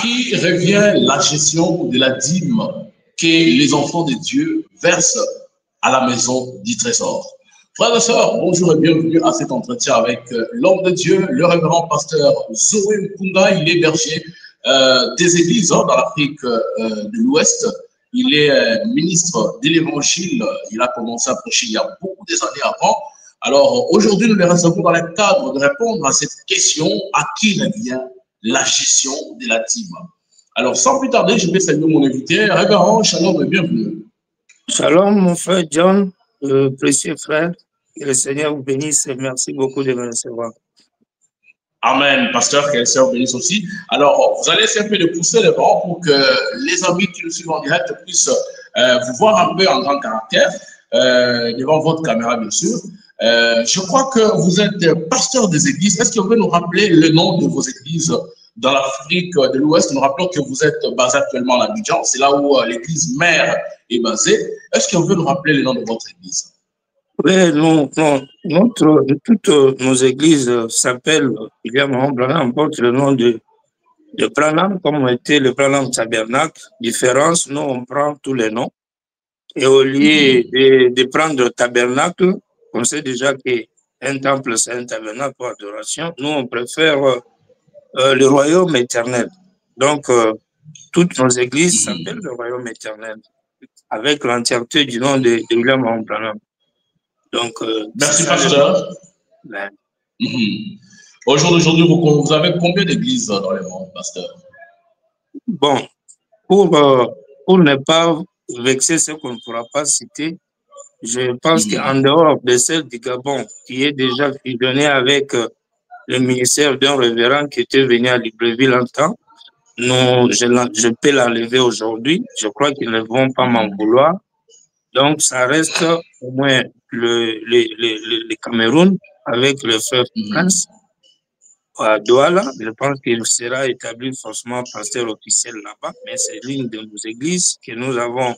qui revient la gestion de la dîme que les enfants de Dieu versent à la maison du trésor? Frères et sœurs, bonjour et bienvenue à cet entretien avec l'homme de Dieu, le révérend pasteur Zoé Mpunga. Il est berger des églises dans l'Afrique de l'Ouest. Il est ministre de l'Évangile. Il a commencé à prêcher il y a beaucoup des années avant. Alors aujourd'hui, nous les recevons dans le cadre de répondre à cette question: à qui revient la gestion de la dîme? Alors sans plus tarder, je vais saluer mon invité, révérend. Shalom et bienvenue. Shalom mon frère John, précieux frère. Que le Seigneur vous bénisse et merci beaucoup de me recevoir. Amen, pasteur, que le Seigneur bénisse aussi. Alors, vous allez essayer un peu de pousser les bancs pour que les amis qui nous suivent en direct puissent vous voir un peu en grand caractère, devant votre caméra, bien sûr. Je crois que vous êtes pasteur des églises. Est-ce que vous pouvez nous rappeler le nom de vos églises dans l'Afrique de l'Ouest? Nous rappelons que vous êtes basé actuellement à Abidjan. C'est là où l'église mère est basée. Est-ce que vous pouvez nous rappeler le nom de votre église? Oui, toutes nos églises s'appellent William Branham, porte le nom de Branham, comme était le Branham Tabernacle. Différence, nous on prend tous les noms. Et au lieu de prendre tabernacle, on sait déjà qu'un temple c'est un tabernacle pour adoration, nous on préfère le royaume éternel. Donc, toutes nos églises s'appellent le royaume éternel, avec l'entièreté du nom de William Branham. Donc, merci, pasteur. Au jour d'aujourd'hui, vous avez combien d'églises dans le monde, pasteur? Bon, pour ne pas vexer ce qu'on ne pourra pas citer, je pense qu'en dehors de celle du Gabon, qui est déjà fusionnée avec le ministère d'un révérend qui était venu à Libreville en temps, je peux l'enlever aujourd'hui. Je crois qu'ils ne vont pas m'en vouloir. Donc, ça reste au moins le Cameroun avec le frère Prince à Douala. Je pense qu'il sera établi forcément pasteur officiel là-bas, mais c'est l'une de nos églises que nous avons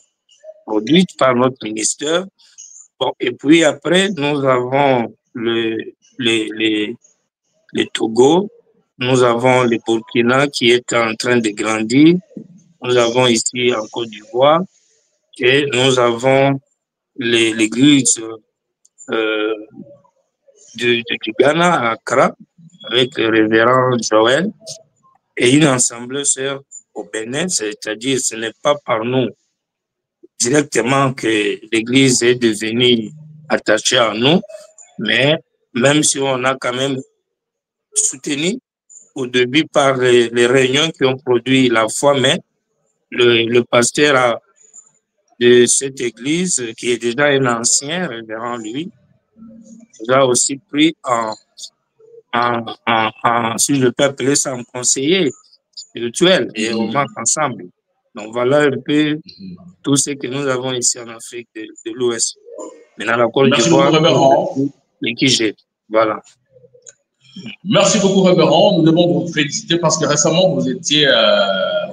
produite par notre ministère. Bon, et puis après, nous avons le Togo, nous avons le Burkina qui est en train de grandir, nous avons ici en Côte d'Ivoire, et nous avons l'église du Ghana à Accra avec le révérend Joël et une assemblée sœur au Bénin, c'est-à-dire ce n'est pas par nous directement que l'église est devenue attachée à nous, mais même si on a quand même soutenu au début par les réunions qui ont produit la foi, mais le pasteur de cette église, qui est déjà un ancien révérend, lui, a aussi pris si je peux appeler ça un conseiller spirituel, et on marche ensemble. Donc voilà un peu tout ce que nous avons ici en Afrique de l'Ouest. Maintenant, la Côte d'Ivoire, voilà. Merci beaucoup, révérend. Nous devons vous féliciter parce que récemment, vous étiez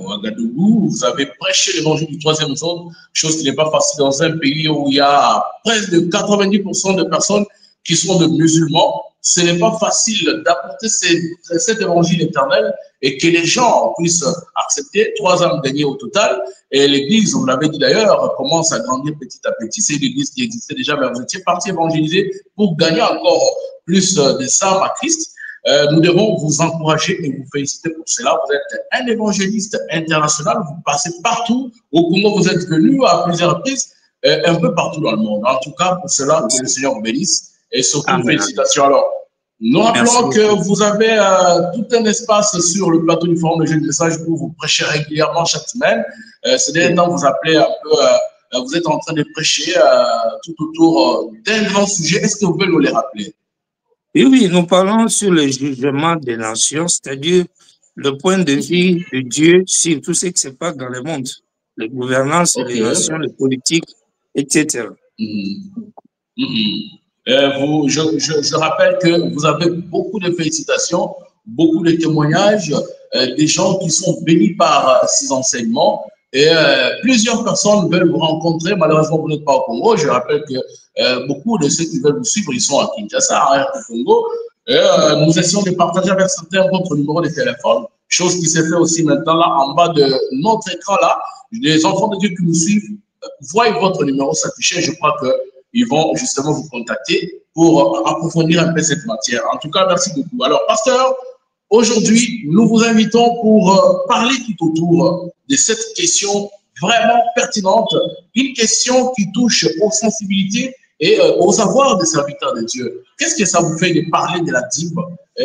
au Ouagadougou. Vous avez prêché l'évangile du troisième zone, chose qui n'est pas facile dans un pays où il y a presque de 90% de personnes qui sont de musulmans. Ce n'est pas facile d'apporter cet évangile éternel et que les gens puissent accepter. 3 âmes gagnées au total. Et l'église, vous l'avez dit d'ailleurs, commence à grandir petit à petit. C'est une église qui existait déjà, mais vous étiez parti évangéliser pour gagner encore plus des âmes à Christ. Nous devons vous encourager et vous féliciter pour cela. Vous êtes un évangéliste international. Vous passez partout. Au Congo, vous êtes venu à plusieurs reprises, un peu partout dans le monde. En tout cas, pour cela, que le Seigneur vous bénisse. Et surtout, félicitations. Alors, nous rappelons que vous avez tout un espace sur le plateau du Forum de Jeunes Messages où vous prêchez régulièrement chaque semaine. Ces derniers temps, vous appelez un peu, vous êtes en train de prêcher tout autour d'un grand sujet. Est-ce que vous pouvez nous les rappeler? Oui, nous parlons sur le jugement des nations, c'est-à-dire le point de vue de Dieu sur tout ce qui se passe dans le monde, les gouvernances, les nations, les politiques, etc. Je rappelle que vous avez beaucoup de félicitations, beaucoup de témoignages, des gens qui sont bénis par ces enseignements. Et plusieurs personnes veulent vous rencontrer. Malheureusement, vous n'êtes pas au Congo. Je rappelle que beaucoup de ceux qui veulent vous suivre, ils sont à Kinshasa, au Congo. Nous essayons de partager avec certains votre numéro de téléphone, chose qui s'est fait aussi maintenant là en bas de notre écran là. Les enfants de Dieu qui nous suivent voient votre numéro s'afficher. Je crois qu'ils vont justement vous contacter pour approfondir un peu cette matière. En tout cas, merci beaucoup. Alors, pasteur, aujourd'hui, nous vous invitons pour parler tout autour de cette question vraiment pertinente, une question qui touche aux sensibilités et aux avoirs des serviteurs de Dieu. Qu'est-ce que ça vous fait de parler de la dîme?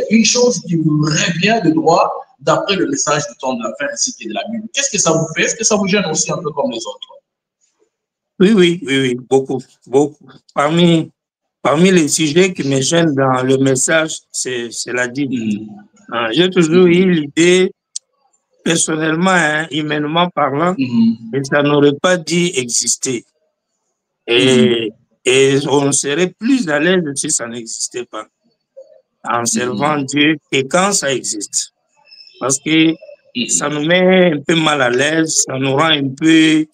Une chose qui vous revient de droit d'après le message du temps de la fin ainsi que de la Bible. Qu'est-ce que ça vous fait? Est-ce que ça vous gêne aussi un peu comme les autres? Oui, beaucoup, beaucoup. Parmi les sujets qui me gênent dans le message, c'est la dîme. J'ai toujours eu l'idée, personnellement, hein, humainement parlant, que ça n'aurait pas dû exister. Et on serait plus à l'aise si ça n'existait pas, en servant Dieu, et quand ça existe. Parce que ça nous met un peu mal à l'aise, ça nous rend un peu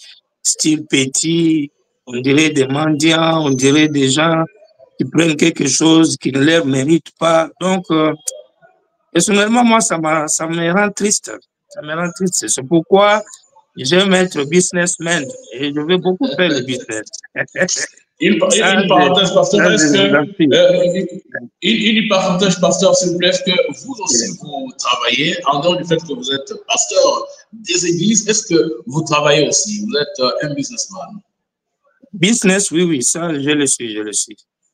style petit, on dirait des mendiants, on dirait des gens qui prennent quelque chose qui ne leur mérite pas. Donc, personnellement, moi, ça me rend triste. Ça me rend triste. C'est pourquoi j'aime être businessman et je veux beaucoup faire le business. Une parenthèse, pasteur, une parenthèse, pasteur, s'il vous plaît, est-ce que vous aussi, vous travaillez, en dehors du fait que vous êtes pasteur des églises, est-ce que vous travaillez aussi? Vous êtes un businessman? Business, oui, ça, je le suis,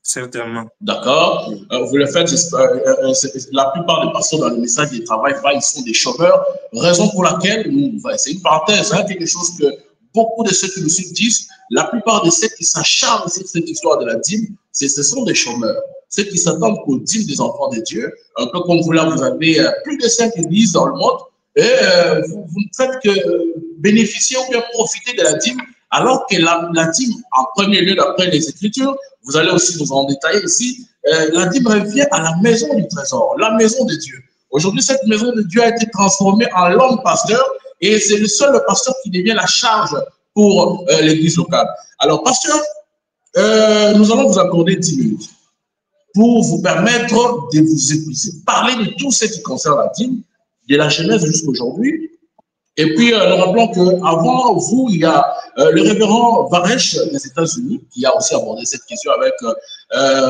certainement. D'accord. Vous le faites, la plupart des pasteurs dans le message du travail, ils sont des chômeurs, raison pour laquelle, c'est une parenthèse, hein, quelque chose que beaucoup de ceux qui nous suivent disent, la plupart de ceux qui s'acharnent sur cette histoire de la dîme, ce sont des chômeurs. Ceux qui s'attendent aux dîmes des enfants de Dieu, un peu comme vous là, vous avez plus de 5 églises dans le monde, et vous ne faites que bénéficier ou bien profiter de la dîme, alors que la dîme, en premier lieu, d'après les Écritures, vous allez aussi nous en détailler ici, la dîme revient à la maison du trésor, la maison de Dieu. Aujourd'hui, cette maison de Dieu a été transformée en l'homme pasteur, et c'est le seul pasteur qui devient la charge pour l'église locale. Alors, pasteur, nous allons vous accorder 10 minutes pour vous permettre de vous épuiser. Parler de tout ce qui concerne la dîme, de la Genèse jusqu'à aujourd'hui. Et puis, nous rappelons qu'avant vous, il y a le révérend Varesh des États-Unis qui a aussi abordé cette question avec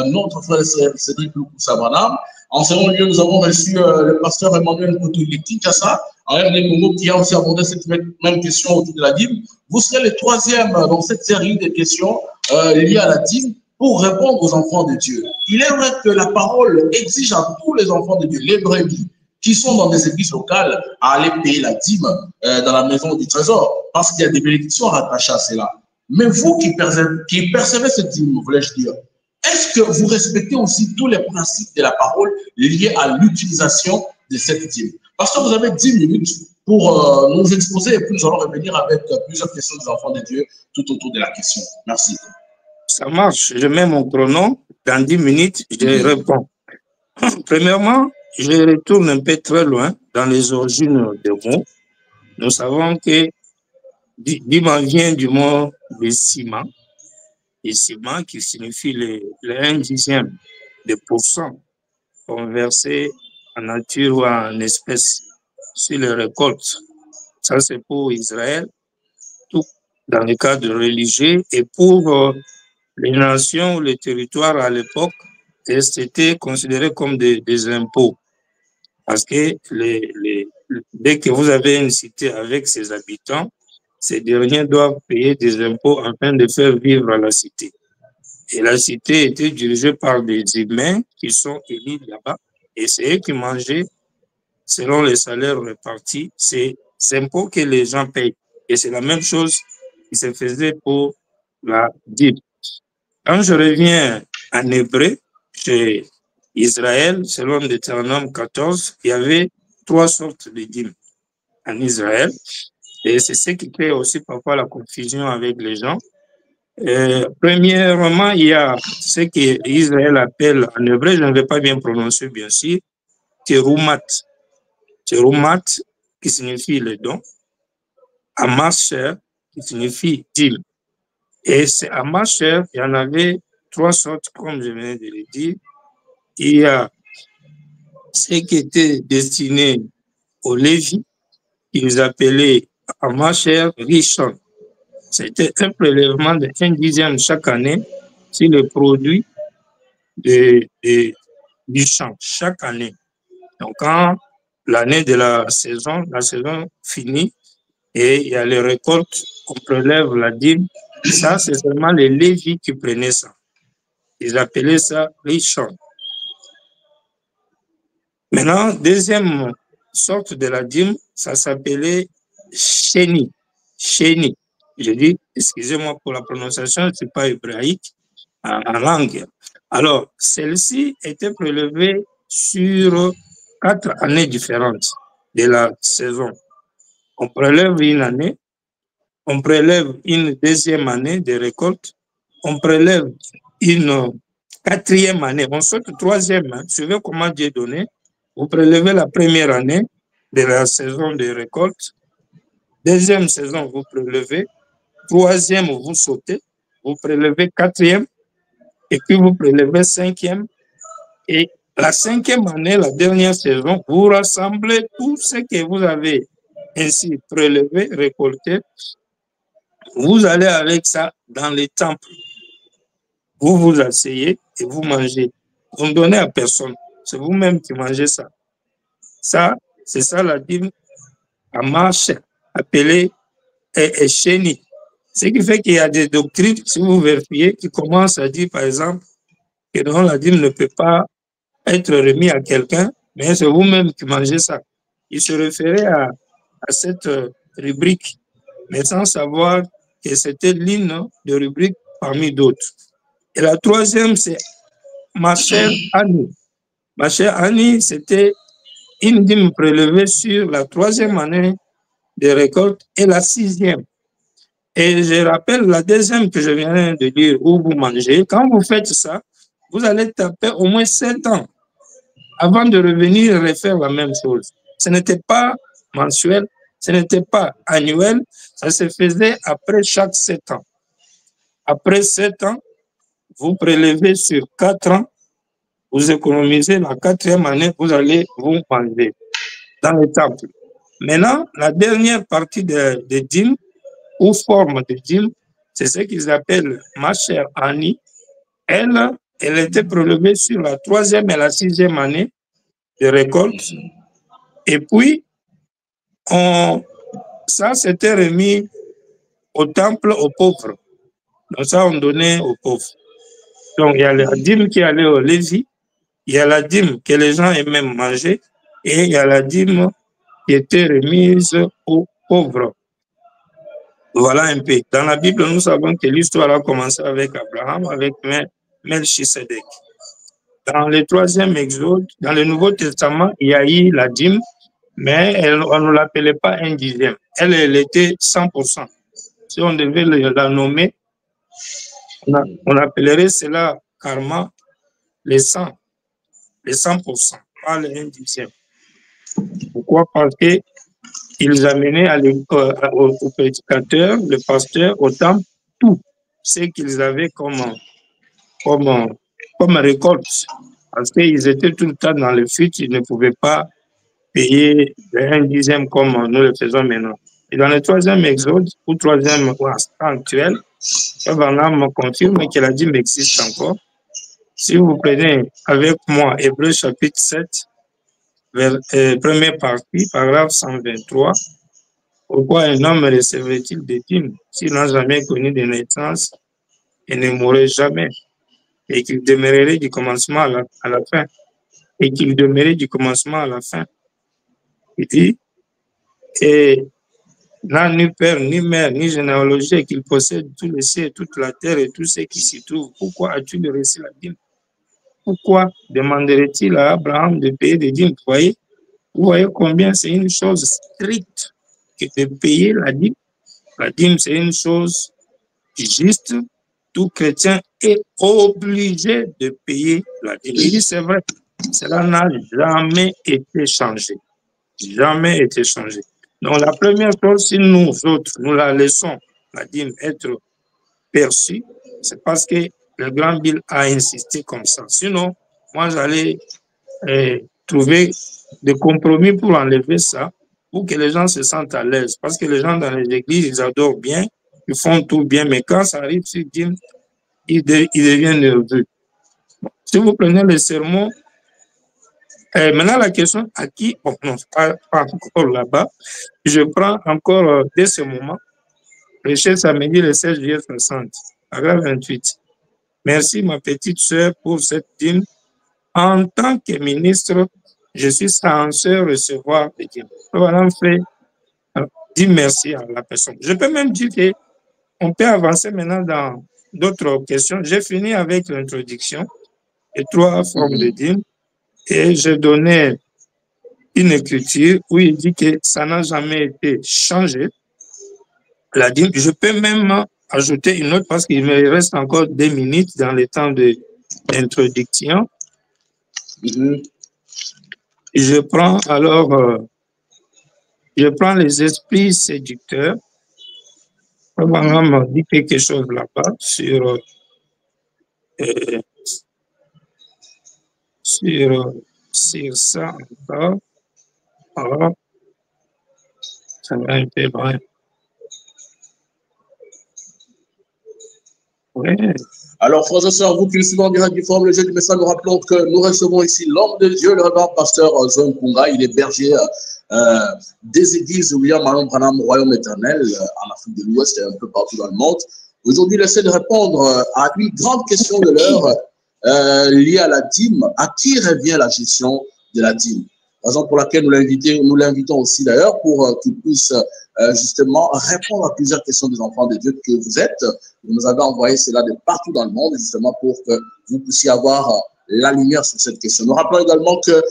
notre frère Cédric Lukou-Sabana. En second lieu, nous avons reçu le pasteur Emmanuel Koutouli-Kinshasa, en RD Congo, qui a aussi abordé cette même question autour de la dîme. Vous serez le troisième dans cette série de questions liées à la dîme pour répondre aux enfants de Dieu. Il est vrai que la parole exige à tous les enfants de Dieu, les brebis, qui sont dans des églises locales, à aller payer la dîme dans la maison du trésor, parce qu'il y a des bénédictions rattachées à cela. Mais vous qui percevez cette dîme, voulais-je dire, est-ce que vous respectez aussi tous les principes de la parole liés à l'utilisation de cette dîme? Parce que vous avez 10 minutes pour nous exposer et puis nous allons revenir avec plusieurs questions des enfants de Dieu tout autour de la question. Merci. Ça marche. Je mets mon chrono. Dans 10 minutes, je réponds. Premièrement, je retourne un peu très loin dans les origines des mots. Nous savons que dîme vient du mot de ciment. Et ciment qui signifie le 1/10 de pourcent conversé en nature ou en espèces sur les récoltes. Ça, c'est pour Israël, tout dans le cadre religieux. Et pour les nations ou les territoires à l'époque, c'était considéré comme des impôts. Parce que dès que vous avez une cité avec ses habitants, ces derniers doivent payer des impôts afin de faire vivre la cité. Et la cité était dirigée par des humains qui sont élus là-bas. Et c'est eux qui mangeaient selon les salaires répartis. C'est impôts que les gens payent. Et c'est la même chose qui se faisait pour la dîme. Quand je reviens en hébreu, chez Israël, selon Deutéronome 14, il y avait 3 sortes de dîmes en Israël. Et c'est ce qui crée aussi parfois la confusion avec les gens. Premièrement, il y a ce qu'Israël appelle en hébreu, je ne vais pas bien prononcer bien sûr, terumat. Terumat qui signifie le don. Amasher qui signifie dîme. Et c'est Amasher, il y en avait 3 sortes, comme je venais de le dire. Il y a ce qui était destiné aux Lévis, qu'ils appelaient à Macher Rishon. C'était un prélèvement de 1/10 chaque année sur le produit du champ, chaque année. Donc, quand l'année de la saison finit et il y a les récoltes, on prélève la dîme. Ça, c'est seulement les Lévis qui prenaient ça. Ils appelaient ça Rishon. Maintenant, deuxième sorte de la dîme, ça s'appelait Sheni. Sheni. Je dis, excusez-moi pour la prononciation, ce n'est pas hébraïque en langue. Alors, celle-ci était prélevée sur 4 années différentes de la saison. On prélève une année, on prélève une deuxième année de récolte, on prélève une quatrième année, on saute troisième, suivez comment Dieu donné. Vous prélevez la première année de la saison de récolte, deuxième saison, vous prélevez, troisième, vous sautez, vous prélevez quatrième, et puis vous prélevez cinquième, et la cinquième année, la dernière saison, vous rassemblez tout ce que vous avez ainsi prélevé, récolté, vous allez avec ça dans les temples. Vous vous asseyez et vous mangez. Vous ne donnez à personne. C'est vous-même qui mangez ça. Ça, c'est ça la dîme à marche, appelée Sheni. Ce qui fait qu'il y a des doctrines, si vous vérifiez, qui commencent à dire, par exemple, que non, la dîme ne peut pas être remise à quelqu'un, mais c'est vous-même qui mangez ça. Il se référait à cette rubrique, mais sans savoir que c'était l'une de rubriques parmi d'autres. Et la troisième, c'est ma chère Annie. Ma chère Annie, c'était une dîme prélevée sur la troisième année de récolte et la sixième. Et je rappelle la deuxième que je viens de dire, où vous mangez. Quand vous faites ça, vous allez taper au moins 7 ans avant de revenir refaire la même chose. Ce n'était pas mensuel, ce n'était pas annuel, ça se faisait après chaque 7 ans. Après 7 ans, vous prélevez sur 4 ans, vous économisez la quatrième année, vous allez vous manger dans les temples. Maintenant, la dernière partie de dîme, ou forme de dîme, c'est ce qu'ils appellent ma chère Annie. Elle était prélevée sur la troisième et la sixième année de récolte. Et puis, ça, c'était remis au temple aux pauvres. Donc ça, on donnait aux pauvres. Donc, il y a la dîme qui allait aux Lévis, il y a la dîme que les gens aimaient manger, et il y a la dîme qui était remise aux pauvres. Voilà un peu. Dans la Bible, nous savons que l'histoire a commencé avec Abraham, avec Melchisedec. Dans le troisième Exode, dans le Nouveau Testament, il y a eu la dîme, mais on ne l'appelait pas 1/10. Elle était 100%. Si on devait la nommer, on appellerait cela karma les 100%, pas les 1/10. Pourquoi? Parce qu'ils amenaient aux prédicateurs, le pasteur, au temple, tout ce qu'ils avaient comme récolte. Parce qu'ils étaient tout le temps dans le futur, ils ne pouvaient pas payer les 1/10 comme nous le faisons maintenant. Et dans le troisième Exode, ou troisième instant actuel, Abraham me confirme que la dîme existe encore. Si vous prenez avec moi Hébreux chapitre 7, première partie, paragraphe 123, pourquoi un homme recevrait-il des dîmes s'il n'a jamais connu de naissance et ne mourrait jamais, et qu'il demeurerait du commencement à la fin, et qu'il demeurait du commencement à la fin. Il dit, et n'a ni père, ni mère, ni généalogie, et qu'il possède tout le ciel, toute la terre et tout ce qui s'y trouve. Pourquoi as-tu reçu la dîme? Pourquoi demanderait-il à Abraham de payer des dîmes? Vous voyez combien c'est une chose stricte que de payer la dîme. La dîme, c'est une chose juste. Tout chrétien est obligé de payer la dîme. Il dit, c'est vrai, cela n'a jamais été changé. Jamais été changé. Donc, la première chose, si nous autres, nous la laissons, la dîme, être perçue, c'est parce que le grand Bill a insisté comme ça. Sinon, moi, j'allais trouver des compromis pour enlever ça, pour que les gens se sentent à l'aise. Parce que les gens dans les églises, ils adorent bien, ils font tout bien, mais quand ça arrive sur dîme, ils deviennent nerveux. Si vous prenez le sermon, maintenant la question à qui, bon, non, pas encore là-bas, je prends encore dès ce moment, prêcher samedi le 16 juillet 60, paragraphe 28. Merci ma petite sœur pour cette dîme. En tant que ministre, je suis censé recevoir des dîmes. Voilà, fait dire merci à la personne. Je peux même dire qu'on peut avancer maintenant dans d'autres questions. J'ai fini avec l'introduction et 3 formes de dîmes et j'ai donné une écriture où il dit que ça n'a jamais été changé. La dîme, je peux même ajouter une autre parce qu'il me reste encore 2 minutes dans le temps d'introduction. Je prends alors, je prends les esprits séducteurs. On m'a dit quelque chose là-bas sur ça encore. Alors, ça va un peu loin. Ouais. Alors, frères et sœurs, vous qui nous suivez en direct du forum, le jeu du message, nous rappelons que nous recevons ici l'homme de Dieu, le révérend pasteur Zoé Mpunga. Il est berger des églises William Marlon Branham Royaume éternel en Afrique de l'Ouest et un peu partout dans le monde. Aujourd'hui, il essaie de répondre à une grande question de l'heure liée à la dîme. À qui revient la gestion de la dîme? Raison pour laquelle nous l'invitons aussi d'ailleurs pour qu'il puisse justement répondre à plusieurs questions des enfants de Dieu que vous êtes. Vous nous avez envoyé cela de partout dans le monde justement pour que vous puissiez avoir la lumière sur cette question. Nous rappelons également que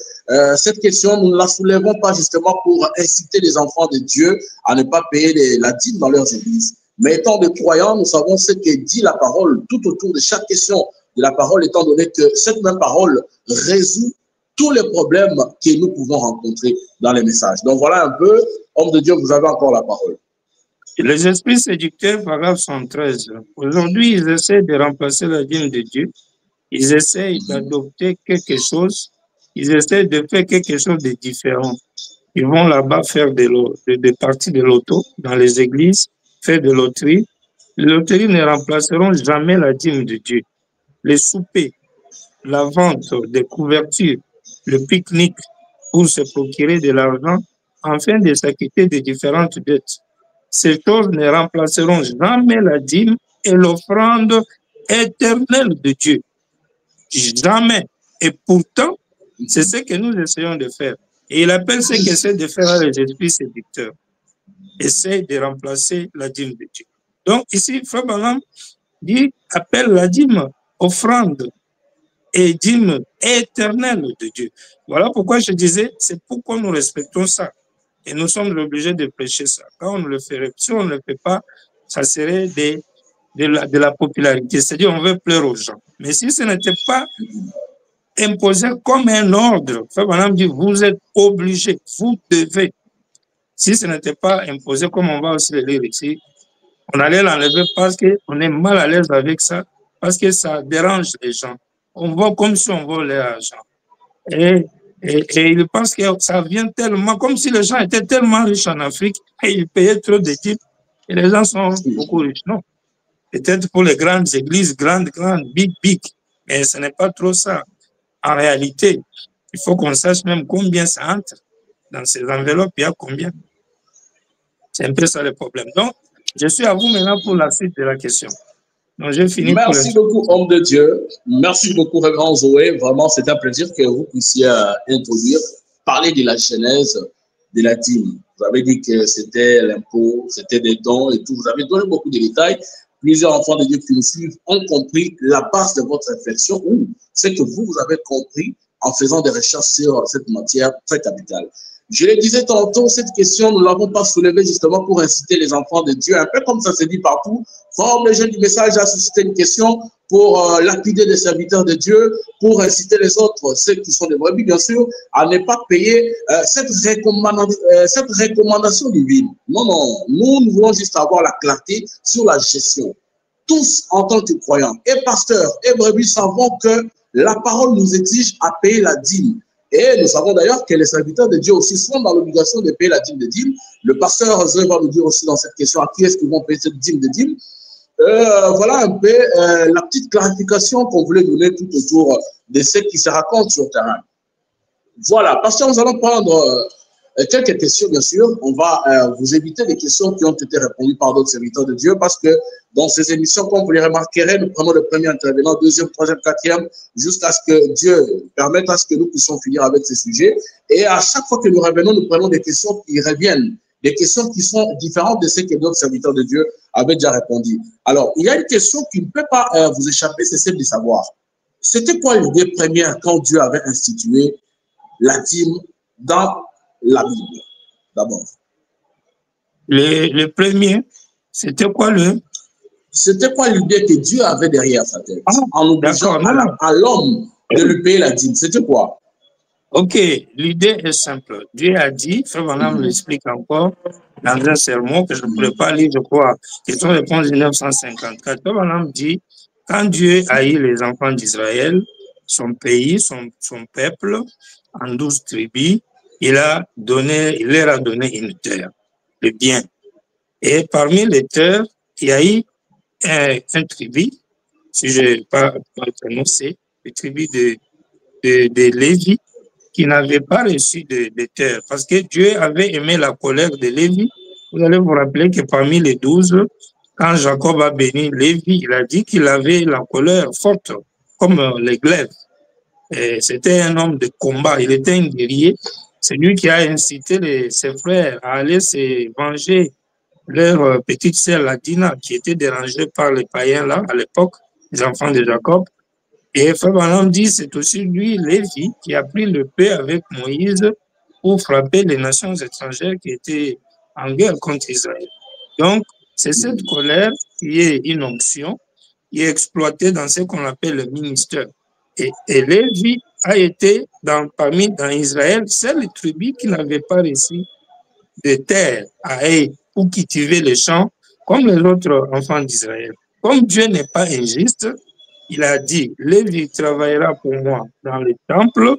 cette question, nous ne la soulevons pas justement pour inciter les enfants de Dieu à ne pas payer la dîme dans leurs églises. Mais étant des croyants, nous savons ce que dit la parole tout autour de chaque question de la parole, étant donné que cette même parole résout tous les problèmes que nous pouvons rencontrer dans les messages. Donc voilà un peu, homme de Dieu, vous avez encore la parole. Les esprits séducteurs, paragraphe 113. Aujourd'hui, ils essaient de remplacer la dîme de Dieu. Ils essaient d'adopter quelque chose. Ils essaient de faire quelque chose de différent. Ils vont là-bas faire des parties de loto dans les églises, faire de loterie. Les loteries ne remplaceront jamais la dîme de Dieu. Les soupers, la vente des couvertures, le pique-nique pour se procurer de l'argent afin de s'acquitter de différentes dettes. Ces choses ne remplaceront jamais la dîme et l'offrande éternelle de Dieu. Jamais. Et pourtant, c'est ce que nous essayons de faire. Et il appelle ce qu'essaient de faire les esprits séducteurs. Essaye de remplacer la dîme de Dieu. Donc ici, Frère Branham dit, appelle la dîme offrande et dîme éternelle de Dieu. Voilà pourquoi je disais, c'est pourquoi nous respectons ça. Et nous sommes obligés de prêcher ça. Quand on le ferait, si on ne le fait pas, ça serait de la popularité. C'est-à-dire, on veut plaire aux gens. Mais si ce n'était pas imposé comme un ordre, Frère Branham dit, vous êtes obligés, vous devez. Si ce n'était pas imposé, comme on va aussi le lire ici, on allait l'enlever parce qu'on est mal à l'aise avec ça, parce que ça dérange les gens. On voit comme si on volait l'argent. Et ils pensent que ça vient tellement, comme si les gens étaient tellement riches en Afrique et ils payaient trop de types et les gens sont beaucoup riches. Non. Peut-être pour les grandes églises, grandes, big. Mais ce n'est pas trop ça. En réalité, il faut qu'on sache même combien ça entre. Dans ces enveloppes, il y a combien? C'est un peu ça le problème. Donc, je suis à vous maintenant pour la suite de la question. Donc, j'ai fini. Merci beaucoup, homme de Dieu. Merci beaucoup, révérend Zoé. Vraiment, c'est un plaisir que vous puissiez introduire, parler de la genèse de la dîme. Vous avez dit que c'était l'impôt, c'était des dons et tout. Vous avez donné beaucoup de détails. Plusieurs enfants de Dieu qui nous suivent ont compris la base de votre réflexion ou ce que vous avez compris en faisant des recherches sur cette matière très capitale. Je le disais tantôt, cette question, nous ne l'avons pas soulevée justement pour inciter les enfants de Dieu, un peu comme ça se dit partout. Forme le jeune du message a suscité une question pour lapider les serviteurs de Dieu, pour inciter les autres, ceux qui sont des brebis, bien sûr, à ne pas payer cette recommandation divine. Non, nous voulons juste avoir la clarté sur la gestion. Tous, en tant que croyants, et pasteurs, et brebis, savons que la parole nous exige à payer la dîme. Et nous savons d'ailleurs que les serviteurs de Dieu aussi sont dans l'obligation de payer la dîme de dîmes. Le pasteur Zoé va nous dire aussi dans cette question à qui est-ce qu'ils vont payer cette dîme de dîmes. Voilà un peu la petite clarification qu'on voulait donner tout autour de ce qui se raconte sur le terrain. Voilà, pasteur, nous allons prendre quelques questions, bien sûr. On va vous éviter des questions qui ont été répondues par d'autres serviteurs de Dieu parce que dans ces émissions, comme vous les remarquerez, nous prenons le premier intervenant, deuxième, troisième, quatrième, jusqu'à ce que Dieu permette à ce que nous puissions finir avec ces sujets. Et à chaque fois que nous revenons, nous prenons des questions qui reviennent, des questions qui sont différentes de celles que d'autres serviteurs de Dieu avaient déjà répondu. Alors, il y a une question qui ne peut pas vous échapper, c'est celle de savoir. C'était quoi l'idée première quand Dieu avait institué la dîme dans la Bible, d'abord? Le premier, c'était quoi le? C'était quoi l'idée que Dieu avait derrière sa tête en obligeant à l'homme de lui payer la dîme? C'était quoi? Ok, l'idée est simple. Dieu a dit, Frère Branham l'explique encore dans un sermon que je ne pourrais pas lire, je crois, question-réponse 1954. Frère Branham dit, quand Dieu a eu les enfants d'Israël, son pays, son peuple, en 12 tribus, il leur a donné une terre, le bien. Et parmi les terres, il y a eu un tribu, si je ne vais pas prononcer, le tribu de Lévi, qui n'avait pas reçu de terre, parce que Dieu avait aimé la colère de Lévi. Vous allez vous rappeler que parmi les 12, quand Jacob a béni Lévi, il a dit qu'il avait la colère forte, comme les glaives. C'était un homme de combat, il était un guerrier. C'est lui qui a incité ses frères à aller se venger leur petite sœur, la Dina, qui était dérangée par les païens là, à l'époque, les enfants de Jacob. Et Frère Branham dit, c'est aussi lui, Lévi, qui a pris le paix avec Moïse pour frapper les nations étrangères qui étaient en guerre contre Israël. Donc, c'est cette colère qui est une onction, qui est exploitée dans ce qu'on appelle le ministère. Et Lévi a été dans Israël, seule tribu qui n'avait pas reçu de terre à pour cultiver les champs comme les autres enfants d'Israël. Comme Dieu n'est pas injuste, il a dit, Lévi travaillera pour moi dans le temple,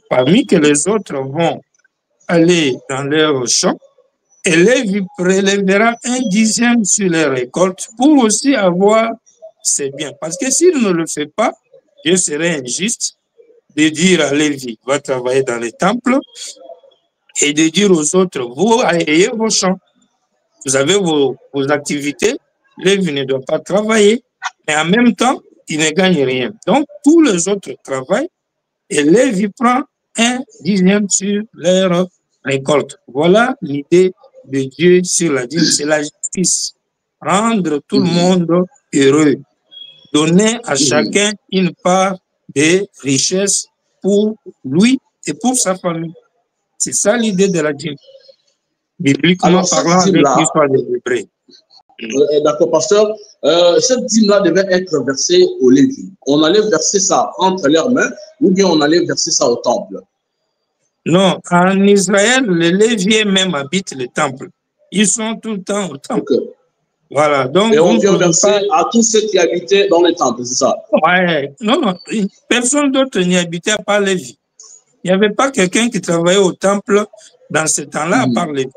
parmi que les autres vont aller dans leurs champs, et Lévi prélèvera 1/10 sur les récoltes pour aussi avoir ses biens. Parce que s'il ne le fait pas, Dieu serait injuste de dire à Lévi, va travailler dans le temple, et de dire aux autres, vous ayez vos champs, vous avez vos activités, Lévi ne doit pas travailler, mais en même temps, il ne gagne rien. Donc, tous les autres travaillent et Lévi prend 1/10 sur leur récolte. Voilà l'idée de Dieu sur la dîme, c'est la justice. Rendre tout le monde heureux. Donner à chacun une part de richesse pour lui et pour sa famille. C'est ça l'idée de la dîme. Bibliquement parlant, avec l'histoire des Hébreux. D'accord, pasteur. Cette dîme-là devait être versée au Lévi. On allait verser ça entre leurs mains ou bien on allait verser ça au temple? Non, en Israël, les Léviens même habitent le temple. Ils sont tout le temps au temple. Okay. Voilà. Donc, et on vient verser à tous ceux qui habitaient dans le temple, c'est ça? Ouais. Non, personne d'autre n'y habitait pas Lévi. Il n'y avait pas quelqu'un qui travaillait au temple dans ce temps-là à part Lévi.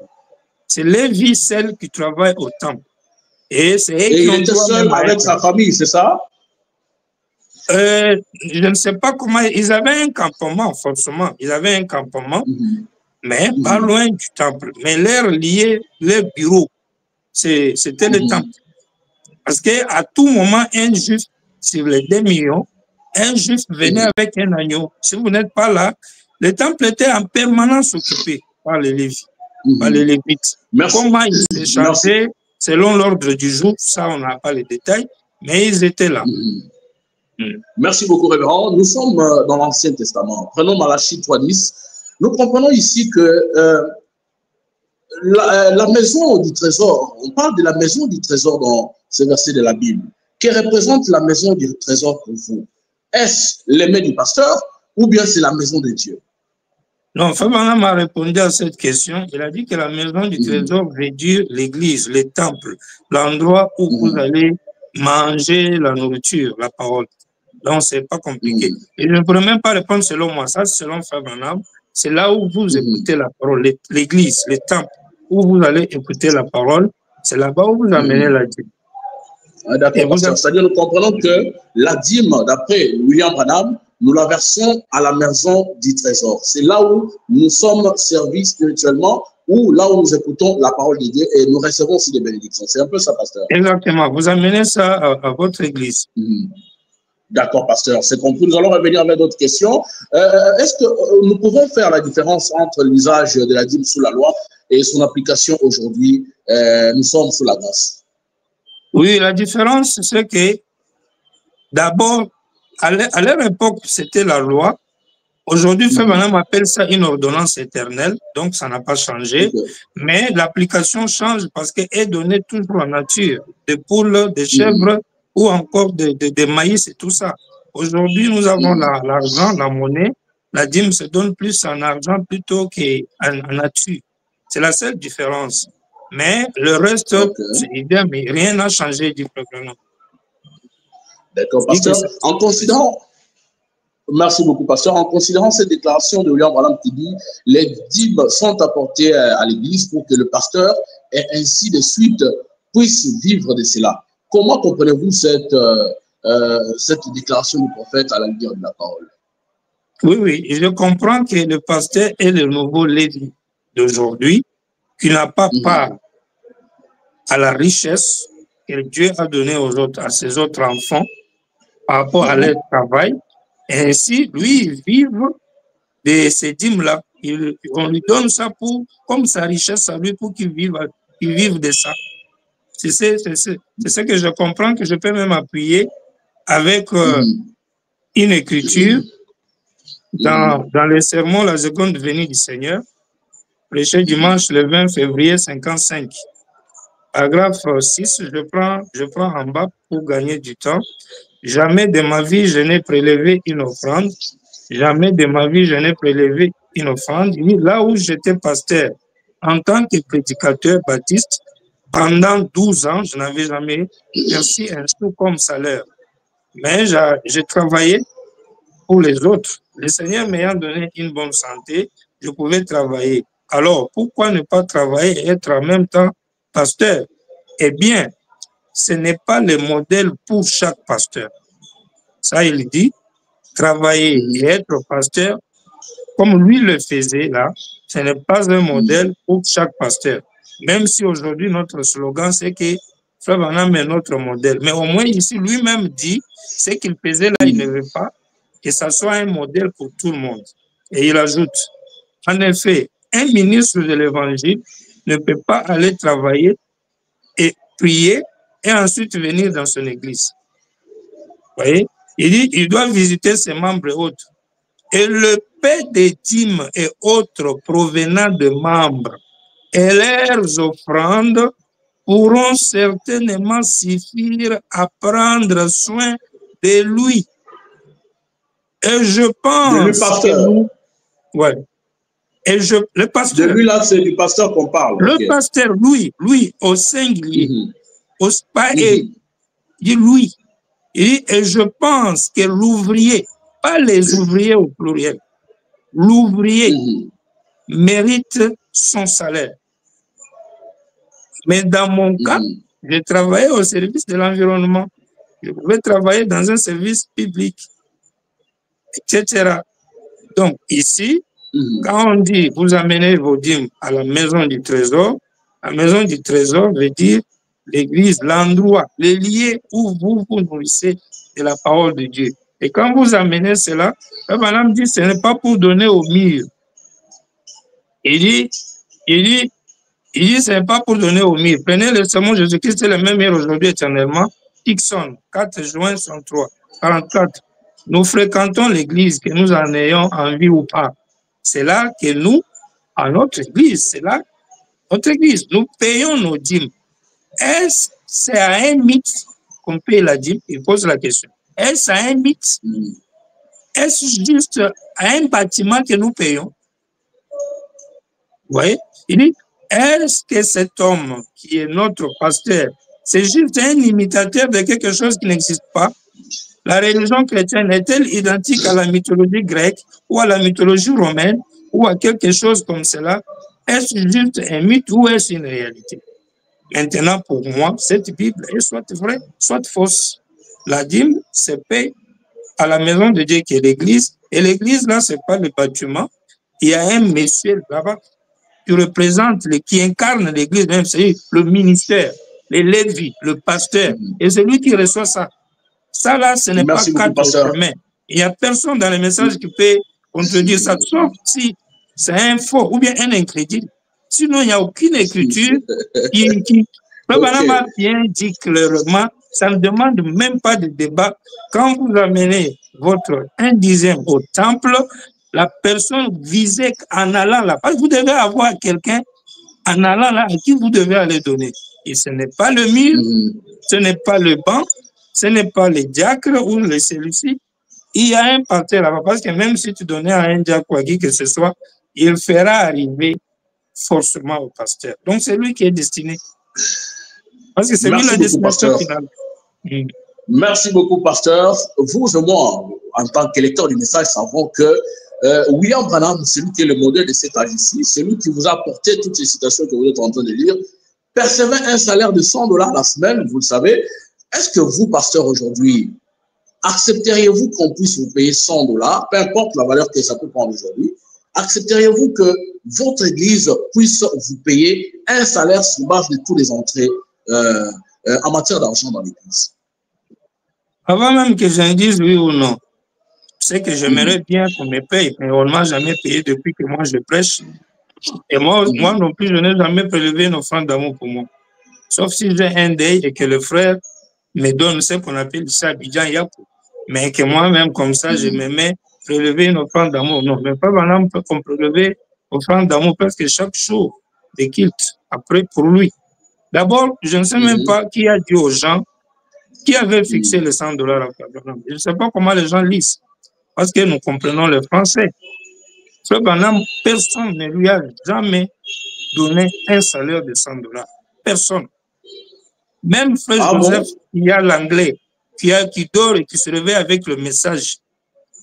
C'est Lévi seul qui travaille au temple. Et il était seul avec sa famille, c'est ça? Je ne sais pas comment. Ils avaient un campement, forcément. Ils avaient un campement, mais pas loin du temple. Mais leur lié, leur bureau, c'était le temple. Parce qu'à tout moment, un juif, sur les 2 millions, un juif venait avec un agneau. Si vous n'êtes pas là, le temple était en permanence occupé par les Lévites. Par les Lévites. Comment ils s'échangeaient selon l'ordre du jour, ça on n'a pas les détails, mais ils étaient là. Merci beaucoup, révérend. Nous sommes dans l'Ancien Testament. Prenons Malachie 3:10. Nous comprenons ici que la maison du trésor, on parle de la maison du trésor dans ce verset de la Bible. Que représente la maison du trésor pour vous? Est-ce l'aimé du pasteur ou bien c'est la maison de Dieu? Non, Fabana m'a répondu à cette question. Il a dit que la maison du trésor veut dire l'église, le temple, l'endroit où vous allez manger la nourriture, la parole. Donc, c'est pas compliqué. Et je ne pourrais même pas répondre selon moi. Ça, c'est selon Frère Branham. C'est là où vous écoutez la parole. L'église, les temples, où vous allez écouter la parole, c'est là-bas où vous amenez la dîme. D'accord, pasteur. C'est-à-dire, nous comprenons que la dîme, d'après William Branham, nous la versons à la maison du trésor. C'est là où nous sommes servis spirituellement, ou là où nous écoutons la parole de Dieu et nous recevons aussi des bénédictions. C'est un peu ça, pasteur. Exactement. Vous amenez ça à votre église. D'accord, pasteur, c'est compris. Nous allons revenir avec d'autres questions. Est-ce que nous pouvons faire la différence entre l'usage de la dîme sous la loi et son application aujourd'hui? Nous sommes sous la grâce. Oui, la différence, c'est que d'abord, à leur époque, c'était la loi. Aujourd'hui, Frère Branham appelle ça une ordonnance éternelle, donc ça n'a pas changé. Mais l'application change parce qu'elle est donnée toujours en nature, des poules, des chèvres ou encore des maïs et tout ça. Aujourd'hui, nous avons l'argent, la monnaie. La dîme se donne plus en argent plutôt qu'en nature. C'est la seule différence. Mais le reste, c'est idem, mais rien n'a changé du Frère Branham. D'accord, pasteur. En considérant, merci beaucoup, pasteur. En considérant cette déclaration de William Branham qui dit les dîmes sont apportées à l'église pour que le pasteur et ainsi de suite puisse vivre de cela. Comment comprenez-vous cette déclaration du prophète à la lumière de la parole? Oui, je comprends que le pasteur est le nouveau Lévi d'aujourd'hui, qui n'a pas part à la richesse que Dieu a donnée à ses autres enfants par rapport à leur travail. Et ainsi, lui, il vit de ces dîmes-là. On lui donne ça comme sa richesse à lui pour qu'il vive de ça. C'est ce que je comprends, que je peux même appuyer avec une écriture dans le sermon La seconde venue du Seigneur, prêché dimanche le 20 février 55. Paragraphe 6, je prends en bas pour gagner du temps. Jamais de ma vie je n'ai prélevé une offrande. Jamais de ma vie je n'ai prélevé une offrande. Là où j'étais pasteur, en tant que prédicateur baptiste, pendant 12 ans, je n'avais jamais perçu un sou comme salaire. Mais j'ai travaillé pour les autres. Le Seigneur m'ayant donné une bonne santé, je pouvais travailler. Alors, pourquoi ne pas travailler et être en même temps pasteur? Eh bien, ce n'est pas le modèle pour chaque pasteur. Ça, il dit, travailler et être pasteur, comme lui le faisait là, ce n'est pas un modèle pour chaque pasteur. Même si aujourd'hui, notre slogan, c'est que Frère Branham est notre modèle. Mais au moins ici, lui-même dit, ce qu'il faisait là, il ne veut pas que ça soit un modèle pour tout le monde. Et il ajoute, en effet, un ministre de l'Évangile ne peut pas aller travailler et prier et ensuite venir dans son église. Vous voyez? Il dit, il doit visiter ses membres et autres. Et le paie des dîmes et autres provenant de membres et leurs offrandes pourront certainement suffire à prendre soin de lui. Et je pense que nous... Ouais. Et le pasteur... De lui, là, c'est du pasteur qu'on parle. Le pasteur, lui, au singulier, pas et, dit lui. Et je pense que l'ouvrier, pas les ouvriers au pluriel, l'ouvrier mérite son salaire. Mais dans mon cas, j'ai travaillé au service de l'environnement. Je pouvais travailler dans un service public, etc. Donc ici, quand on dit vous amenez vos dîmes à la maison du trésor, la maison du trésor veut dire l'église, l'endroit, les lieux où vous vous nourrissez de la parole de Dieu. Et quand vous amenez cela, Madame dit ce n'est pas pour donner au mur. Il dit ce n'est pas pour donner au mur. Prenez le sermon Jésus-Christ, c'est le même hier aujourd'hui éternellement. Tixon, 4 juin 103, 44. Nous fréquentons l'église, que nous en ayons envie ou pas. C'est là que nous, à notre église, c'est là, notre église, nous payons nos dîmes. Est-ce que c'est à un mythe qu'on paye la dîme? Il pose la question. Est-ce à un mythe? Est-ce juste à un bâtiment que nous payons? Vous voyez? Il dit, est-ce que cet homme qui est notre pasteur, c'est juste un imitateur de quelque chose qui n'existe pas? La religion chrétienne est-elle identique à la mythologie grecque ou à la mythologie romaine ou à quelque chose comme cela? Est-ce juste un mythe ou est-ce une réalité? Maintenant, pour moi, cette Bible est soit vraie, soit fausse. La dîme se paie à la maison de Dieu qui est l'église. Et l'église, là, c'est pas le bâtiment. Il y a un monsieur là-bas qui représente, qui incarne l'église, même c'est le ministère, les lévites, le pasteur. Et c'est lui qui reçoit ça. Ça, là, ce n'est pas quatre chemins. Il n'y a personne dans le message qui peut contredire ça, sauf si c'est un faux ou bien un incrédule. Sinon, il n'y a aucune écriture qui a bien dit clairement, ça ne demande même pas de débat. Quand vous amenez votre 1/10 au temple, la personne visée en allant là, parce que vous devez avoir quelqu'un en allant là à qui vous devez aller donner. Et ce n'est pas le mur, ce n'est pas le banc, ce n'est pas les diacres ou les celui-ci. Il y a un parterre là-bas, parce que même si tu donnais à un diacre ou à qui que ce soit, il fera arriver forcément au pasteur. Donc, c'est lui qui est destiné. Parce que c'est lui la destination finale. Merci beaucoup, pasteur. Vous et moi, en tant qu'électeurs du message, savons que William Branham, c'est lui qui est le modèle de cet âge ici, c'est lui qui vous a apporté toutes ces citations que vous êtes en train de lire, percevait un salaire de $100 la semaine, vous le savez. Est-ce que vous, pasteur, aujourd'hui, accepteriez-vous qu'on puisse vous payer $100, peu importe la valeur que ça peut prendre aujourd'hui, accepteriez-vous que votre église puisse vous payer un salaire sur base de tous les entrées en matière d'argent dans l'église? Avant même que je ne dise oui ou non, c'est que j'aimerais bien qu'on me paye, mais on ne m'a jamais payé depuis que moi je prêche. Et moi non plus, je n'ai jamais prélevé une offrande d'amour pour moi. Sauf si j'ai un deuil et que le frère me donne ce qu'on appelle ça Abidjan Yapo. Mais que moi-même, comme ça, je me mets prélever une offrande d'amour. Non, mais pas maintenant qu'on prélever une offrande d'amour parce que chaque jour de culte, après pour lui. D'abord, je ne sais même pas qui a dit aux gens qui avait fixé les $100 à Abraham. Je ne sais pas comment les gens lisent parce que nous comprenons le français. Frère Branham, personne ne lui a jamais donné un salaire de $100. Personne. Même Frère Joseph, qui a l'anglais, qui dort et qui se réveille avec le message,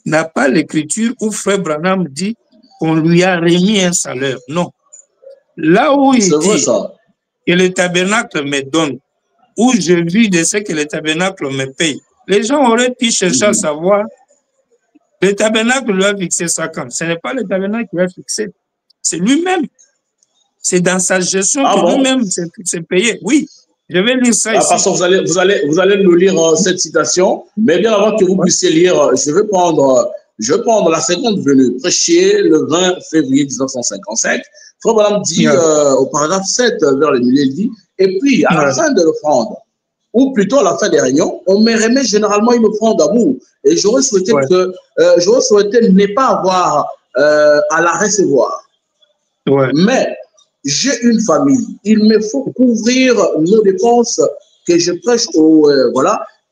n'a pas l'écriture où Frère Branham dit qu'on lui a remis un salaire. Non. Là où il dit que le tabernacle me donne, où je vis de ce que le tabernacle me paye, les gens auraient pu chercher à savoir, le tabernacle lui a fixé ça quand. Ce n'est pas le tabernacle qui lui a fixé, c'est lui-même. C'est dans sa gestion que lui-même s'est payé. Oui, je vais lire ça ici. Parce que vous allez nous lire cette citation, mais bien avant que vous puissiez lire, je vais prendre la seconde venue, prêcher le 20 février 1955. Frère Branham dit au paragraphe 7, vers le milieu, il dit, et puis à la fin de l'offrande, ou plutôt à la fin des réunions, on me remet généralement une offrande d'amour. Et j'aurais souhaité ne pas avoir à la recevoir. Mais j'ai une famille. Il me faut couvrir nos dépenses que je prêche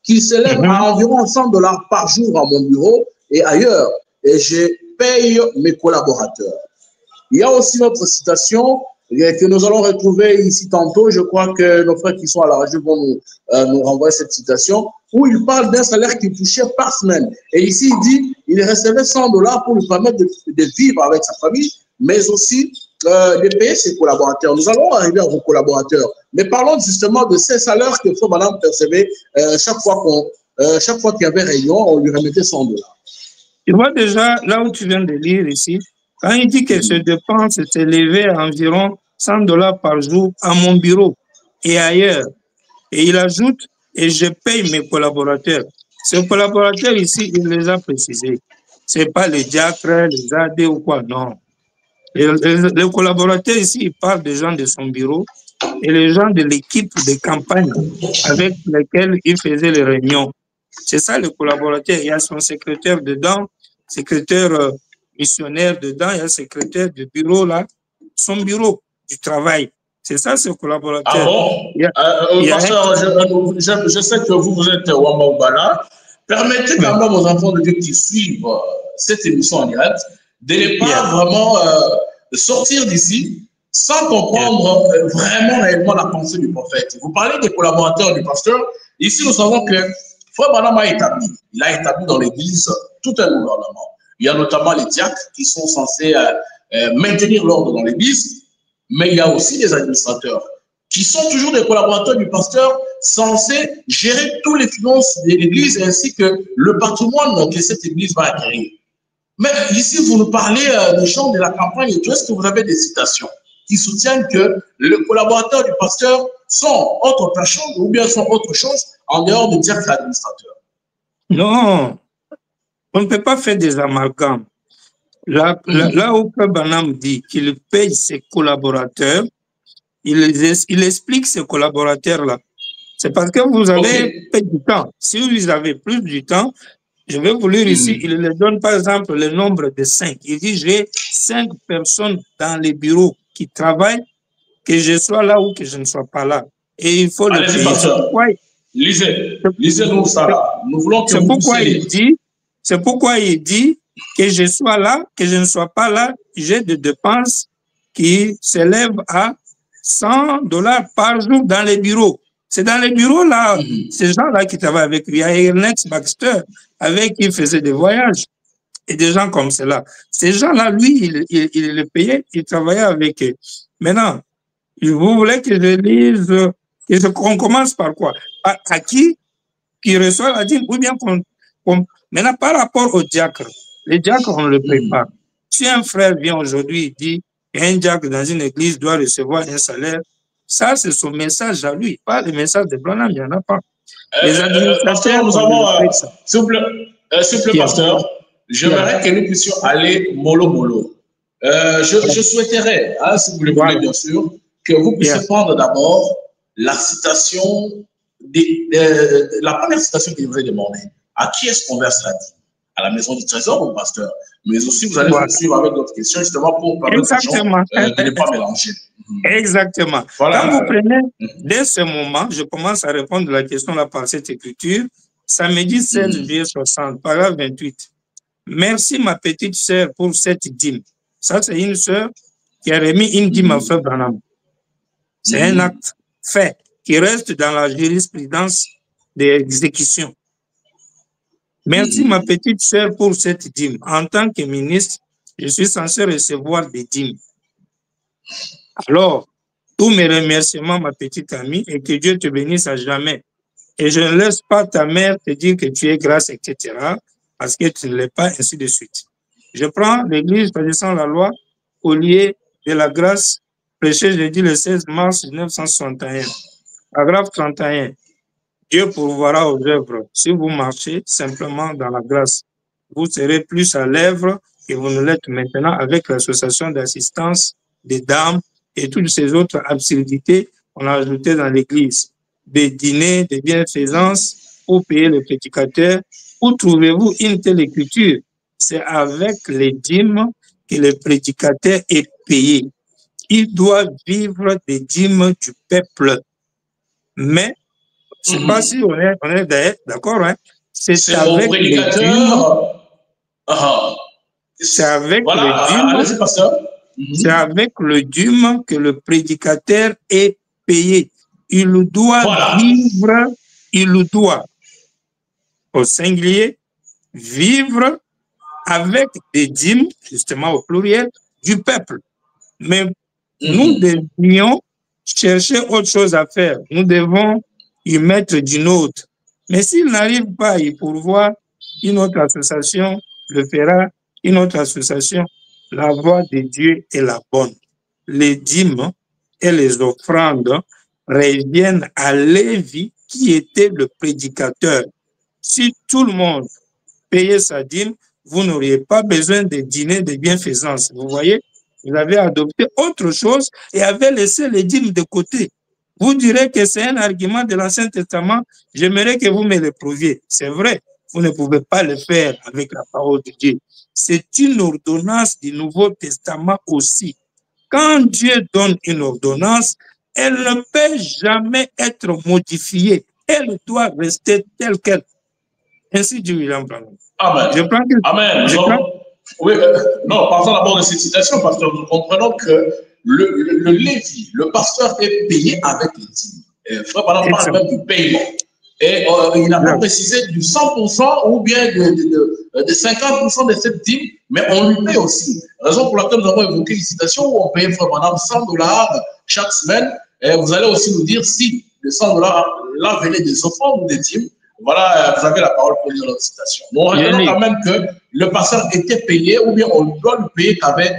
qui s'élèvent à environ $100 par jour à mon bureau et ailleurs. Et je paye mes collaborateurs. Il y a aussi notre citation que nous allons retrouver ici tantôt. Je crois que nos frères qui sont à la radio vont nous renvoyer cette citation où il parle d'un salaire qu'il touchait par semaine. Et ici, il dit il recevait $100 pour lui permettre de vivre avec sa famille, mais aussi de payer ses collaborateurs. Nous allons arriver à vos collaborateurs. Mais parlons justement de ces salaires que Frère Branham percevait chaque fois qu'il y avait réunion, on lui remettait $100. Tu vois déjà, là où tu viens de lire ici, quand il dit que ses dépenses s'élevaient à environ $100 par jour à mon bureau et ailleurs, et il ajoute, et je paye mes collaborateurs. Ces collaborateurs ici, il les a précisés. Ce n'est pas les diacres, les AD ou quoi, non. Les collaborateurs ici, ils parlent des gens de son bureau et les gens de l'équipe de campagne avec lesquels il faisait les réunions. C'est ça le collaborateur. Il y a son secrétaire dedans, secrétaire missionnaire dedans, il y a secrétaire du bureau là, son bureau du travail. C'est ça ce collaborateur. Ah bon? Pasteur, je sais que vous êtes Wamaubala. Permettez quand même aux enfants de Dieu qui suivent cette émission en direct de ne pas vraiment sortir d'ici sans comprendre vraiment réellement la pensée du prophète. Vous parlez des collaborateurs du pasteur. Ici, nous savons que Frère Branham il a établi dans l'Église tout un gouvernement. Il y a notamment les diacres qui sont censés maintenir l'ordre dans l'Église, mais il y a aussi les administrateurs qui sont toujours des collaborateurs du pasteur censés gérer toutes les finances de l'Église ainsi que le patrimoine que cette Église va acquérir. Mais ici, vous nous parlez des gens de la campagne et tout. Est-ce que vous avez des citations qui soutiennent que les collaborateurs du pasteur sont autre chose ou bien sont autre chose en dehors de diacres et administrateurs? Non, on ne peut pas faire des amalgames. Là où Branham dit qu'il paye ses collaborateurs, il explique ces collaborateurs-là. C'est parce que vous avez peu du temps. Si vous avez plus du temps, je vais vous lire ici, il leur donne par exemple le nombre de 5. Il dit, j'ai 5 personnes dans les bureaux qui travaillent, que je sois là ou que je ne sois pas là. Et il faut le payer. Lisez-nous ça. Nous voulons que c'est pourquoi il dit que je sois là, que je ne sois pas là, j'ai des dépenses qui s'élèvent à $100 par jour dans les bureaux. C'est dans les bureaux là, ces gens-là qui travaillent avec lui. Il y a Ernest Baxter, avec qui il faisait des voyages, et des gens comme cela. Ces gens-là, lui, il les payait, il travaillait avec eux. Maintenant, vous voulez que je lise, qu'on commence par quoi? À qui reçoit la dîme, ou bien maintenant, par rapport au diacre, les diacres, on ne le paye pas. Si un frère vient aujourd'hui et dit qu'un diacre dans une église doit recevoir un salaire, ça, c'est son message à lui, pas le message de Branham, il n'y en a pas. Les administrateurs, nous avons, s'il vous plaît, pasteur, j'aimerais que nous puissions aller mollo. Je souhaiterais, si vous le voulez bien sûr, que vous puissiez prendre d'abord la citation, la première citation que je vous ai demandé. À qui est-ce qu'on verse la dîme? À la maison du trésor ou au pasteur? Mais aussi, vous allez poursuivre avec d'autres questions, justement, pour permettre aux gens de ne pas mélanger. Exactement. Voilà. Quand vous prenez, dès ce moment, je commence à répondre à la question là par cette écriture, samedi 16 juillet 60, paragraphe 28. Merci ma petite sœur pour cette dîme. Ça, c'est une sœur qui a remis une dîme à Frère Branham. C'est un acte fait qui reste dans la jurisprudence des exécutions. Merci ma petite sœur pour cette dîme. En tant que ministre, je suis censé recevoir des dîmes. Alors, tous mes remerciements, ma petite amie, et que Dieu te bénisse à jamais. Et je ne laisse pas ta mère te dire que tu es grâce, etc., parce que tu ne l'es pas, ainsi de suite. Je prends l'Église, connaissant la loi, au lieu de la grâce, prêché jeudi le 16 mars 1961. Paragraphe 31. Dieu pourvoira aux œuvres. Si vous marchez simplement dans la grâce, vous serez plus à l'œuvre que vous ne l'êtes maintenant avec l'association d'assistance des dames et toutes ces autres absurdités qu'on a ajoutées dans l'Église. Des dîners, des bienfaisances pour payer le prédicateur. Où trouvez-vous une telle écriture? C'est avec les dîmes que le prédicateur est payé. Il doit vivre des dîmes du peuple. Mais je ne sais pas si on est d'accord, hein? C'est avec les dîmes. C'est avec le dîme. C'est avec le dîme que le prédicateur est payé. Il doit vivre, il doit, au singulier, vivre avec des dîmes, justement au pluriel, du peuple. Mais nous devrions chercher autre chose à faire. Nous devons y mettre du nôtre. Mais s'il n'arrive pas à y pourvoir, une autre association le fera, une autre association. La voie de Dieu est la bonne. Les dîmes et les offrandes reviennent à Lévi, qui était le prédicateur. Si tout le monde payait sa dîme, vous n'auriez pas besoin de dîner de bienfaisance. Vous voyez, vous avez adopté autre chose et avez laissé les dîmes de côté. Vous direz que c'est un argument de l'Ancien Testament. J'aimerais que vous me le prouviez. C'est vrai, vous ne pouvez pas le faire avec la parole de Dieu. C'est une ordonnance du Nouveau Testament aussi. Quand Dieu donne une ordonnance, elle ne peut jamais être modifiée. Elle doit rester telle qu'elle. Ainsi dit William Branham. Amen. Amen. Oui, non, partons d'abord de cette citation, parce que nous comprenons que le Lévi, le pasteur est payé avec les dîmes. Frère Branham parle même du paiement. Et il n'a pas précisé du 100% ou bien de 50% de cette dîme, mais on lui paye aussi. Raison pour laquelle nous avons évoqué une citation où on paye Frère Branham $100 chaque semaine. Et vous allez aussi nous dire si les $100 là venaient des offrandes ou des dîmes. Voilà, vous avez la parole pour lire notre citation. Nous retenons quand même que le pasteur était payé ou bien on doit le payer qu'avec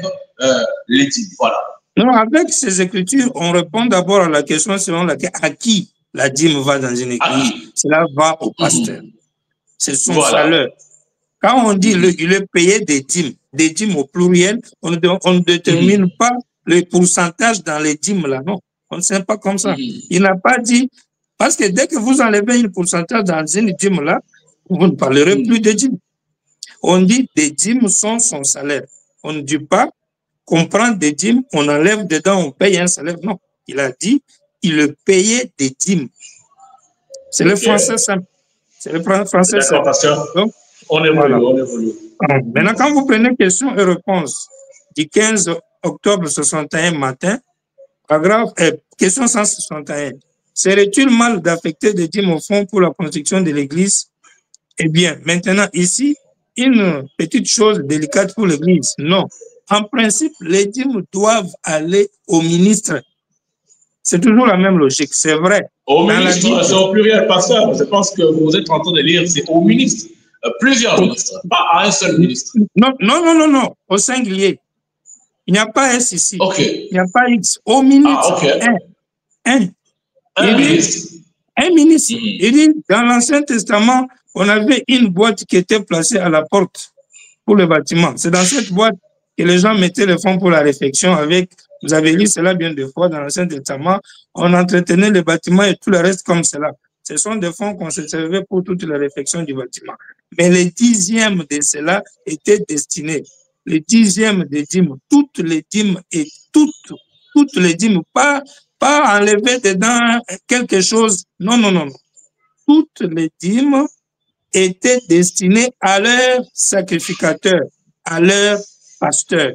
les dîmes. Voilà. Non, avec ces écritures, on répond d'abord à la question selon laquelle à qui la dîme va dans une église. Cela va au pasteur. C'est son salaire. Quand on dit il est payé des dîmes au pluriel, on ne détermine pas le pourcentage dans les dîmes là, non. On ne sait pas comme ça. Il n'a pas dit, parce que dès que vous enlevez un pourcentage dans une dîme là, vous ne parlerez plus de dîmes. On dit des dîmes sont son salaire. On ne dit pas qu'on prend des dîmes, on enlève dedans, on paye un salaire. Non, il a dit il est payé des dîmes. C'est le français simple. C'est le français simple. Donc, on évolue. Maintenant, quand vous prenez questions et réponses du 15 octobre 61 matin, paragraphe, question 161. Serait-il mal d'affecter des dîmes au fond pour la construction de l'église? Eh bien, maintenant, ici, une petite chose délicate pour l'église. Non. En principe, les dîmes doivent aller au ministre. C'est toujours la même logique, c'est vrai. Au ministre, c'est au pluriel, pasteur. Je pense que vous êtes en train de lire, c'est au ministre. Plusieurs ministres, pas à un seul ministre. Non, au singulier. Il n'y a pas S ici. Okay. Il n'y a pas X. Au ministre. Un ministre. Un ministre. Il dit, dans l'Ancien Testament, on avait une boîte qui était placée à la porte pour le bâtiment. C'est dans cette boîte que les gens mettaient les fonds pour la réfection avec, vous avez lu cela bien de fois dans l'Ancien Testament, on entretenait le bâtiment et tout le reste comme cela. Ce sont des fonds qu'on se servait pour toute la réfection du bâtiment. Mais les dixièmes de cela étaient destinés. Les dixièmes des dîmes, toutes les dîmes et toutes les dîmes, pas enlever dedans quelque chose. Non. Toutes les dîmes étaient destinées à leur sacrificateur, à leur pasteur.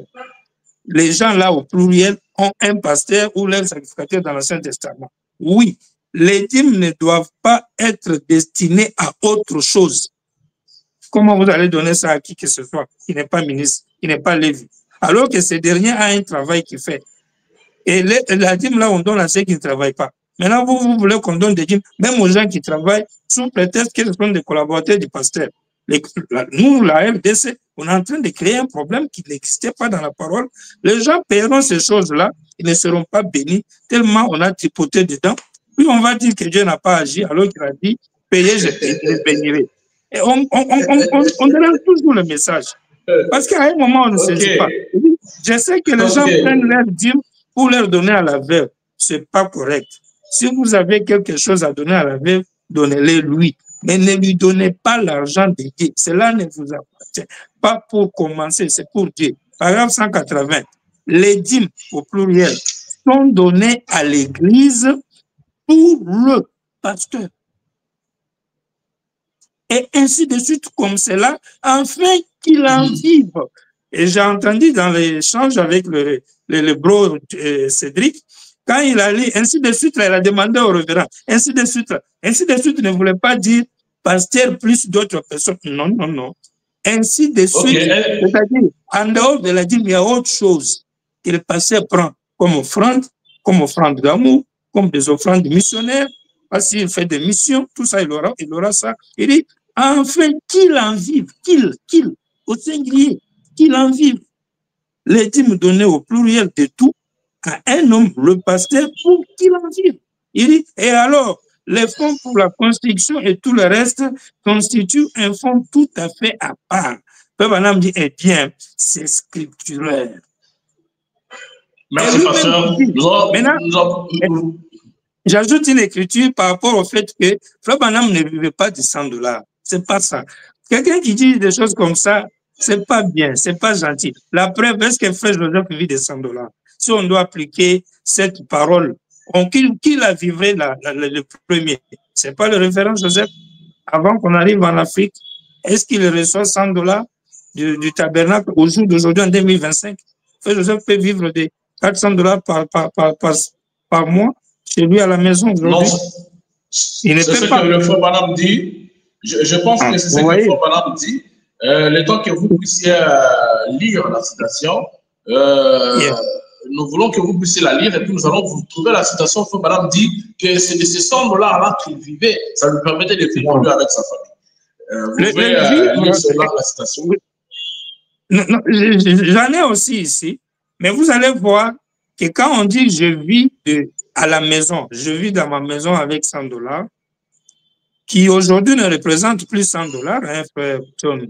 Les gens là au pluriel ont un pasteur ou leur sacrificateur dans l'Ancien Testament. Oui, les dîmes ne doivent pas être destinées à autre chose. Comment vous allez donner ça à qui que ce soit, qui n'est pas ministre, qui n'est pas lévi, alors que ce dernier a un travail qu'il fait. Et la dîme là, on donne à ceux qui ne travaillent pas. Maintenant, vous voulez qu'on donne des dîmes, même aux gens qui travaillent, sous prétexte qu'ils sont des collaborateurs du pasteur. Nous, la RDC, on est en train de créer un problème qui n'existait pas dans la parole. Les gens paieront ces choses-là, ils ne seront pas bénis, tellement on a tripoté dedans. Puis on va dire que Dieu n'a pas agi, alors qu'il a dit, payez, je bénirai. Et on donne toujours le message. Parce qu'à un moment, on ne se dit pas. Je sais que les gens prennent leur dîme pour leur donner à la veuve. Ce n'est pas correct. Si vous avez quelque chose à donner à la veuve, donnez-le lui. Mais ne lui donnez pas l'argent de Dieu. Cela ne vous appartient pas pour commencer, c'est pour Dieu. Paragraphe 180. Les dîmes, au pluriel, sont donnés à l'Église pour le pasteur. Et ainsi de suite, comme cela, afin qu'il en vive. Et j'ai entendu dans l'échange avec le bro Cédric, quand il a lu, ainsi de suite, là, il a demandé au révérend, ainsi de suite ne voulait pas dire pasteur plus d'autres personnes. Non. Ainsi de suite, c'est-à-dire, en dehors de la dîme, il y a autre chose que le pasteur prend comme offrande d'amour, comme des offrandes missionnaires, parce qu'il fait des missions, tout ça, il aura ça. Il dit, enfin, qu'il en vive, qu'il, au singulier, qu'il en vive. Les dîmes données au pluriel de tout, à un homme, le pasteur, pour qu'il en vive. Il dit, et alors, les fonds pour la construction et tout le reste constituent un fonds tout à fait à part. Peuple Anam dit, eh bien, c'est scripturaire. Merci, pasteur. J'ajoute une écriture par rapport au fait que Frère Branham ne vivait pas de $100. C'est pas ça. Quelqu'un qui dit des choses comme ça, c'est pas bien, c'est pas gentil. La preuve, est-ce que Frère Joseph vit de $100? Si on doit appliquer cette parole, qui la vivrait le premier? C'est pas le révérend Joseph? Avant qu'on arrive en Afrique, est-ce qu'il reçoit $100 du tabernacle au jour d'aujourd'hui en 2025? Frère Joseph peut vivre de $400 par mois chez lui à la maison aujourd'hui. Il ne C'est peut ce pas. que le frère Banam dit. Je pense que c'est ce que le frère Banam dit. Le temps que vous puissiez lire la citation, nous voulons que vous puissiez la lire et puis nous allons vous trouver la citation. Le frère Banam dit que c'est de ces $100-là qu'il vivait. Ça lui permettait de vivre lui avec sa famille. Vous pouvez lire cela, la citation. J'en ai aussi ici, mais vous allez voir que quand on dit je vis à la maison, je vis dans ma maison avec $100, qui aujourd'hui ne représente plus $100, hein, frère John.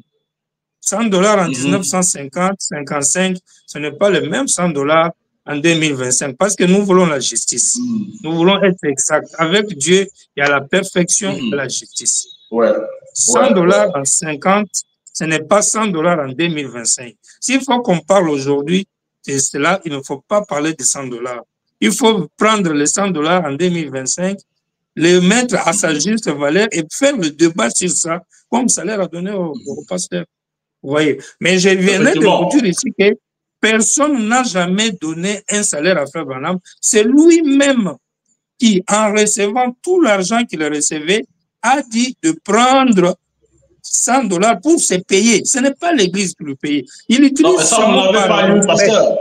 $100 en 1950, 55, ce n'est pas le même $100 en 2025, parce que nous voulons la justice. Nous voulons être exacts. Avec Dieu, il y a la perfection de la justice. $100 en 50, ce n'est pas $100 en 2025. S'il faut qu'on parle aujourd'hui de cela, il ne faut pas parler de $100. Il faut prendre les $100 en 2025, les mettre à sa juste valeur et faire le débat sur ça, comme ça leur a donné au pasteur. Vous voyez. Mais je venais de vous dire ici que personne n'a jamais donné un salaire à Frère Branham. C'est lui-même qui, en recevant tout l'argent qu'il recevait, a dit de prendre $100 pour se payer. Ce n'est pas l'Église qui le paye. Il utilise non, mais ça, vous ne l'avez pas lu, pasteur.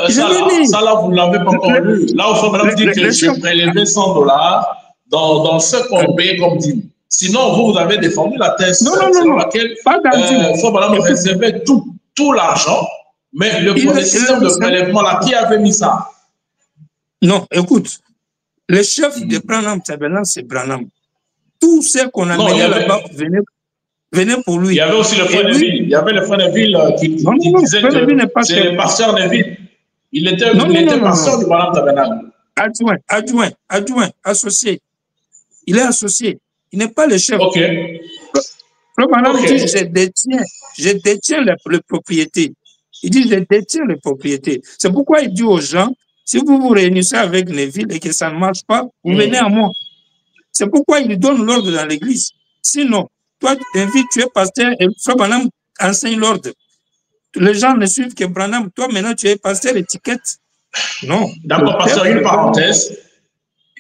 Ça, là, vous ne l'avez pas encore lu. Là, où Frère dit que je prélevais $100 dans ce qu'on paye comme dîme. Sinon, vous avez défendu la thèse selon laquelle Frère Branham recevait tout l'argent, mais le système de prélèvement, là, qui avait mis ça? Non, écoute, le chef de Branham Tabernacle, c'est Branham. Tout ce qu'on a mené là-bas venait pour lui. Il y avait aussi le frère Neville. Il y avait le frère Neville qui disait que c'est le pasteur Neville. Il était pasteur du Branham Tabernacle. Adjoint, associé. Il est associé. Il n'est pas le chef. Ok. Le Branham dit, je détiens les propriétés. Il dit, je détiens les propriétés. C'est pourquoi il dit aux gens, si vous vous réunissez avec Neville et que ça ne marche pas, vous venez à moi. C'est pourquoi il donne l'ordre dans l'église. Sinon, toi, Neville, tu es pasteur et Frère Branham enseigne l'ordre. Les gens ne suivent que Branham. Toi, maintenant, tu es pasteur étiquette. Non. D'accord, pasteur, une parenthèse.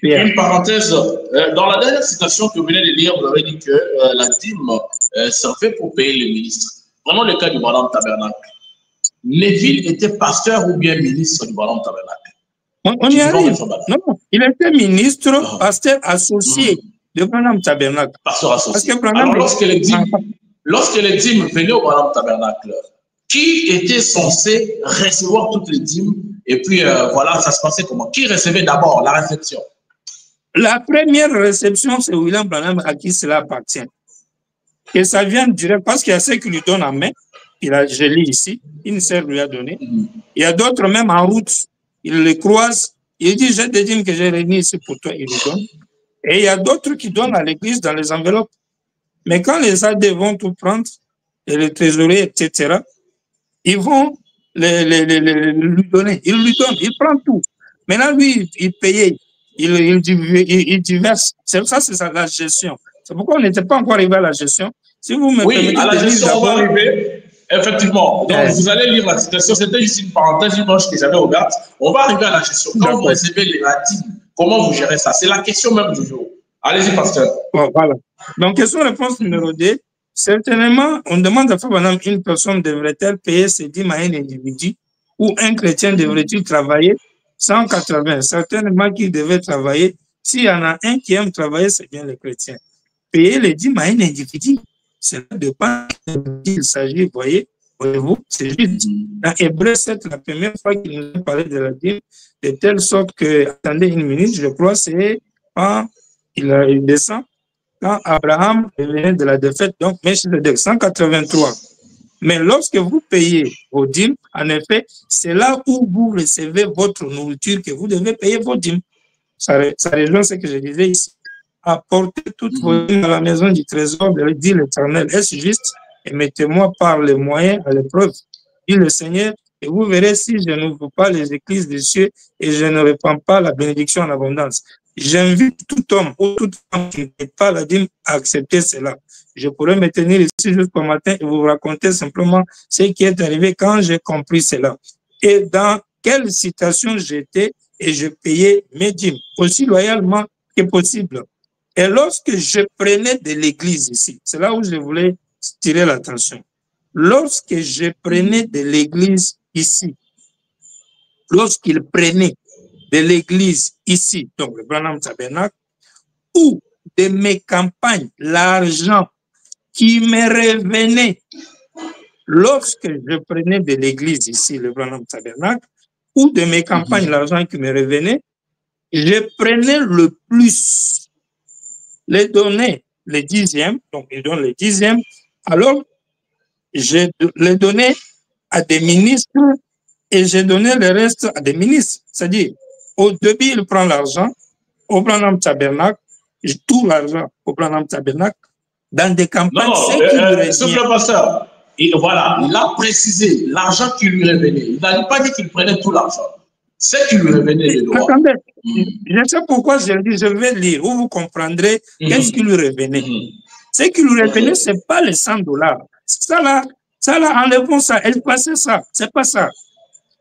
Une parenthèse. Dans la dernière citation que vous venez de lire, vous avez dit que la dîme servait pour payer les ministres. Vraiment le cas du Branham Tabernacle. Neville était pasteur ou bien ministre du Branham Tabernacle? On y arrive. Non, il était ministre, pasteur associé de Branham Tabernacle. Pasteur associé. Alors, lorsque les dîmes venaient au Branham Tabernacle, qui était censé recevoir toutes les dîmes? Et puis, voilà, ça se passait comment? Qui recevait d'abord la réception? La première réception, c'est William Branham à qui cela appartient. Et ça vient direct, parce qu'il y a ceux qui lui donnent en main. Je lis ici, une sœur lui a donné. Il y a d'autres même en route. Il les croise. Il dit, j'ai des dîmes que j'ai réunis ici pour toi. Il lui donne. Et il y a d'autres qui donnent à l'église dans les enveloppes. Mais quand les AD vont tout prendre, et les trésoriers, etc., ils vont lui donner. Il lui donne, il prend tout. Maintenant, lui, il payait, il diverse. C'est ça, c'est la gestion. C'est pourquoi on n'était pas encore arrivé à la gestion. Si vous me permettez à la gestion, on va arriver. Effectivement. Donc, vous allez lire la citation. C'était juste une parenthèse, une manche que j'avais ouverte. On va arriver à la gestion. Quand vous recevez les dîmes, comment vous gérez ça? C'est la question même du jour. Allez-y, pasteur. Bon, voilà. Donc, question-réponse numéro 2. Certainement, on demande à Frère Branham, une personne devrait-elle payer ses dîmes à un individu ou un chrétien devrait-il travailler 180? Certainement qu'il devait travailler. S'il y en a un qui aime travailler, c'est bien le chrétien. Payer les dîmes à un individu, c'est de pas qu'il s'agit, voyez-vous, c'est juste. Dans Hébreu 7, la première fois qu'il nous a parlé de la dîme, de telle sorte que, attendez une minute, je crois, c'est quand il descend, quand Abraham venait de la défaite, donc, mais c'est 183. Mais lorsque vous payez vos dîmes, en effet, c'est là où vous recevez votre nourriture que vous devez payer vos dîmes. Ça rejoint ce que je disais ici. Apportez toutes vos dîmes à la maison du trésor, dit l'Éternel. Est-ce juste? Et mettez-moi par les moyens à l'épreuve, dit le Seigneur, et vous verrez si je n'ouvre pas les écluses des cieux et je ne répands pas la bénédiction en abondance. J'invite tout homme ou toute femme qui ne paie pas la dîme à accepter cela. Je pourrais me tenir ici jusqu'au matin et vous raconter simplement ce qui est arrivé quand j'ai compris cela. Et dans quelle situation j'étais et je payais mes dîmes, aussi loyalement que possible. Et lorsque je prenais de l'église ici, c'est là où je voulais tirer l'attention. Lorsque je prenais de l'église ici, lorsqu'il prenait de l'église ici, donc le Branham Tabernacle, ou de mes campagnes, l'argent qui me revenait, lorsque je prenais de l'église ici, le Branham Tabernacle, ou de mes campagnes, l'argent qui me revenait, je prenais le plus, les donnais les dixièmes, donc ils donnent les dixièmes, alors je les donnais à des ministres et je donnais le reste à des ministres. C'est-à-dire, au début, il prend l'argent, au Branham Tabernacle, tout l'argent au Branham Tabernacle, dans des campagnes, non, s'il vous plaît, pasteur. Et voilà, il a précisé l'argent qui lui revenait. Il n'a pas dit qu'il prenait tout l'argent. C'est qui lui revenait de droit. Attendez, je sais pourquoi je dis, je vais lire, où vous comprendrez qu'est-ce qui lui revenait. Ce qui lui revenait, ce n'est pas les $100. Ça là, enlevons ça, effacez ça, c'est pas ça.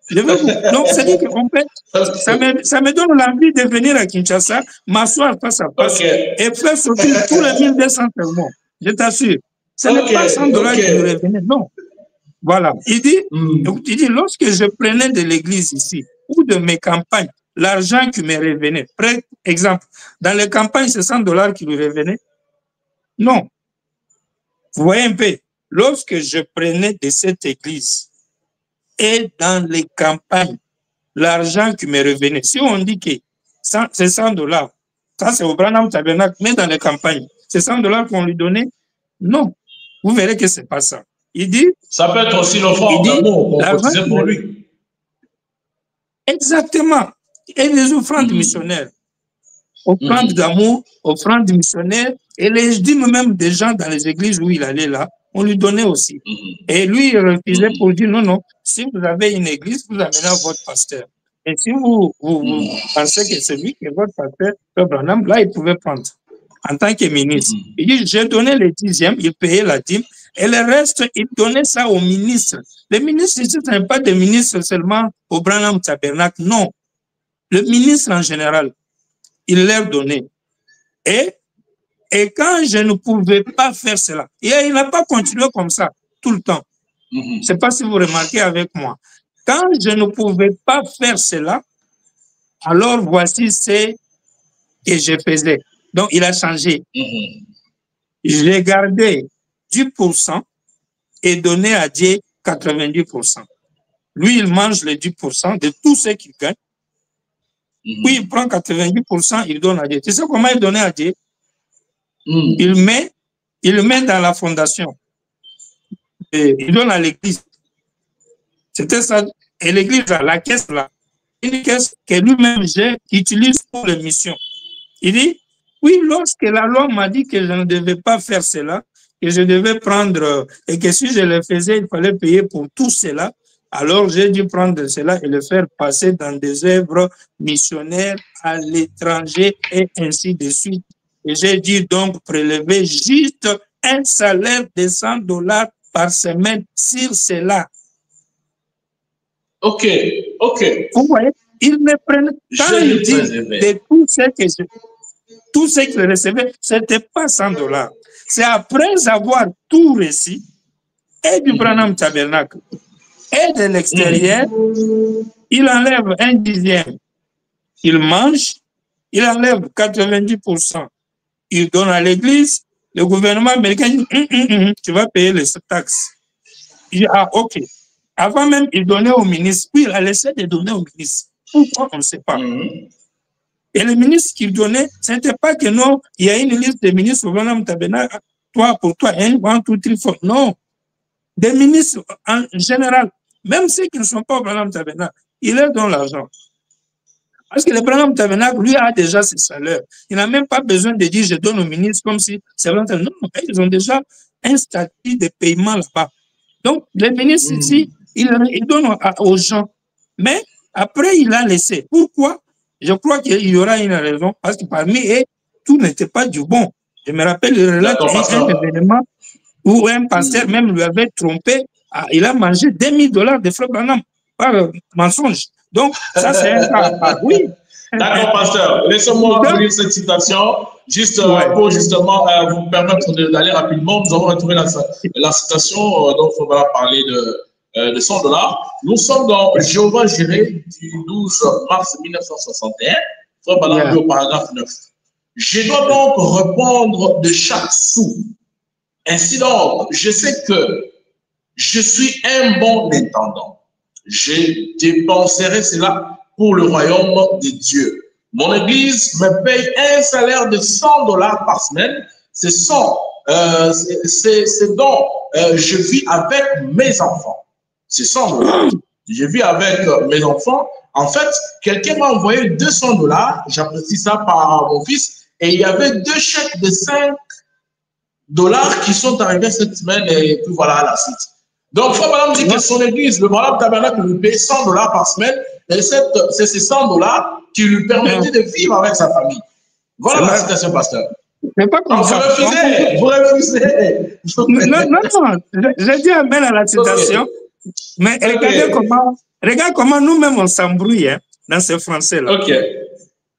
Je veux vous... Donc, c'est-à-dire qu'en fait, ça me donne l'envie de venir à Kinshasa, m'asseoir face à face et faire sortir tous les 1200 sermons. Je t'assure. Ce n'est pas $100 qui lui revenait, non. Voilà. Il dit, lorsque je prenais de l'église ici, ou de mes campagnes, l'argent qui me revenait, par exemple, dans les campagnes, c'est $100 qui lui revenait? Non. Vous voyez un peu, lorsque je prenais de cette église et dans les campagnes, l'argent qui me revenait, si on dit que c'est $100, ça c'est au Branham Tabernacle, mais dans les campagnes, c'est $100 qu'on lui donnait? Non. Vous verrez que ce n'est pas ça. Il dit... Ça peut être aussi l'offrande d'amour qu'on cotisait pour lui. Exactement. Et les offrandes missionnaires. Offrandes d'amour, offrandes missionnaires. Et les dîmes même des gens dans les églises où il allait là, on lui donnait aussi. Et lui, il refusait pour dire non, non, si vous avez une église, vous amenez votre pasteur. Et si vous pensez que c'est lui qui est votre pasteur, Branham, là, il pouvait prendre en tant que ministre. Il dit, j'ai donné les dixièmes, il payait la dîme, et le reste, il donnait ça aux ministres. Les ministres ici, ce n'est pas des ministres seulement au Branham Tabernacle, non. Le ministre en général, il leur donnait. Et quand je ne pouvais pas faire cela, et il n'a pas continué comme ça tout le temps. Je ne sais pas si vous remarquez avec moi. Quand je ne pouvais pas faire cela, alors voici ce que je faisais. Donc, il a changé. J'ai gardé 10% et donné à Dieu 90%. Lui, il mange les 10% de tout ce qu'il gagne. Puis, il prend 90%, il donne à Dieu. Tu sais comment il donnait à Dieu? Il met dans la fondation. Et il donne à l'église. C'était ça. Et l'église, la caisse là, une caisse que lui-même utilise pour les missions. Il dit, oui, lorsque la loi m'a dit que je ne devais pas faire cela, que je devais prendre, et que si je le faisais, il fallait payer pour tout cela, alors j'ai dû prendre cela et le faire passer dans des œuvres missionnaires à l'étranger et ainsi de suite. Et j'ai dû donc prélever juste un salaire de $100 par semaine sur cela. Ok. Vous voyez, il me prenait, quand il dit de tout ce qu'il recevait, ce n'était pas $100. C'est après avoir tout reçu, et du Branham Tabernacle, et de l'extérieur, il enlève un dixième. Il mange, il enlève 90%. Il donne à l'église, le gouvernement américain dit, tu vas payer les taxes. Il dit, ah, ok. Avant même, il donnait au ministre, puis il a laissé de donner au ministre. Pourquoi, on ne sait pas. Et le ministre qui donnait, ce n'était pas que non, il y a une liste de ministres au Branham Tabernacle, toi, pour toi, 1, 2, 3, 4. Non. Des ministres en général, même ceux qui ne sont pas au Branham Tabernacle, il leur donne l'argent. Parce que le Branham Tabernacle, lui, a déjà ses salaires. Il n'a même pas besoin de dire je donne au ministre comme si c'est vrai. Non, ils ont déjà un statut de paiement là-bas. Donc, les ministres ici, ils donnent aux gens. Mais après, il a laissé. Pourquoi? Je crois qu'il y aura une raison. Parce que parmi eux, tout n'était pas du bon. Je me rappelle, il relate un événement où un pasteur même lui avait trompé. Il a mangé $2000 de frère Branham par mensonge. Donc, ça, c'est un cas. Oui. D'accord, pasteur. Laissez-moi lire cette citation, juste pour justement vous permettre d'aller rapidement. Nous avons retrouvé la citation dont on va parler de 100 $. Nous sommes dans Jéhovah Jireh du 12 mars 1961. Frère Balam, au paragraphe 9. Je dois donc répondre de chaque sou. Ainsi donc, je sais que je suis un bon intendant. Je dépenserai cela pour le royaume de Dieu. Mon église me paye un salaire de 100 $ par semaine. C'est dont je vis avec mes enfants. C'est 100 $. Je vis avec mes enfants. En fait, quelqu'un m'a envoyé 200 $. J'apprécie ça par mon fils. Et il y avait 2 chèques de 5 $ qui sont arrivés cette semaine. Et puis voilà la suite. Donc, Frère Madame dit que son église, le Malade Tabernacle, lui paye 100 $ par semaine. Et c'est ces 100 $ qui lui permettaient de vivre avec sa famille. Voilà la citation, pasteur. C'est pas comme ça. Vous refusez. Non. Je dis amen à la citation. Okay. Mais regarde comment nous-mêmes on s'embrouille dans ce français-là.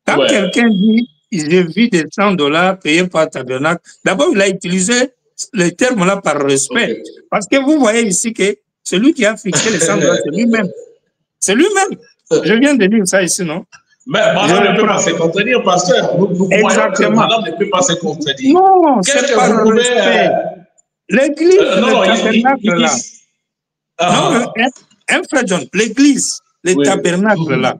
Quand quelqu'un dit j'ai vu des 100 $ payés par Tabernacle, d'abord il a utilisé le terme-là par respect. Parce que vous voyez ici que celui qui a fixé les 100 $, c'est lui-même. C'est lui-même. Je viens de dire ça ici, non? Mais madame ne peut pas se contredire, pasteur. Exactement. Madame ne peut pas se contredire. Non, c'est pas le respect. L'église, le tabernacle là. Non, un frère John, l'église, le tabernacle là.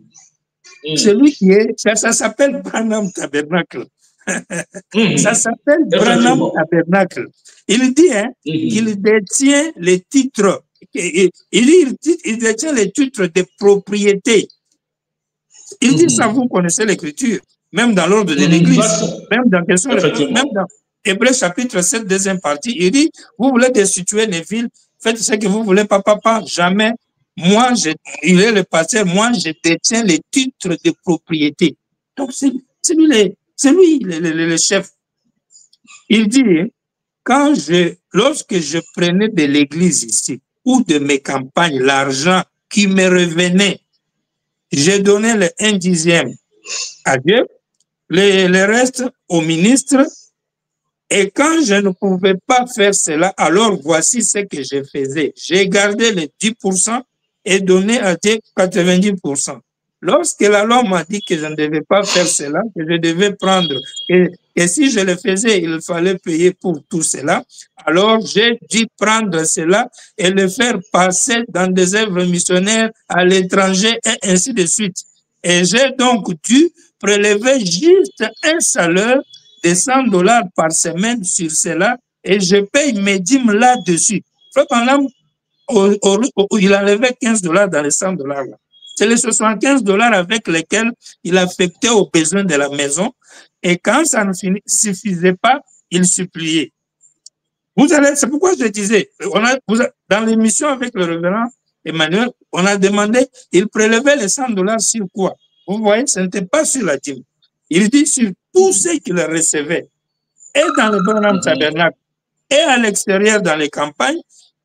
Celui qui est, ça s'appelle Branham Tabernacle. Ça s'appelle Branham Tabernacle. Il dit qu'il détient les titres. Il détient les titres de propriété. Il dit ça, vous connaissez l'écriture, même dans l'ordre de l'église, même dans Hébreux chapitre 7, deuxième partie, il dit, vous voulez destituer les villes, faites ce que vous voulez, papa, jamais. Moi, il est le pasteur, moi, je détiens les titres de propriété. Donc, c'est lui le chef. Il dit, lorsque je prenais de l'église ici, ou de mes campagnes, l'argent qui me revenait, j'ai donné le 1/10 à Dieu, le reste au ministre, et quand je ne pouvais pas faire cela, alors voici ce que je faisais. J'ai gardé les 10% et donné à Dieu 90%. Lorsque la loi m'a dit que je ne devais pas faire cela, que je devais prendre, et si je le faisais, il fallait payer pour tout cela, alors j'ai dû prendre cela et le faire passer dans des œuvres missionnaires à l'étranger et ainsi de suite. Et j'ai donc dû prélever juste un salaire de 100 $ par semaine sur cela et je paye mes dîmes là-dessus. Frère Branham, il enlevait 15 $ dans les 100 $. Là. C'est les 75 $ avec lesquels il affectait aux besoins de la maison. Et quand ça ne suffisait pas, il suppliait. C'est pourquoi je disais, dans l'émission avec le révérend Emmanuel, on a demandé, il prélevait les 100 $ sur quoi? Vous voyez, ce n'était pas sur la dîme. Il dit sur tout ce qu'il recevait, et dans le Branham Tabernacle, et à l'extérieur dans les campagnes.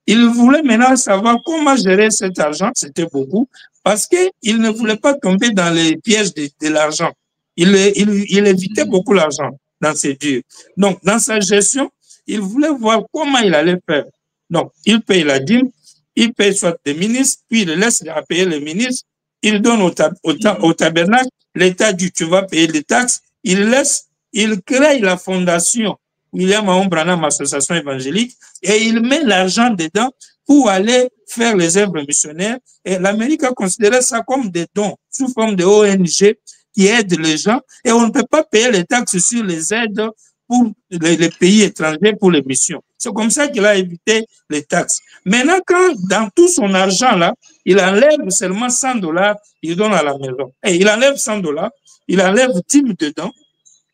Il voulait maintenant savoir comment gérer cet argent, c'était beaucoup, parce qu'il ne voulait pas tomber dans les pièges de l'argent. Il évitait beaucoup l'argent dans ses durs. Donc, dans sa gestion, il voulait voir comment il allait faire. Donc, il paye la dîme, il paye soit des ministres, puis il laisse à payer les ministres, il donne au tabernacle, l'État dit tu vas payer les taxes, il crée la fondation William Mahon Branham Association évangélique et il met l'argent dedans pour aller faire les œuvres missionnaires. Et l'Amérique a considéré ça comme des dons sous forme de ONG qui aident les gens et on ne peut pas payer les taxes sur les aides pour les pays étrangers pour les missions. C'est comme ça qu'il a évité les taxes. Maintenant, quand dans tout son argent là, il enlève seulement 100 $, il donne à la maison. Et il enlève 100 $, il enlève 10 dedans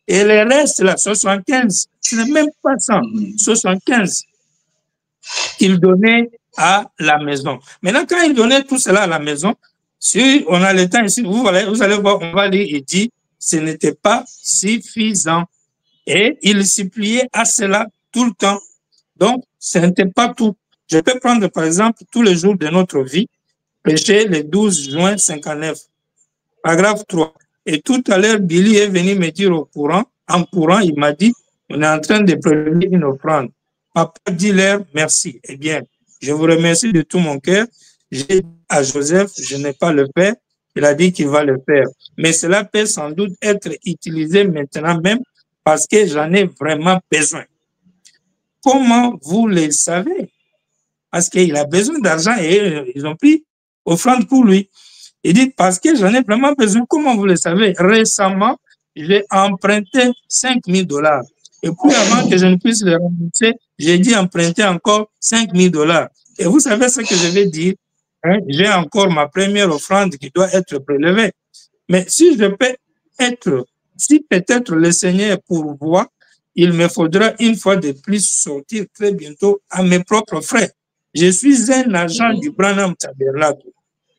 et le reste là, 75, ce n'est même pas 100, 75 qu'il donnait à la maison. Maintenant, quand il donnait tout cela à la maison, si on a le temps ici, vous allez voir, on va lire, il dit, ce n'était pas suffisant. Et il suppliait à cela tout le temps. Donc, ce n'était pas tout. Je peux prendre, par exemple, tous les jours de notre vie, Péché le 12 juin 59, paragraphe 3. Et tout à l'heure, Billy est venu me dire en courant, il m'a dit, on est en train de prélever une offrande. Papa dit-leur merci. Eh bien, je vous remercie de tout mon cœur. J'ai dit à Joseph, je n'ai pas le faire. Il a dit qu'il va le faire. Mais cela peut sans doute être utilisé maintenant même parce que j'en ai vraiment besoin. Comment vous le savez? Parce qu'il a besoin d'argent et ils ont pris offrande pour lui. Il dit, parce que j'en ai vraiment besoin. Comment vous le savez? Récemment, j'ai emprunté 5 000 $. Et puis avant que je ne puisse le rembourser, j'ai dit emprunter encore 5 000 $. Et vous savez ce que je vais dire? Hein? J'ai encore ma première offrande qui doit être prélevée. Mais si je peux être, si peut-être le Seigneur pourvoit, il me faudra une fois de plus sortir très bientôt à mes propres frais. Je suis un agent du Branham Tabernacle.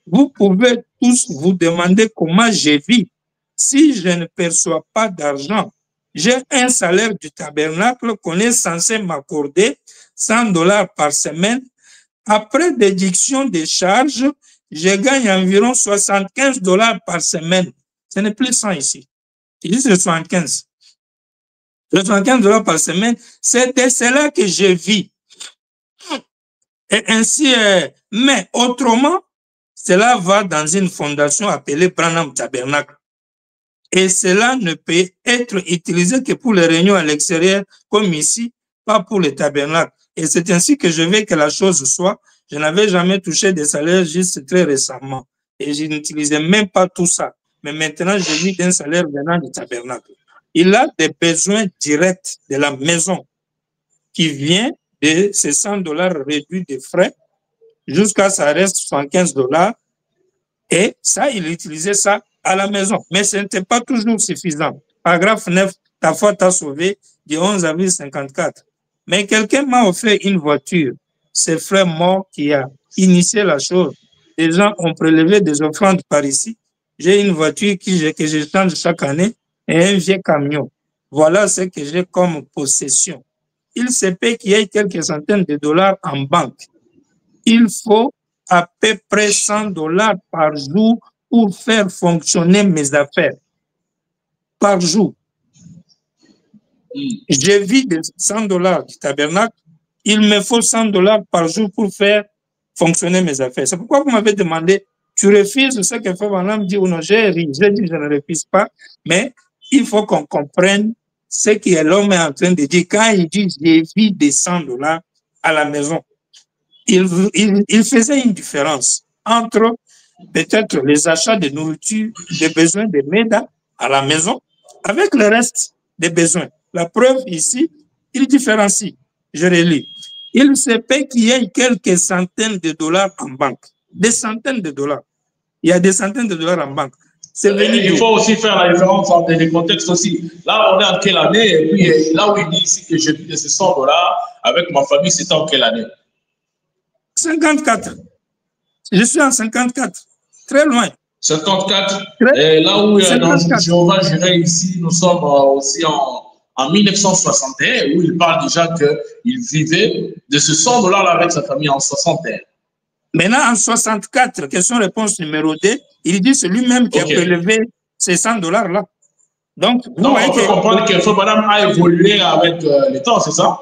Vous pouvez tous vous demander comment je vis. Si je ne perçois pas d'argent, j'ai un salaire du tabernacle qu'on est censé m'accorder 100 $ par semaine. Après déduction des charges, je gagne environ 75 $ par semaine. Ce n'est plus 100 ici. Il dit 75. 75 $ par semaine, c'est de cela que je vis. Et ainsi, mais autrement, cela va dans une fondation appelée Branham Tabernacle. Et cela ne peut être utilisé que pour les réunions à l'extérieur, comme ici, pas pour le tabernacle. Et c'est ainsi que je veux que la chose soit. Je n'avais jamais touché des salaires juste très récemment. Et je n'utilisais même pas tout ça. Mais maintenant, je vis d'un salaire venant du tabernacle. Il a des besoins directs de la maison qui vient de ces 100 $ réduits de frais jusqu'à ça reste 75 $. Et ça, il utilisait ça à la maison. Mais ce n'était pas toujours suffisant. Paragraphe 9, ta foi t'a sauvé, du 11 avril 54. Mais quelqu'un m'a offert une voiture. C'est frère mort qui a initié la chose. Les gens ont prélevé des offrandes par ici. J'ai une voiture que je change chaque année et un vieux camion. Voilà ce que j'ai comme possession. Il se peut qu'il y ait quelques centaines de dollars en banque. Il faut à peu près 100 $ par jour pour faire fonctionner mes affaires. Par jour. Je vis de 100 $ du tabernacle. Il me faut 100 $ par jour pour faire fonctionner mes affaires. C'est pourquoi vous m'avez demandé, tu refuses ce que Frère Branham dit ou non? J'ai ri. J'ai dit, je ne refuse pas. Mais il faut qu'on comprenne ce que l'homme est en train de dire. Quand il dit, je vis de 100 $ à la maison, il faisait une différence entre peut-être les achats de nourriture, des besoins de MEDA à la maison, avec le reste des besoins. La preuve ici, il différencie. Je relis. Il se peut qu'il y ait quelques centaines de dollars en banque. Des centaines de dollars. Il y a des centaines de dollars en banque. Il faut aussi faire la différence entre les contextes aussi. Là, on est en quelle année? Et puis là où il dit ici que je vis de ces 100 $ avec ma famille, c'est en quelle année? 54. Je suis en 54. Très loin. 54. Et là où dans Jéhovah Jireh ici, nous sommes aussi en 1961, où il parle déjà qu'il vivait de ce 100 $ là avec sa famille en 61. Maintenant, en 64, question-réponse numéro 2, il dit c'est lui-même qui a prélevé ces 100 $ là. Donc, vous voyez on peut comprendre que Frère Branham a évolué avec le temps, c'est ça?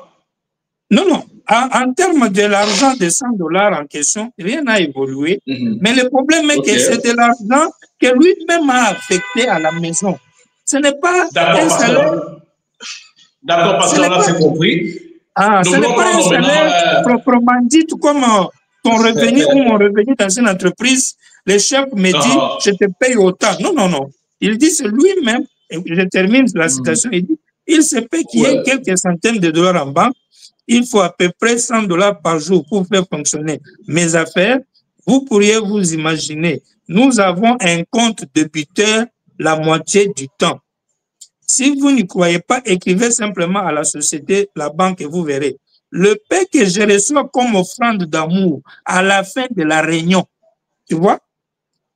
Non, non. En termes de l'argent de 100 $ en question, rien n'a évolué. Mais le problème est que c'est de l'argent que lui-même a affecté à la maison. Ce n'est pas un salaire. D'accord, pasteur, là, c'est compris. Ce n'est pas un salaire proprement dit, tout comme ton revenu ou mon revenu dans une entreprise. Le chef me dit, je te paye autant. Non, non, non. Il dit, c'est lui-même, et je termine la citation, il dit, il se peut qu'il y ait quelques centaines de dollars en banque. Il faut à peu près 100 $ par jour pour faire fonctionner mes affaires. Vous pourriez vous imaginer, nous avons un compte débiteur la moitié du temps. Si vous n'y croyez pas, écrivez simplement à la société, la banque, et vous verrez. Le paix que je reçois comme offrande d'amour à la fin de la réunion, tu vois,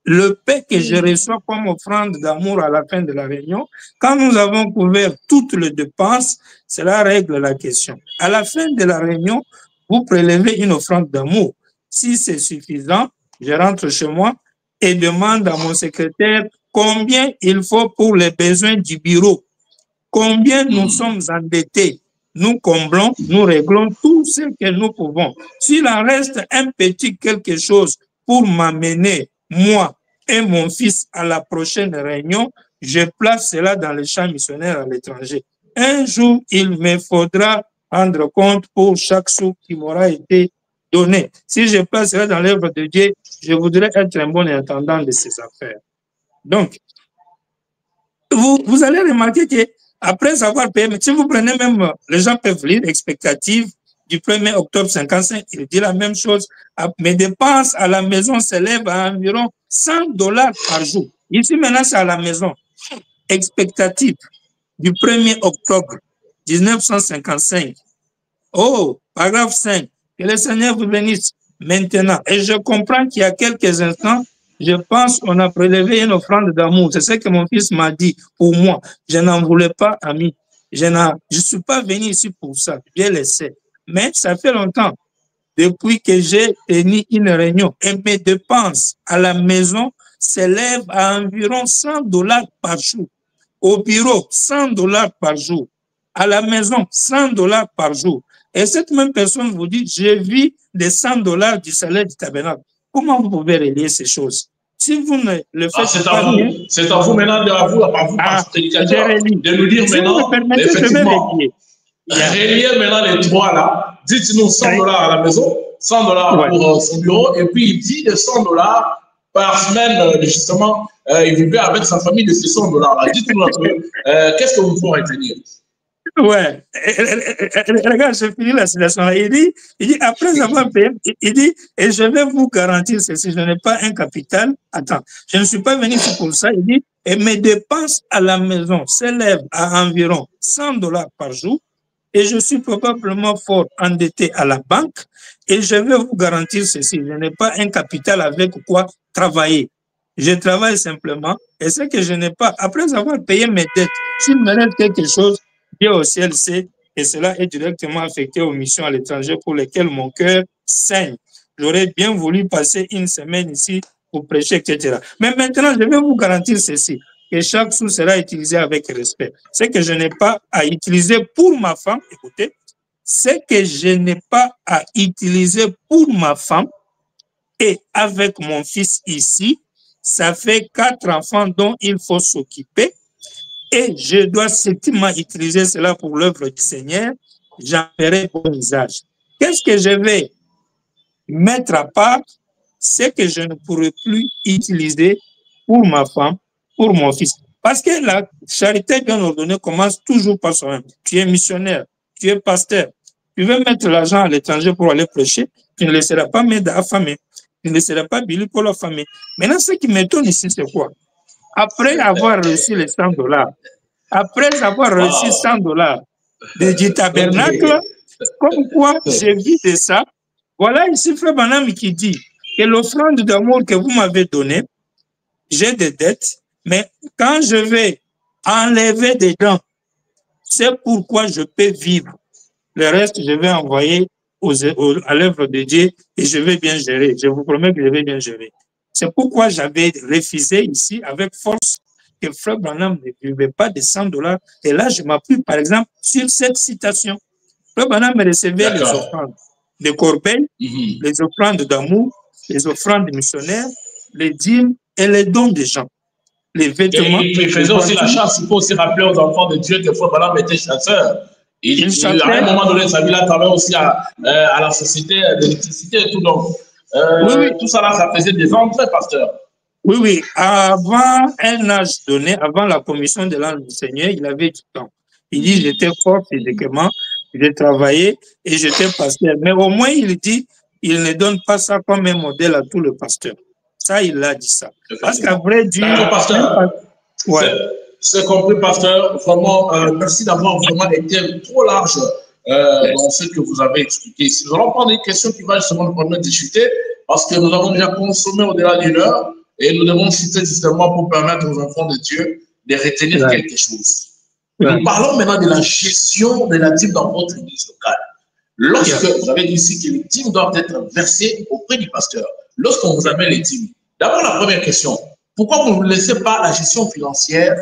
le paix que je reçois comme offrande d'amour à la fin de la réunion, quand nous avons couvert toutes les dépenses, cela règle la question. À la fin de la réunion, vous prélevez une offrande d'amour. Si c'est suffisant, je rentre chez moi et demande à mon secrétaire combien il faut pour les besoins du bureau, combien nous sommes endettés. Nous comblons, nous réglons tout ce que nous pouvons. S'il en reste un petit quelque chose pour m'amener, moi et mon fils, à la prochaine réunion, je place cela dans le champ missionnaire à l'étranger. Un jour, il me faudra rendre compte pour chaque sou qui m'aura été donné. Si je place cela dans l'œuvre de Dieu, je voudrais être un bon intendant de ces affaires. Donc, vous allez remarquer que après avoir payé, si vous prenez même, les gens peuvent lire expectative du 1er octobre 55, il dit la même chose. Mes dépenses à la maison s'élèvent à environ $100 par jour. Ici, maintenant, c'est à la maison. Expectative du 1er octobre 1955. Oh, paragraphe 5. Que le Seigneur vous bénisse maintenant. Et je comprends qu'il y a quelques instants, je pense qu'on a prélevé une offrande d'amour. C'est ce que mon fils m'a dit pour moi. Je n'en voulais pas, ami. Je ne suis pas venu ici pour ça. Je le sais. Mais ça fait longtemps, depuis que j'ai tenu une réunion. Et mes dépenses à la maison s'élèvent à environ $100 par jour. Au bureau, $100 par jour. À la maison, $100 par jour. Et cette même personne vous dit, je vis des $100 du salaire du tabernacle. Comment vous pouvez relier ces choses? Si vous ne le faites pas bien... C'est à vous maintenant, de nous dire si maintenant, effectivement, relier maintenant les trois là, dites-nous $100 à la maison, $100 pour son bureau, et puis il dit de $100 par semaine, justement, il vivait avec sa famille de ces $100 là. Dites-nous un peu, qu'est-ce que vous pouvez retenir? Ouais, regarde, je finis la citation. Il dit, après avoir payé, il dit, et je vais vous garantir ceci, je n'ai pas un capital. Attends, je ne suis pas venu ici pour ça. Il dit, et mes dépenses à la maison s'élèvent à environ $100 par jour, et je suis probablement fort endetté à la banque, et je vais vous garantir ceci, je n'ai pas un capital avec quoi travailler. Je travaille simplement, et ce que je n'ai pas, après avoir payé mes dettes, s'il me reste quelque chose, Dieu au ciel sait, et cela est directement affecté aux missions à l'étranger pour lesquelles mon cœur saigne. J'aurais bien voulu passer une semaine ici pour prêcher, etc. Mais maintenant, je vais vous garantir ceci, que chaque sou sera utilisé avec respect. Ce que je n'ai pas à utiliser pour ma femme, écoutez, ce que je n'ai pas à utiliser pour ma femme et avec mon fils ici, ça fait 4 enfants dont il faut s'occuper. Et je dois strictement utiliser cela pour l'œuvre du Seigneur, j'en ferai bon usage. Qu'est-ce que je vais mettre à part? C'est que je ne pourrai plus utiliser pour ma femme, pour mon fils. Parce que la charité bien ordonnée commence toujours par soi-même. Tu es missionnaire, tu es pasteur, tu veux mettre l'argent à l'étranger pour aller prêcher, tu ne laisseras pas m'aider à affamer, tu ne laisseras pas Billy pour l'affamer. Maintenant, ce qui m'étonne ici, c'est quoi? Après avoir reçu les $100, après avoir reçu $100 du tabernacle, comme quoi je vis de ça, voilà ici Frère Branham qui dit que l'offrande d'amour que vous m'avez donnée, j'ai des dettes, mais quand je vais enlever des dents, c'est pourquoi je peux vivre. Le reste, je vais envoyer à l'œuvre de Dieu et je vais bien gérer. Je vous promets que je vais bien gérer. C'est pourquoi j'avais refusé ici avec force que Frère Branham ne vivait pas de $100. Et là, je m'appuie par exemple sur cette citation. Frère Branham recevait les offrandes de corbeilles, les offrandes d'amour, les offrandes missionnaires, les dîmes et les dons des gens. Les vêtements. Et il faisait aussi la chasse. Il faut aussi rappeler aux enfants de Dieu que Frère Branham était chasseur. Il à un moment donné de sa vie, il a travaillé aussi à la société d'électricité et tout. Donc, tout ça là, ça faisait des entrées, pasteur. Oui, oui. Avant un âge donné, avant la commission de l'âge du Seigneur, il avait du temps. Il dit, j'étais fort physiquement, j'ai travaillé et j'étais pasteur. Mais au moins, il dit, il ne donne pas ça comme un modèle à tout le pasteur. Ça, il a dit ça. Parce qu'après Dieu... pasteur. C'est compris, pasteur. Vraiment, merci d'avoir vraiment été trop large dans ce que vous avez expliqué ici. Nous allons prendre une question qui va justement nous permettre de discuter parce que nous avons déjà consommé au-delà d'une heure et nous devons citer justement pour permettre aux enfants de Dieu de retenir quelque chose. Nous parlons maintenant de la gestion de la dîme dans votre église locale. Lorsque vous avez dit ici que les dîmes doivent être versées auprès du pasteur, lorsqu'on vous amène les dîmes, d'abord la première question, pourquoi vous ne laissez pas la gestion financière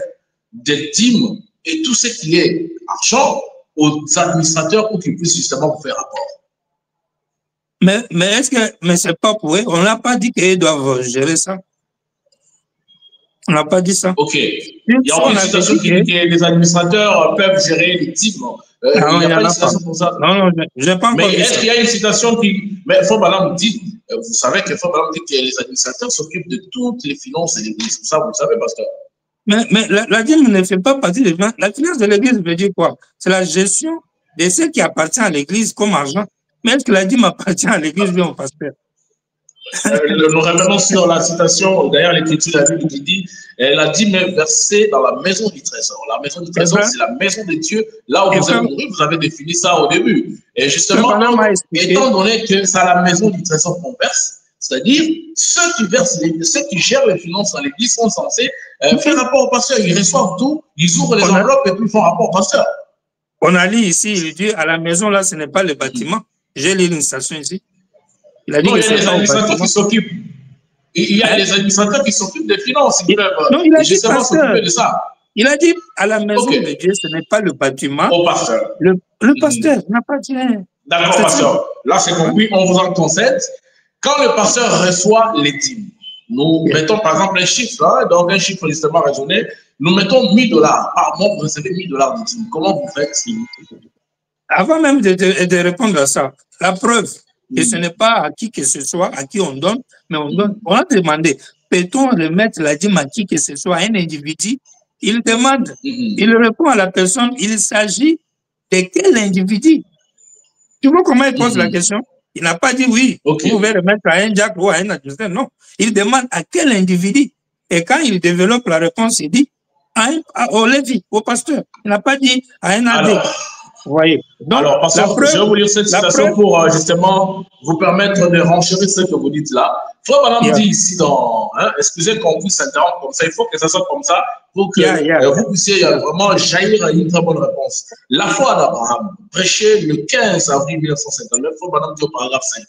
des dîmes et tout ce qui est argent aux administrateurs pour qu'ils puissent justement vous faire rapport? Mais est-ce que, mais c'est pas pour eux, on n'a pas dit qu'ils doivent gérer ça. On n'a pas dit ça. Ok. Il y a aucune citation qui dit que les administrateurs peuvent gérer les dîmes. Non, il n'y a pas une citation pour ça. Non, je n'ai pas encore dit ça. Mais est-ce qu'il y a une citation qui... Mais Frère Branham dit, vous savez que Frère Branham dit que les administrateurs s'occupent de toutes les finances de l'Église. Ça, vous le savez, pasteur. Mais la dîme ne fait pas partie des finances. La finance de l'Église veut dire quoi? C'est la gestion de ce qui appartient à l'Église comme argent. Mais est-ce que la dîme appartient à l'Église ou au pasteur? Nous revenons sur la citation, d'ailleurs l'écriture de la Bible qui dit la dîme est versée dans la maison du trésor. La maison du trésor, c'est la maison de Dieu. Là où vous êtes mouru, vous avez défini ça au début. Et justement, étant donné que c'est à la maison du trésor qu'on verse, c'est-à-dire ceux qui gèrent les finances dans l'Église sont censés faire rapport au pasteur. Ils reçoivent tout, ils ouvrent les enveloppes et puis ils font rapport au pasteur. On a lu ici, il dit à la maison là, ce n'est pas le bâtiment. J'ai lu une citation ici. Il a dit non, il y a des administrateurs qui s'occupent. Il y a des administrateurs qui s'occupent des finances. Ils peuvent justement s'occuper de ça. Il a dit à la maison de Dieu, ce n'est pas le bâtiment. Au pasteur. Le pasteur n'a pas dit. D'accord, pasteur. Là, c'est compris. On vous en concède. Quand le pasteur reçoit les dîmes, nous mettons par exemple un chiffre, hein, donc un chiffre justement raisonné, nous mettons $1000 par mois, vous recevez $1000 de dîmes. Comment vous faites? Avant même de répondre à ça, la preuve, et ce n'est pas à qui que ce soit, à qui on donne, mais on donne. On a demandé, peut-on remettre la dîme à qui que ce soit, à un individu? Il demande, il répond à la personne, il s'agit de quel individu? Tu vois comment il pose la question? Il n'a pas dit oui, vous pouvez remettre à un Jack ou à un administrateur, non. Il demande à quel individu? Et quand il développe la réponse, il dit au Lévi, au pasteur. Il n'a pas dit à un abbé. Vous voyez. Donc, alors, pasteur, je vais vous lire cette citation pour justement vous permettre de renchérir ce que vous dites là. Frère Branham dit ici dans, excusez qu'on puisse s'interrompre comme ça, il faut que ça soit comme ça pour que vous puissiez vraiment jaillir une très bonne réponse. La foi d'Abraham, prêchée le 15 avril 1959, Frère Branham dit au paragraphe 5.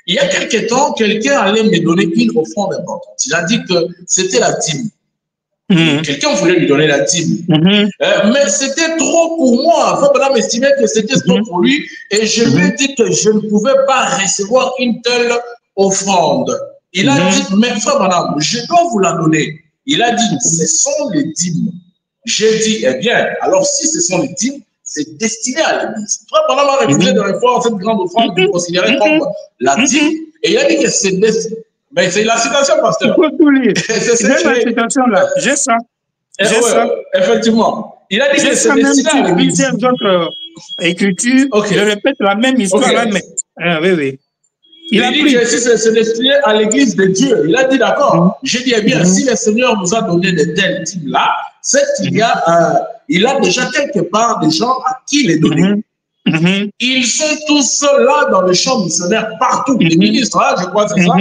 Il y a quelque temps, quelqu'un allait me donner une offrande importante. Il a dit que c'était la dîme. Quelqu'un voulait lui donner la dîme. Mais c'était trop pour moi. Frère Branham estimait que c'était trop pour lui. Et je lui ai dit que je ne pouvais pas recevoir une telle offrande. Il a dit, mais Frère Branham, je dois vous la donner. Il a dit, ce sont les dîmes. J'ai dit, eh bien, alors si ce sont les dîmes, c'est destiné à l'Église. Frère Branham a refusé de recevoir cette grande offrande qu'il considérait comme la dîme. Et il a dit que c'est destiné. Mais c'est la citation, pasteur. Il faut tout lire. C'est la citation là. J'ai ça. J'ai ça. Effectivement. Il a dit que c'est destiné à l'Église. Plusieurs autres écritures, je répète la même histoire là, mais oui. Il a dit que c'est destiné à l'Église de Dieu. Il a dit d'accord. J'ai dit, eh bien, si le Seigneur nous a donné de tels types là, c'est qu'il il a déjà quelque part des gens à qui les donner. Ils sont tous là dans le champ missionnaire partout. Les ministres, je crois que c'est ça.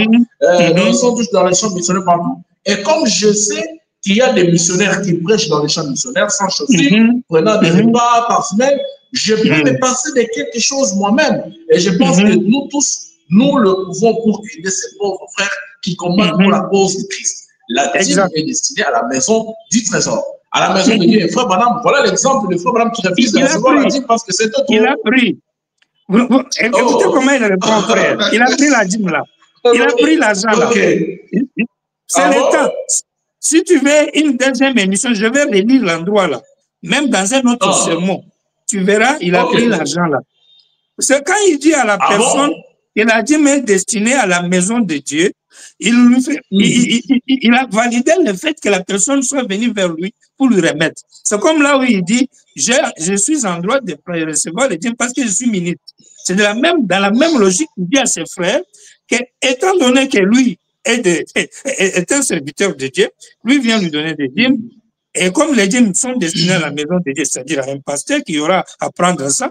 Ils sont tous dans le champ missionnaire partout. Et comme je sais qu'il y a des missionnaires qui prêchent dans les champs missionnaires sans chaussures, prenant des repas par semaine, je peux me passer de quelque chose moi-même. Et je pense que nous tous, nous le pouvons pour aider ces pauvres frères qui combattent pour la cause de Christ. La dîme est destinée à la maison du trésor. À la maison de Dieu. Et Frère Branham, voilà l'exemple de Frère Branham qui refuse de recevoir la dîme parce que c'est tout. Il a pris. Écoutez comment il répond, frère. Il a pris la dîme là. Il a pris l'argent là. C'est le temps. Si tu veux une deuxième émission, je vais relire l'endroit là. Même dans un autre sermon, tu verras, il a pris l'argent là. C'est quand il dit à la personne que la dîme est destinée à la maison de Dieu, il a validé le fait que la personne soit venue vers lui pour lui remettre. C'est comme là où il dit, je suis en droit de recevoir les dîmes parce que je suis ministre. C'est dans la même logique qu'il dit à ses frères que, étant donné que lui est un serviteur de Dieu, lui vient lui donner des dîmes. Et comme les dîmes sont destinés à la maison de Dieu, c'est-à-dire à un pasteur qui aura à prendre ça,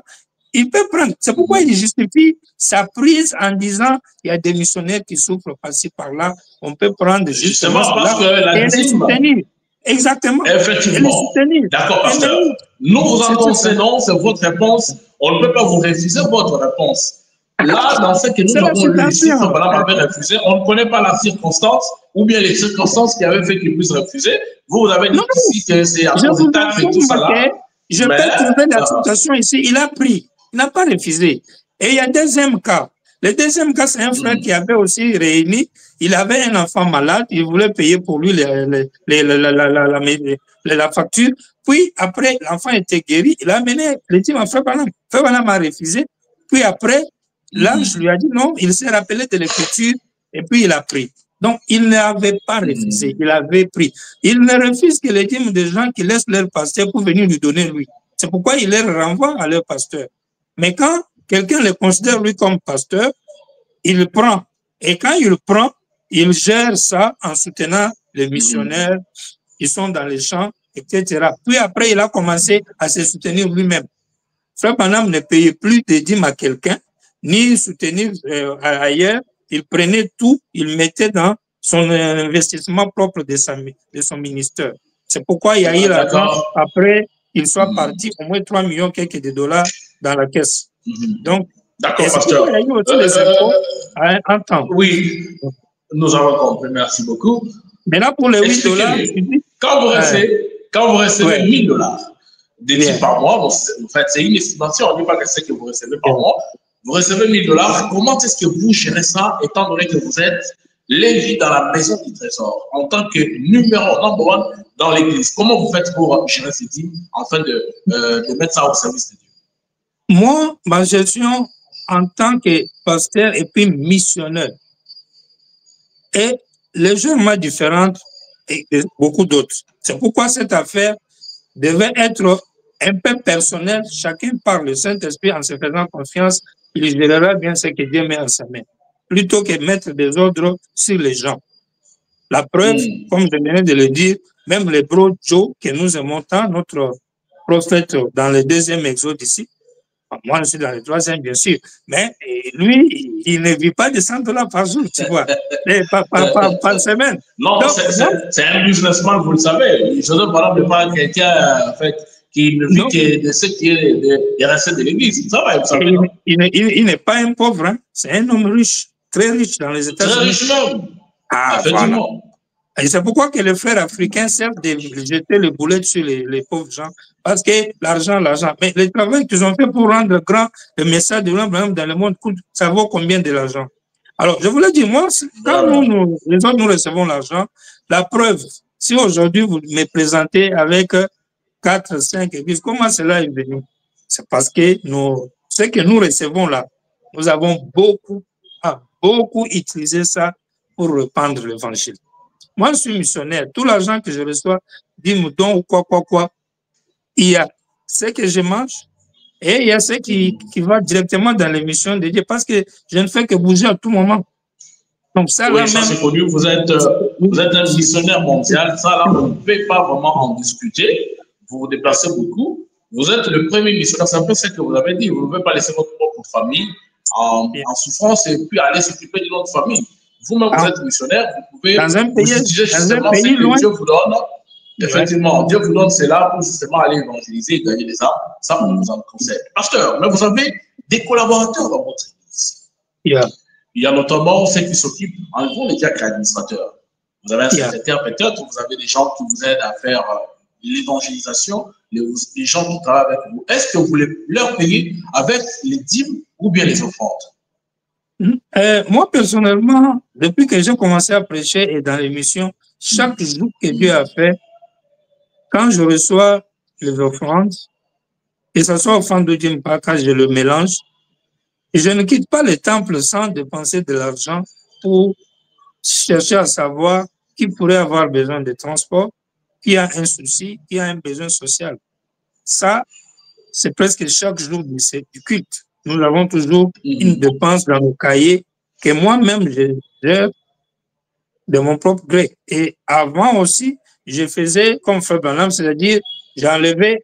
il peut prendre. C'est pourquoi il justifie sa prise en disant il y a des missionnaires qui souffrent par-ci, par-là. On peut prendre justement parce que la dîme, les soutenir. Exactement. Effectivement. D'accord, pasteur. Nous vous en concédons, c'est votre réponse. On ne peut pas vous refuser votre réponse. Là, dans ce que nous avons lu ici, Frère Branham avait refusé. On ne connaît pas la circonstance. ou bien les circonstances qui avaient fait qu'il puisse refuser. Vous avez dit ici que c'est à cause du taxe et tout ça là. Je peux trouver la situation ici. Il a pris. Il n'a pas refusé. Et il y a un deuxième cas. Le deuxième cas, c'est un frère qui avait aussi réuni. Il avait un enfant malade. Il voulait payer pour lui la facture. Puis après, l'enfant était guéri. Il a amené le type à Frère Branham. Frère Branham a refusé. Puis après, l'ange lui a dit non. Il s'est rappelé de l'écriture et puis il a pris. Donc, il n'avait pas refusé, il avait pris. Il ne refuse que les dîmes des gens qui laissent leur pasteur pour venir lui donner lui. C'est pourquoi il les renvoie à leur pasteur. Mais quand quelqu'un le considère lui comme pasteur, il le prend. Et quand il le prend, il gère ça en soutenant les missionnaires, ils sont dans les champs, etc. Puis après, il a commencé à se soutenir lui-même. Frère Branham ne payait plus de dîmes à quelqu'un, ni soutenir ailleurs. Il prenait tout, il mettait dans son investissement propre de son ministère. C'est pourquoi il y a eu l'argent après qu'il soit parti, au moins 3 millions quelques de dollars dans la caisse. Donc, d'accord, pasteur. Il y a eu aussi les impôts à un temps. Oui, nous avons compris, merci beaucoup. Maintenant, pour les 8 dollars, quand vous recevez 1000 dollars de type par mois, en fait, c'est une estimation, on ne dit pas que c'est que vous recevez par mois. Vous recevez 1000 dollars. Comment est-ce que vous gérez ça, étant donné que vous êtes l'évêque dans la maison du trésor, en tant que numéro number 1 dans l'église? Comment vous faites pour gérer ces dîmes afin de mettre ça au service de Dieu? Moi, ma gestion en tant que pasteur et puis missionnaire est légèrement différente de beaucoup d'autres. C'est pourquoi cette affaire devait être un peu personnelle. Chacun par le Saint-Esprit en se faisant confiance. Il gérera bien ce que Dieu met en sa main, plutôt que mettre des ordres sur les gens. La preuve, comme je venais de le dire, même le bro Joe, que nous aimons tant, notre prophète dans le 2e exode ici, moi je suis dans le 3e bien sûr, mais lui, il ne vit pas de 100 dollars par jour, tu vois, par semaine. Non, c'est un businessman, vous le savez. Je ne parle pas quelqu'un, en fait, qui ne vit que de ce qui est des recettes de l'église. Il n'est pas un pauvre, hein. C'est un homme riche, très riche dans les États-Unis. Très riche même. Effectivement. Voilà. Et c'est pourquoi que les frères africains servent de jeter le boulet sur les pauvres gens. Parce que l'argent. Mais le travail qu'ils ont fait pour rendre grand le message de l'homme dans le monde, ça vaut combien de l'argent? Alors, je voulais dire, moi, quand les autres, nous recevons l'argent, la preuve, si aujourd'hui vous me présentez avec 4, 5 églises, comment cela est venu? C'est parce que ce que nous recevons là, nous avons beaucoup utilisé ça pour répandre l'évangile. Moi, je suis missionnaire. Tout l'argent que je reçois, dis-moi donc quoi, il y a ce que je mange et il y a ce qui va directement dans les missions de Dieu parce que je ne fais que bouger à tout moment. Donc ça, oui, ça c'est connu. Vous êtes un missionnaire mondial. Ça, là, on ne peut pas vraiment en discuter. Vous vous déplacez beaucoup. Vous êtes le premier missionnaire. C'est un peu ce que vous avez dit. Vous ne pouvez pas laisser votre propre famille en souffrance et puis aller s'occuper de notre famille. Vous-même, vous êtes missionnaire. Vous pouvez dans un pays loin. Dieu vous donne. Effectivement, Dieu vous donne cela pour justement aller évangéliser et gagner des âmes. Ça, on vous en conseille. Pasteur, mais vous avez des collaborateurs dans votre église. Il y a notamment ceux qui s'occupent, en gros, les diacres administrateurs. Vous avez un secrétaire peut-être, vous avez des gens qui vous aident à faire l'évangélisation, les gens qui travaillent avec vous. Est-ce que vous leur payez avec les dîmes ou bien les offrandes? Moi, personnellement, depuis que j'ai commencé à prêcher et dans l'émission, chaque jour que Dieu a fait, quand je reçois les offrandes, que ce soit offrande de dîmes, quand je le mélange, je ne quitte pas le temple sans dépenser de l'argent pour chercher à savoir qui pourrait avoir besoin de transport, qui a un souci, qui a un besoin social. Ça, c'est presque chaque jour du culte. Nous avons toujours une dépense dans nos cahiers que moi-même, je gère de mon propre gré. Et avant aussi, je faisais comme Frère Branham, c'est-à-dire j'enlevais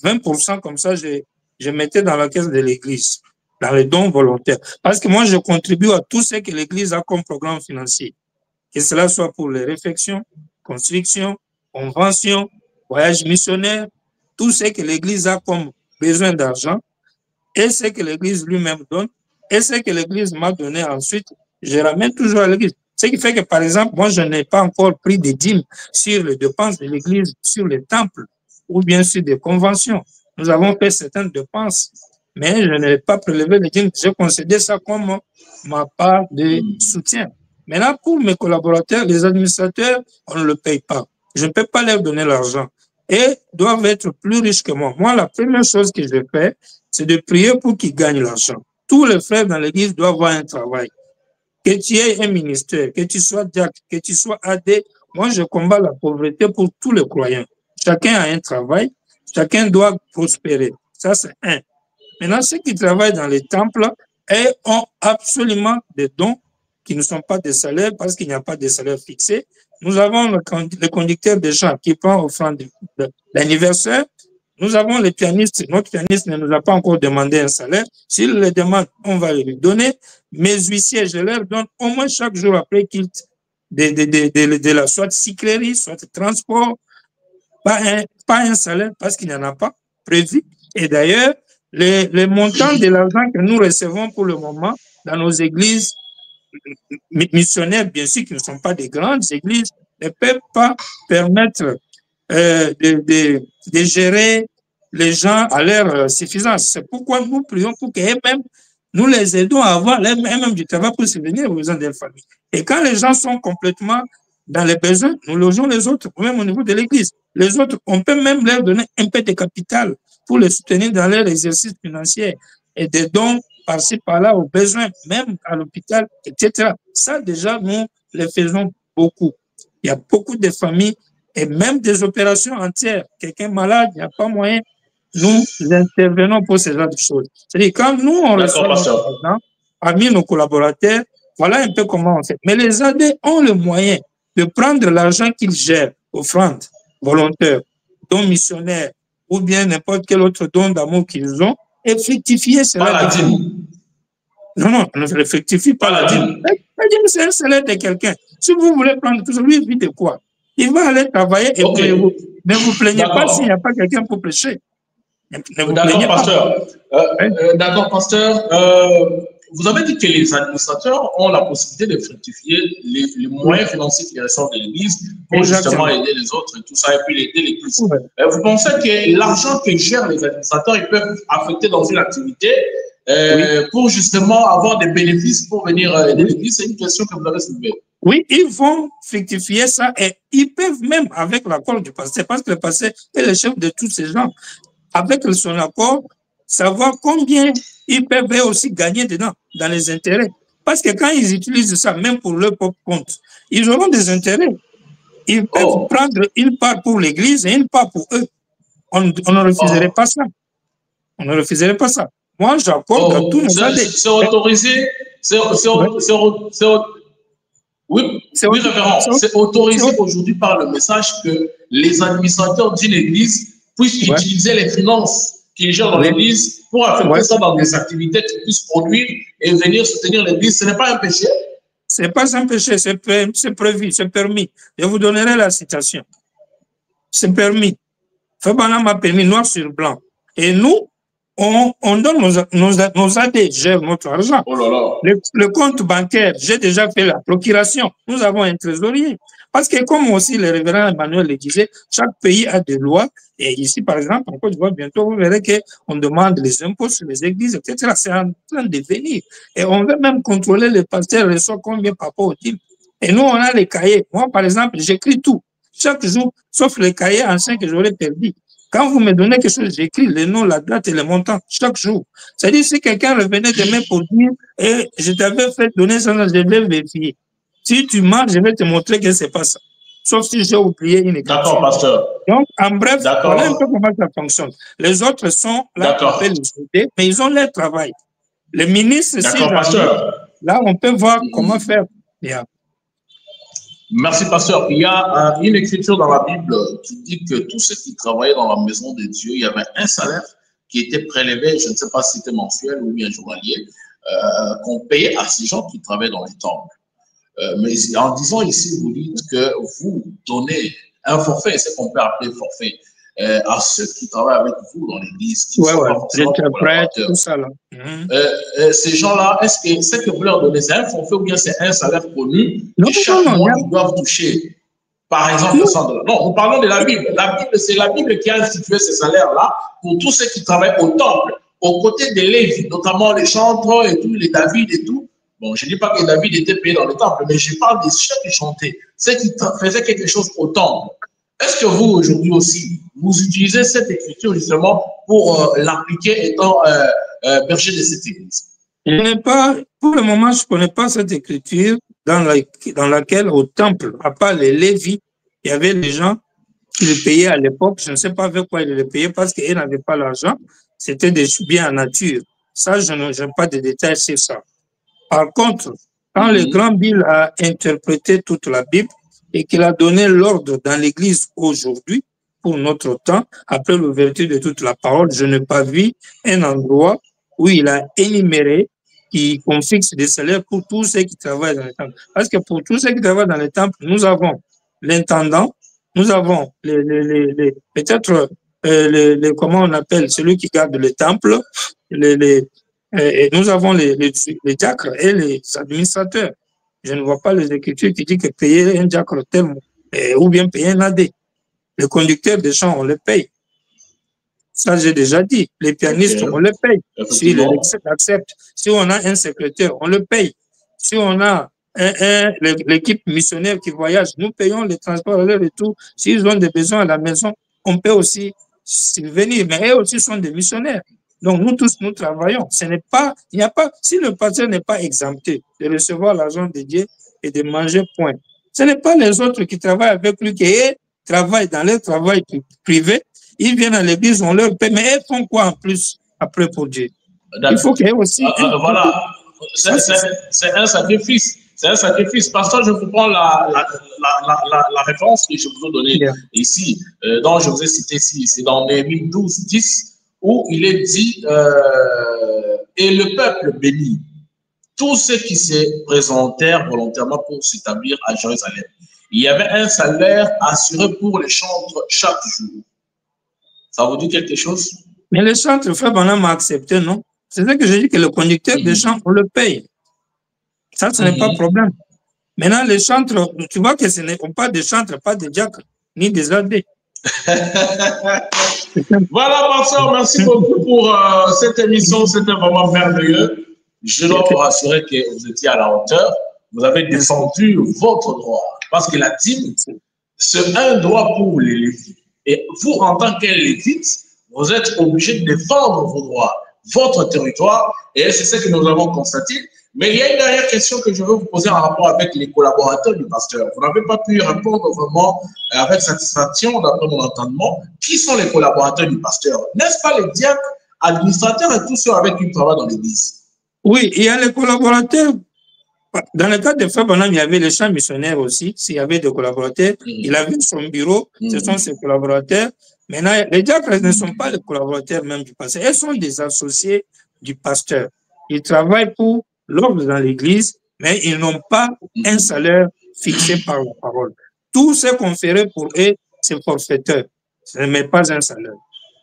20% comme ça, je mettais dans la caisse de l'église, dans les dons volontaires. Parce que moi, je contribue à tout ce que l'église a comme programme financier. Que cela soit pour les réflexions, construction, conventions, voyages missionnaires, tout ce que l'église a comme besoin d'argent, et ce que l'église lui-même donne, et ce que l'église m'a donné ensuite, je ramène toujours à l'église. Ce qui fait que, par exemple, moi, je n'ai pas encore pris des dîmes sur les dépenses de l'Église, sur les temples, ou bien sur des conventions. Nous avons fait certaines dépenses, mais je n'ai pas prélevé les dîmes. J'ai considéré ça comme ma part de soutien. Maintenant, pour mes collaborateurs, les administrateurs, on ne le paye pas. Je ne peux pas leur donner l'argent et doivent être plus riches que moi. Moi, la première chose que je fais, c'est de prier pour qu'ils gagnent l'argent. Tous les frères dans l'Église doivent avoir un travail. Que tu aies un ministère, que tu sois diacre, que tu sois AD, moi, je combats la pauvreté pour tous les croyants. Chacun a un travail, chacun doit prospérer. Ça, c'est un. Maintenant, ceux qui travaillent dans les temples ont absolument des dons qui ne sont pas des salaires parce qu'il n'y a pas de salaire fixé. Nous avons le conducteur de chant qui prend offrande de l'anniversaire. Nous avons les pianistes. Notre pianiste ne nous a pas encore demandé un salaire. S'il le demande, on va lui donner. Mes huissiers, je leur donne au moins chaque jour après qu'ils de la soit cyclerie, soit transport, pas un salaire parce qu'il n'y en a pas prévu. Et d'ailleurs, les montants de l'argent que nous recevons pour le moment dans nos églises missionnaires, bien sûr, qui ne sont pas des grandes églises, ne peuvent pas permettre de gérer les gens à leur suffisance. C'est pourquoi nous prions pour qu'eux-mêmes, nous les aidons à avoir même du travail pour subvenir aux besoins de leur famille. Et quand les gens sont complètement dans les besoins, nous logeons les autres, même au niveau de l'église. Les autres, on peut même leur donner un peu de capital pour les soutenir dans leur exercice financier et des dons par-ci, par-là, aux besoins, même à l'hôpital, etc. Ça, déjà, nous les faisons beaucoup. Il y a beaucoup de familles et même des opérations entières. Quelqu'un malade, il n'y a pas moyen. Nous intervenons pour ce genre de choses. C'est-à-dire, quand nous, on reçoit notre argent, parmi nos collaborateurs, voilà un peu comment on fait. Mais les AD ont le moyen de prendre l'argent qu'ils gèrent, offrandes, volontaires, dons missionnaires, ou bien n'importe quel autre don d'amour qu'ils ont, et fructifier cela. Pas la dîme. Non, on ne fructifie pas la dîme. La dîme, c'est un salaire de quelqu'un. Si vous voulez prendre tout ça, lui, il vit de quoi? Il va aller travailler et ne vous plaignez pas s'il n'y a pas quelqu'un pour prêcher. D'accord, pasteur. D'accord, pasteur. Vous avez dit que les administrateurs ont la possibilité de fructifier les moyens financiers qui ressortent de l'Église pour justement aider les autres et tout ça, et puis aider l'Église. Vous pensez que l'argent que gèrent les administrateurs, ils peuvent affecter dans une activité pour justement avoir des bénéfices pour venir aider l'Église? C'est une question que vous avez soulevée. Oui, ils vont fructifier ça et ils peuvent même, avec l'accord du pasteur, parce que le pasteur est le chef de tous ces gens, avec son accord, savoir combien ils peuvent aussi gagner dedans, dans les intérêts. Parce que quand ils utilisent ça, même pour leur propre compte, ils auront des intérêts. Ils peuvent prendre une part pour l'Église et une part pour eux. On ne refuserait pas ça. On ne refuserait pas ça. Moi, j'accorde à tous nos adhérents. C'est autorisé. Oui, révérend. C'est autorisé aujourd'hui par le message que les administrateurs d'une église puissent utiliser les finances qu'ils gèrent dans l'église pour affecter ça dans des activités qui puissent produire et venir soutenir l'église. Ce n'est pas un péché. Ce n'est pas un péché, c'est prévu, c'est permis. Je vous donnerai la citation. C'est permis. Fabana m'a permis noir sur blanc. Et nous, on donne nos AD, gèrent notre argent. Oh là là. Le compte bancaire, j'ai déjà fait la procuration. Nous avons un trésorier. Parce que comme aussi le révérend Emmanuel le disait, chaque pays a des lois. Et ici, par exemple, en Côte d'Ivoire, bientôt, vous verrez qu'on demande les impôts sur les églises, etc. C'est en train de venir. Et on veut même contrôler les pasteurs reçoivent combien par rapport au dîme. Et nous, on a les cahiers. Moi, par exemple, j'écris tout. Chaque jour, sauf les cahiers anciens que j'aurais perdu. Quand vous me donnez quelque chose, j'écris le nom, la date et le montant chaque jour. C'est-à-dire, si quelqu'un revenait demain pour dire, je t'avais fait donner ça, je vais vérifier. Si tu mens, je vais te montrer que c'est pas ça. Sauf si j'ai oublié une écriture. D'accord, pasteur. Donc, en bref, voilà un peu comment ça fonctionne. Les autres sont là pour les aider, mais ils ont leur travail. Les ministres, là, on peut voir comment faire. Yeah. Merci, pasteur. Il y a une écriture dans la Bible qui dit que tous ceux qui travaillaient dans la maison de Dieu, il y avait un salaire qui était prélevé, je ne sais pas si c'était mensuel ou bien journalier, qu'on payait à ces gens qui travaillaient dans les temples. Mais en disant ici, vous dites que vous donnez un forfait, c'est qu'on peut appeler forfait. à ceux qui travaillent avec vous dans l'église, qui Ouais, sont ouais, pas forcément l'interprète, collaborateurs. tout ça là. Ces gens-là, est-ce que ce que vous leur donnez, c'est un forfait ou bien c'est un salaire connu Non, et chaque non, mois, non. ils doivent toucher, par exemple, $100? Non, nous parlons de la Bible. La Bible, c'est la Bible qui a institué ces salaires-là pour tous ceux qui travaillent au temple, aux côtés des Lévites, notamment les chantres et tous les David et tout. Bon, je ne dis pas que David était payé dans le temple, mais je parle de ceux qui chantaient, ceux qui faisaient quelque chose au temple. Est-ce que vous, aujourd'hui aussi, vous utilisez cette écriture justement pour l'appliquer étant berger de cette église? Je n'ai pas, pour le moment, je ne connais pas cette écriture dans laquelle, au temple, à part les Lévites, il y avait des gens qui le payaient à l'époque. Je ne sais pas avec quoi ils le payaient parce qu'ils n'avaient pas l'argent. C'était des biens en nature. Ça, je n'ai pas de détails sur ça. Par contre, quand le grand Bill a interprété toute la Bible et qu'il a donné l'ordre dans l'Église aujourd'hui, pour notre temps, après l'ouverture de toute la parole, je n'ai pas vu un endroit où il a énuméré qu'on fixe des salaires pour tous ceux qui travaillent dans le temple. Parce que pour tous ceux qui travaillent dans le temple, nous avons l'intendant, nous avons peut-être comment on appelle celui qui garde le temple, et nous avons les diacres et les administrateurs. Je ne vois pas les écritures qui disent que payer un diacre tel ou bien payer un AD. Le conducteur des chants, on le paye. Ça, j'ai déjà dit. Les pianistes, on le paye. Si l'accepte. Si on a un secrétaire, on le paye. Si on a l'équipe missionnaire qui voyage, nous payons les transports à leur retour. S'ils ont des besoins à la maison, on peut aussi subvenir. Mais eux aussi sont des missionnaires. Donc, nous tous, nous travaillons. Ce n'est pas, il n'y a pas, si le pasteur n'est pas exempté de recevoir l'argent de Dieu et de manger, point. Ce n'est pas les autres qui travaillent avec lui qui travaillent dans leur travail privé. Ils viennent à l'église, on leur paie, mais elles font quoi en plus après pour Dieu? Il faut qu'il y ait aussi. Voilà, c'est un sacrifice. C'est un sacrifice. Pasteur, je vous prends la référence que je vous ai donnée ici, dont je vous ai cité ici. C'est dans Néhémie 12, 10, où il est dit et le peuple bénit tous ceux qui se présentèrent volontairement pour s'établir à Jérusalem. Il y avait un salaire assuré pour les chantres chaque jour. Ça vous dit quelque chose? Mais le chantre, Frère Branham m'a accepté, non? C'est ça que je dis que le conducteur de chant, on le paye. Ça, ce n'est pas problème. Maintenant, les chantres, tu vois que ce n'est pas des chantres, pas des diacres, ni des AD. Voilà, pasteur, merci beaucoup pour cette émission. C'était vraiment merveilleux. Je dois vous rassurer que vous étiez à la hauteur. Vous avez défendu votre droit. Parce que la dîme, c'est un droit pour les Lévites. Et vous, en tant que Lévite, vous êtes obligé de défendre vos droits, votre territoire. Et c'est ce que nous avons constaté. Mais il y a une dernière question que je veux vous poser en rapport avec les collaborateurs du pasteur. Vous n'avez pas pu répondre vraiment avec satisfaction, d'après mon entendement. Qui sont les collaborateurs du pasteur? N'est-ce pas les diacres, administrateurs et tous ceux avec qui il travaille dans l'église? Oui, il y a les collaborateurs. Dans le cas de Frère Branham, il y avait les chants missionnaires aussi. S'il y avait des collaborateurs, il avait son bureau, ce sont ses collaborateurs. Maintenant, les diacres ne sont pas les collaborateurs même du pasteur. Ils sont des associés du pasteur. Ils travaillent pour l'ordre dans l'église, mais ils n'ont pas un salaire fixé par la parole. Tout ce qu'on ferait pour eux, c'est forfaiteur. Ce n'est pas un salaire.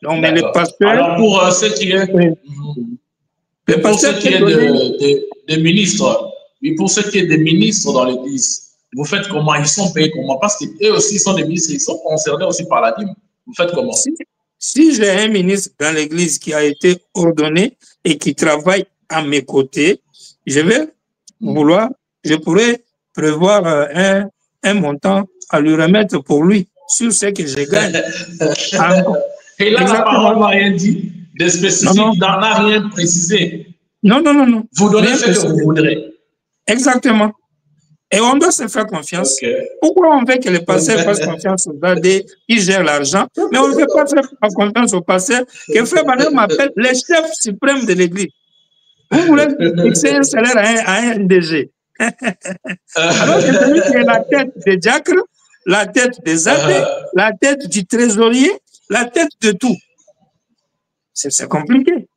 Donc, mais les pasteurs. Alors, pour ce qui est. Pour ce qui est des ministres, mais pour ce qui est des ministres dans l'église, vous faites comment? Ils sont payés comment? Parce qu'eux aussi sont des ministres, ils sont concernés aussi par la dîme. Vous faites comment? Si j'ai un ministre dans l'église qui a été ordonné et qui travaille à mes côtés, je pourrais prévoir un montant à lui remettre pour lui sur ce que je gagne. Et là, la parole n'a rien dit de spécifique, n'a rien précisé. Non. Vous donnez ce que vous voudrez. Exactement. Et on doit se faire confiance. Pourquoi on veut que les pasteurs fassent confiance aux AD, ils gèrent l'argent, mais on ne veut pas faire confiance aux pasteurs que Frère Branham m'appelle les chefs suprêmes de l'église. Vous voulez fixer un salaire à un NDG. Alors que celui qui est la tête des diacres, la tête des AD, la tête du trésorier, la tête de tout. C'est compliqué.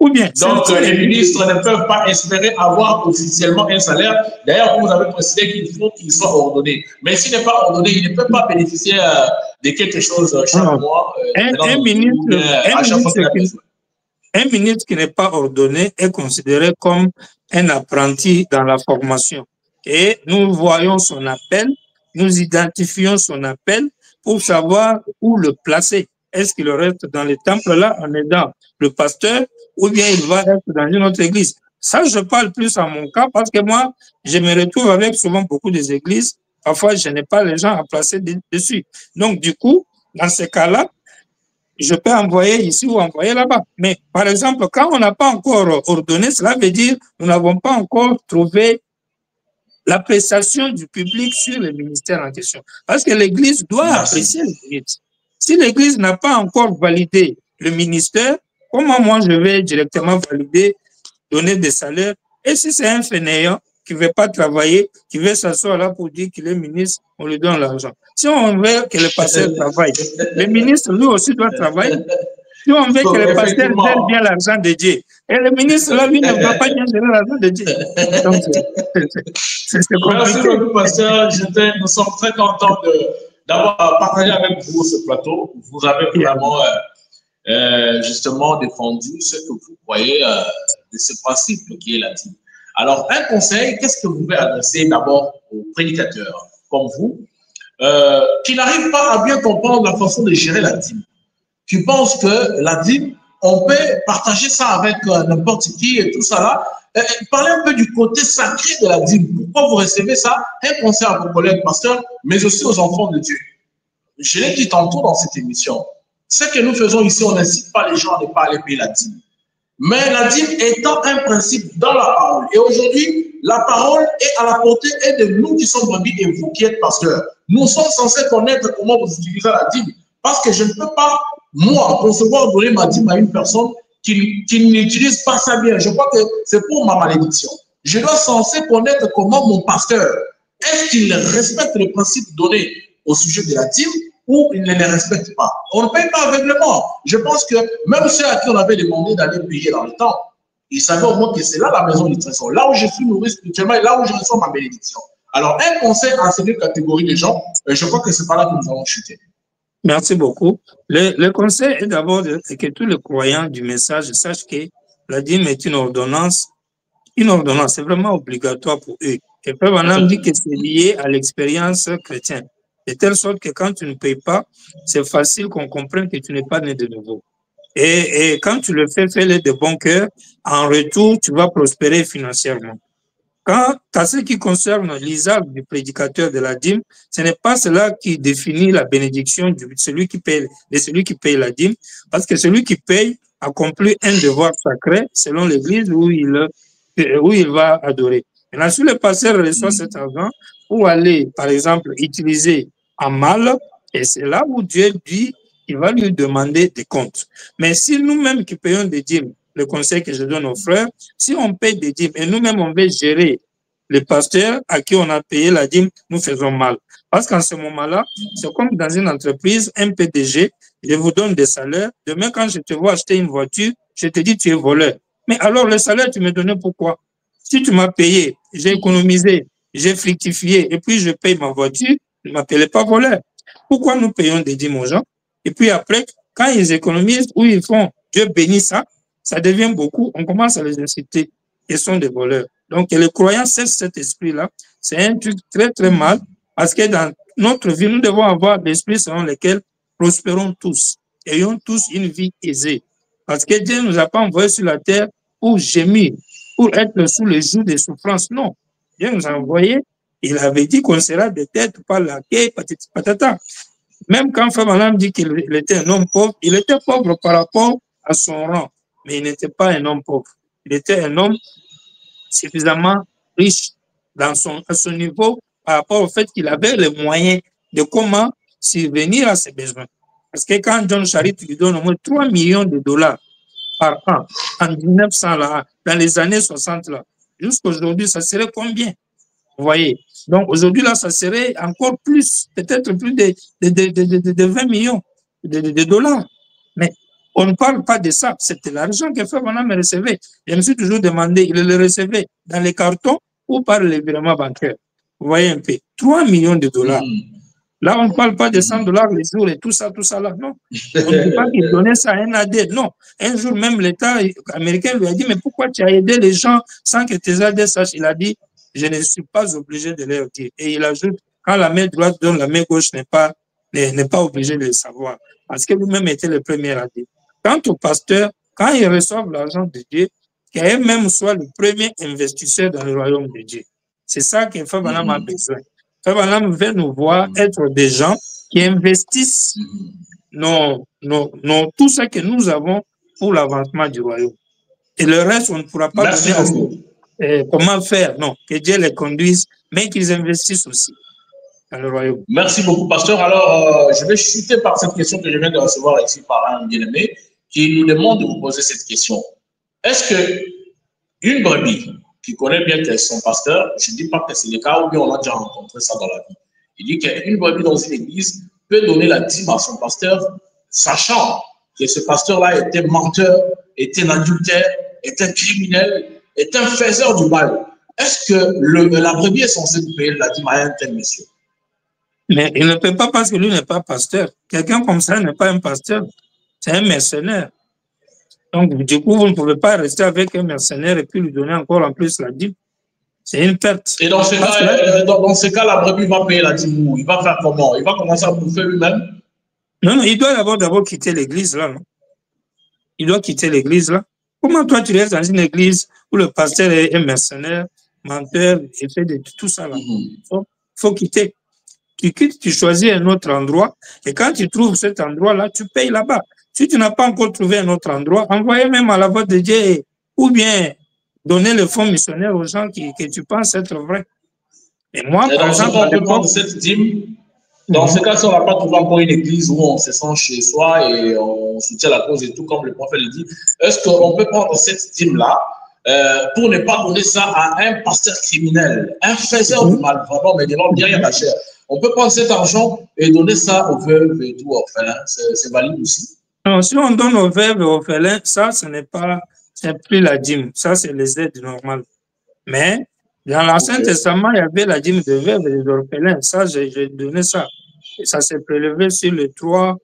Ou bien, donc les ministres ne peuvent pas espérer avoir officiellement un salaire. D'ailleurs, vous avez précisé qu'il faut qu'il soit ordonné. Mais s'il n'est pas ordonné, il ne peut pas bénéficier de quelque chose chaque mois. Un ministre qui n'est pas ordonné est considéré comme un apprenti dans la formation. Et nous voyons son appel, nous identifions son appel pour savoir où le placer. Est-ce qu'il reste dans le temple là en aidant le pasteur ou bien il va être dans une autre église? Ça, je parle plus à mon cas parce que moi, je me retrouve avec souvent beaucoup des églises. Parfois, je n'ai pas les gens à placer dessus. Donc, du coup, dans ces cas-là, je peux envoyer ici ou envoyer là-bas. Mais par exemple, quand on n'a pas encore ordonné, cela veut dire que nous n'avons pas encore trouvé l'appréciation du public sur le ministère en question. Parce que l'Église doit apprécier le ministre. Si l'Église n'a pas encore validé le ministère, comment moi je vais directement valider, donner des salaires? Et si c'est un fainéant qui ne veut pas travailler, qui veut s'asseoir là pour dire qu'il est ministre, on lui donne l'argent. Si on veut que le pasteur travaille, le ministre lui aussi doit travailler. Si on veut que le pasteur gère bien l'argent de Dieu, et le ministre là, lui, ne va pas bien gérer l'argent de Dieu. Donc, c'est compliqué. Merci beaucoup, pasteur. Nous sommes très contents d'avoir partagé avec vous ce plateau. Vous avez vraiment justement défendu ce que vous croyez de ce principe qui est la dîme. Alors, un conseil, qu'est-ce que vous pouvez adresser d'abord aux prédicateurs comme vous qui n'arrivent pas à bien comprendre la façon de gérer la dîme? Tu penses que la dîme, on peut partager ça avec n'importe qui et tout ça là. Parlez un peu du côté sacré de la dîme. Pourquoi vous recevez ça? Un conseil à vos collègues pasteurs, mais aussi aux enfants de Dieu. Je l'ai dit tantôt dans cette émission. Ce que nous faisons ici, on n'incite pas les gens à ne pas aller payer la dîme. Mais la dîme étant un principe dans la parole. Et aujourd'hui, la parole est à la portée et de nous qui sommes brebis et vous qui êtes pasteurs. Nous sommes censés connaître comment vous utilisez la dîme. Parce que je ne peux pas, moi, concevoir donner ma dîme à une personne qui n'utilise pas ça bien. Je crois que c'est pour ma malédiction. Je dois censé connaître comment mon pasteur, est-ce qu'il respecte les principes donnés au sujet de la dîme ou il ne les respecte pas. On ne paye pas aveuglément. Je pense que même ceux à qui on avait demandé d'aller payer dans le temps, ils savaient au moins que c'est là la maison du trésor, là où je suis nourri spirituellement et là où je reçois ma bénédiction. Alors, un conseil à ces deux catégories de gens, je crois que c'est par là que nous allons chuter. Merci beaucoup. Le conseil est d'abord que tous les croyants du message sachent que la dîme est une ordonnance. Une ordonnance, c'est vraiment obligatoire pour eux. Et Père Vanam dit que c'est lié à l'expérience chrétienne. De telle sorte que quand tu ne payes pas, c'est facile qu'on comprenne que tu n'es pas né de nouveau. Et quand tu le fais, fais-le de bon cœur. En retour, tu vas prospérer financièrement. Quant à ce qui concerne l'usage du prédicateur de la dîme, ce n'est pas cela qui définit la bénédiction de celui qui paye la dîme, parce que celui qui paye accomplit un devoir sacré selon l'Église où il va adorer. Maintenant, si le pasteur reçoit cet argent pour aller, par exemple, utiliser en mal, et c'est là où Dieu dit qu'il va lui demander des comptes. Mais si nous-mêmes qui payons des dîmes, le conseil que je donne aux frères, si on paye des dîmes et nous-mêmes on veut gérer les pasteurs à qui on a payé la dîme, nous faisons mal. Parce qu'en ce moment-là, c'est comme dans une entreprise, un PDG, je vous donne des salaires. Demain, quand je te vois acheter une voiture, je te dis tu es voleur. Mais alors, le salaire, tu me donnais pourquoi? Si tu m'as payé, j'ai économisé, j'ai fructifié, et puis je paye ma voiture, ne m'appelez pas voleur. Pourquoi nous payons des dîmes aux gens? Et puis après, quand ils économisent ou ils font, Dieu bénit ça, ça devient beaucoup, on commence à les inciter. Ils sont des voleurs. Donc, les croyants cessent cet esprit-là. C'est un truc très, très mal, parce que dans notre vie, nous devons avoir l'esprit selon lequel prospérons tous, ayons tous une vie aisée. Parce que Dieu ne nous a pas envoyés sur la terre pour gémir, pour être sous le joug des souffrances. Non. Dieu nous a envoyés, il avait dit qu'on sera des têtes par la quai, patata. Même quand Frère Malam dit qu'il était un homme pauvre, il était pauvre par rapport à son rang, mais il n'était pas un homme pauvre. Il était un homme suffisamment riche à son niveau par rapport au fait qu'il avait les moyens de comment subvenir à ses besoins. Parce que quand John Charit lui donne au moins 3 millions de dollars par an, en 1900, là, dans les années 60, là, jusqu'aujourd'hui, ça serait combien? Vous voyez? Donc aujourd'hui, là, ça serait encore plus, peut-être plus de 20 millions de dollars. Mais On ne parle pas de ça. C'était l'argent que Frère Branham recevait. Je me suis toujours demandé, il le recevait dans les cartons ou par les virements bancaires. Vous voyez un peu, 3 millions de dollars. Là, on ne parle pas de 100 dollars les jours et tout ça là. Non. On ne dit pas qu'il donnait ça à un AD. Non. Un jour, même l'État américain lui a dit, mais pourquoi tu as aidé les gens sans que tes AD sachent? Il a dit, je ne suis pas obligé de leur dire. Et il ajoute, quand la main droite donne, la main gauche n'est pas obligé de le savoir. Parce que lui-même était le premier à dire. Quant au pasteur, quand ils reçoivent l'argent de Dieu, qu'eux-mêmes soient le premier investisseur dans le royaume de Dieu. C'est ça que Frère Branham a besoin. Frère Branham veut nous voir être des gens qui investissent tout ce que nous avons pour l'avancement du royaume. Et le reste, on ne pourra pas donner comment faire. Non, que Dieu les conduise, mais qu'ils investissent aussi dans le royaume. Merci beaucoup, pasteur. Alors, je vais chuter par cette question que je viens de recevoir ici par un bien-aimé qui nous demande de vous poser cette question. Est-ce que une brebis qui connaît bien son pasteur, je ne dis pas que c'est le cas, ou bien on a déjà rencontré ça dans la vie. Il dit qu'une brebis dans une église peut donner la dîme à son pasteur, sachant que ce pasteur-là était menteur, était un adultère, était un criminel, était un faiseur du mal. Est-ce que la brebis est censée payer la dîme à un tel monsieur? Mais il ne peut pas parce que lui n'est pas pasteur. Quelqu'un comme ça n'est pas un pasteur, c'est un mercenaire. Donc, du coup, vous ne pouvez pas rester avec un mercenaire et puis lui donner encore en plus la dîme. C'est une perte. Et dans ce cas, la brebis va payer la dîme où? Il va faire comment? Il va commencer à bouffer lui-même? Non, il doit d'abord quitter l'église là. Non? Il doit quitter l'église là. Comment toi, tu restes dans une église où le pasteur est un mercenaire, menteur, et fait de tout ça là? Faut quitter. Tu quittes, tu choisis un autre endroit. Et quand tu trouves cet endroit-là, tu payes là-bas. Si tu n'as pas encore trouvé un autre endroit, envoyez même à la voix de Dieu ou bien donner le fonds missionnaire aux gens que tu penses être vrais. Et moi, par exemple, on peut prendre cette dîme. Dans ce cas, si on n'a pas trouvé encore une église où on se sent chez soi et on soutient la cause et tout, comme le prophète le dit, est-ce qu'on peut prendre cette dîme-là pour ne pas donner ça à un pasteur criminel, un faiseur du mal, vraiment, mais devant bien la chair? On peut prendre cet argent et donner ça aux veuves et tout, orphelins. C'est valide aussi. Non, si on donne aux veuves et aux orphelins, ça, ce n'est plus la dîme. Ça, c'est les aides normales. Mais dans l'Ancien Testament, il y avait la dîme de veuves et des orphelins. Ça, j'ai donné ça. Et ça s'est prélevé sur les trois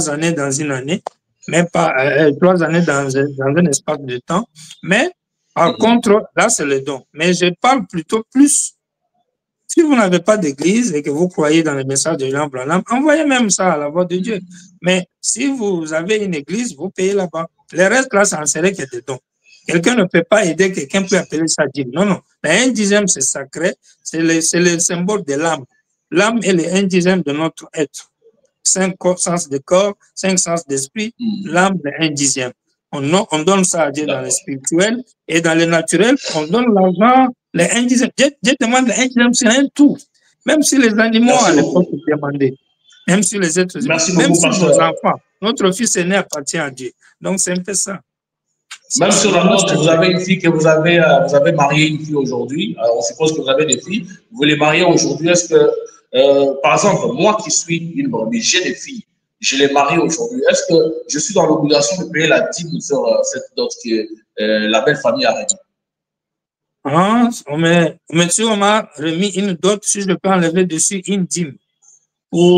années dans une année, mais pas 3 années dans un espace de temps. Mais par contre, là, c'est le don. Mais je parle plutôt plus. Si vous n'avez pas d'église et que vous croyez dans le message de Jean Branham, envoyez même ça à la voix de Dieu. Mais si vous avez une église, vous payez là-bas. Le reste, là, ça en serait que des dons. Quelqu'un ne peut pas aider, quelqu'un peut appeler ça dîme. Non, non. Le 1/10, c'est sacré. C'est le symbole de l'âme. L'âme est le 1/10 de notre être. 5 sens de corps, 5 sens d'esprit, l'âme, le 1/10. On donne ça à Dieu dans le spirituel et dans le naturel, on donne l'argent, le 1/10. Dieu demande le 1/10, c'est un tout. Même si les animaux à l'époque demandaient, même si les êtres humains, même si nos enfants, notre fils aîné appartient à Dieu. Donc c'est un peu ça. Même si on annonce que vous avez une fille, que vous avez marié une fille aujourd'hui, on suppose que vous avez des filles, vous les mariez aujourd'hui, est-ce que, par exemple, moi qui suis une brebis, j'ai des filles, je les marie aujourd'hui, est-ce que je suis dans l'obligation de payer la dîme sur cette dot que la belle famille a remis? Ah, monsieur, on m'a remis une dot, si je peux enlever dessus une dîme.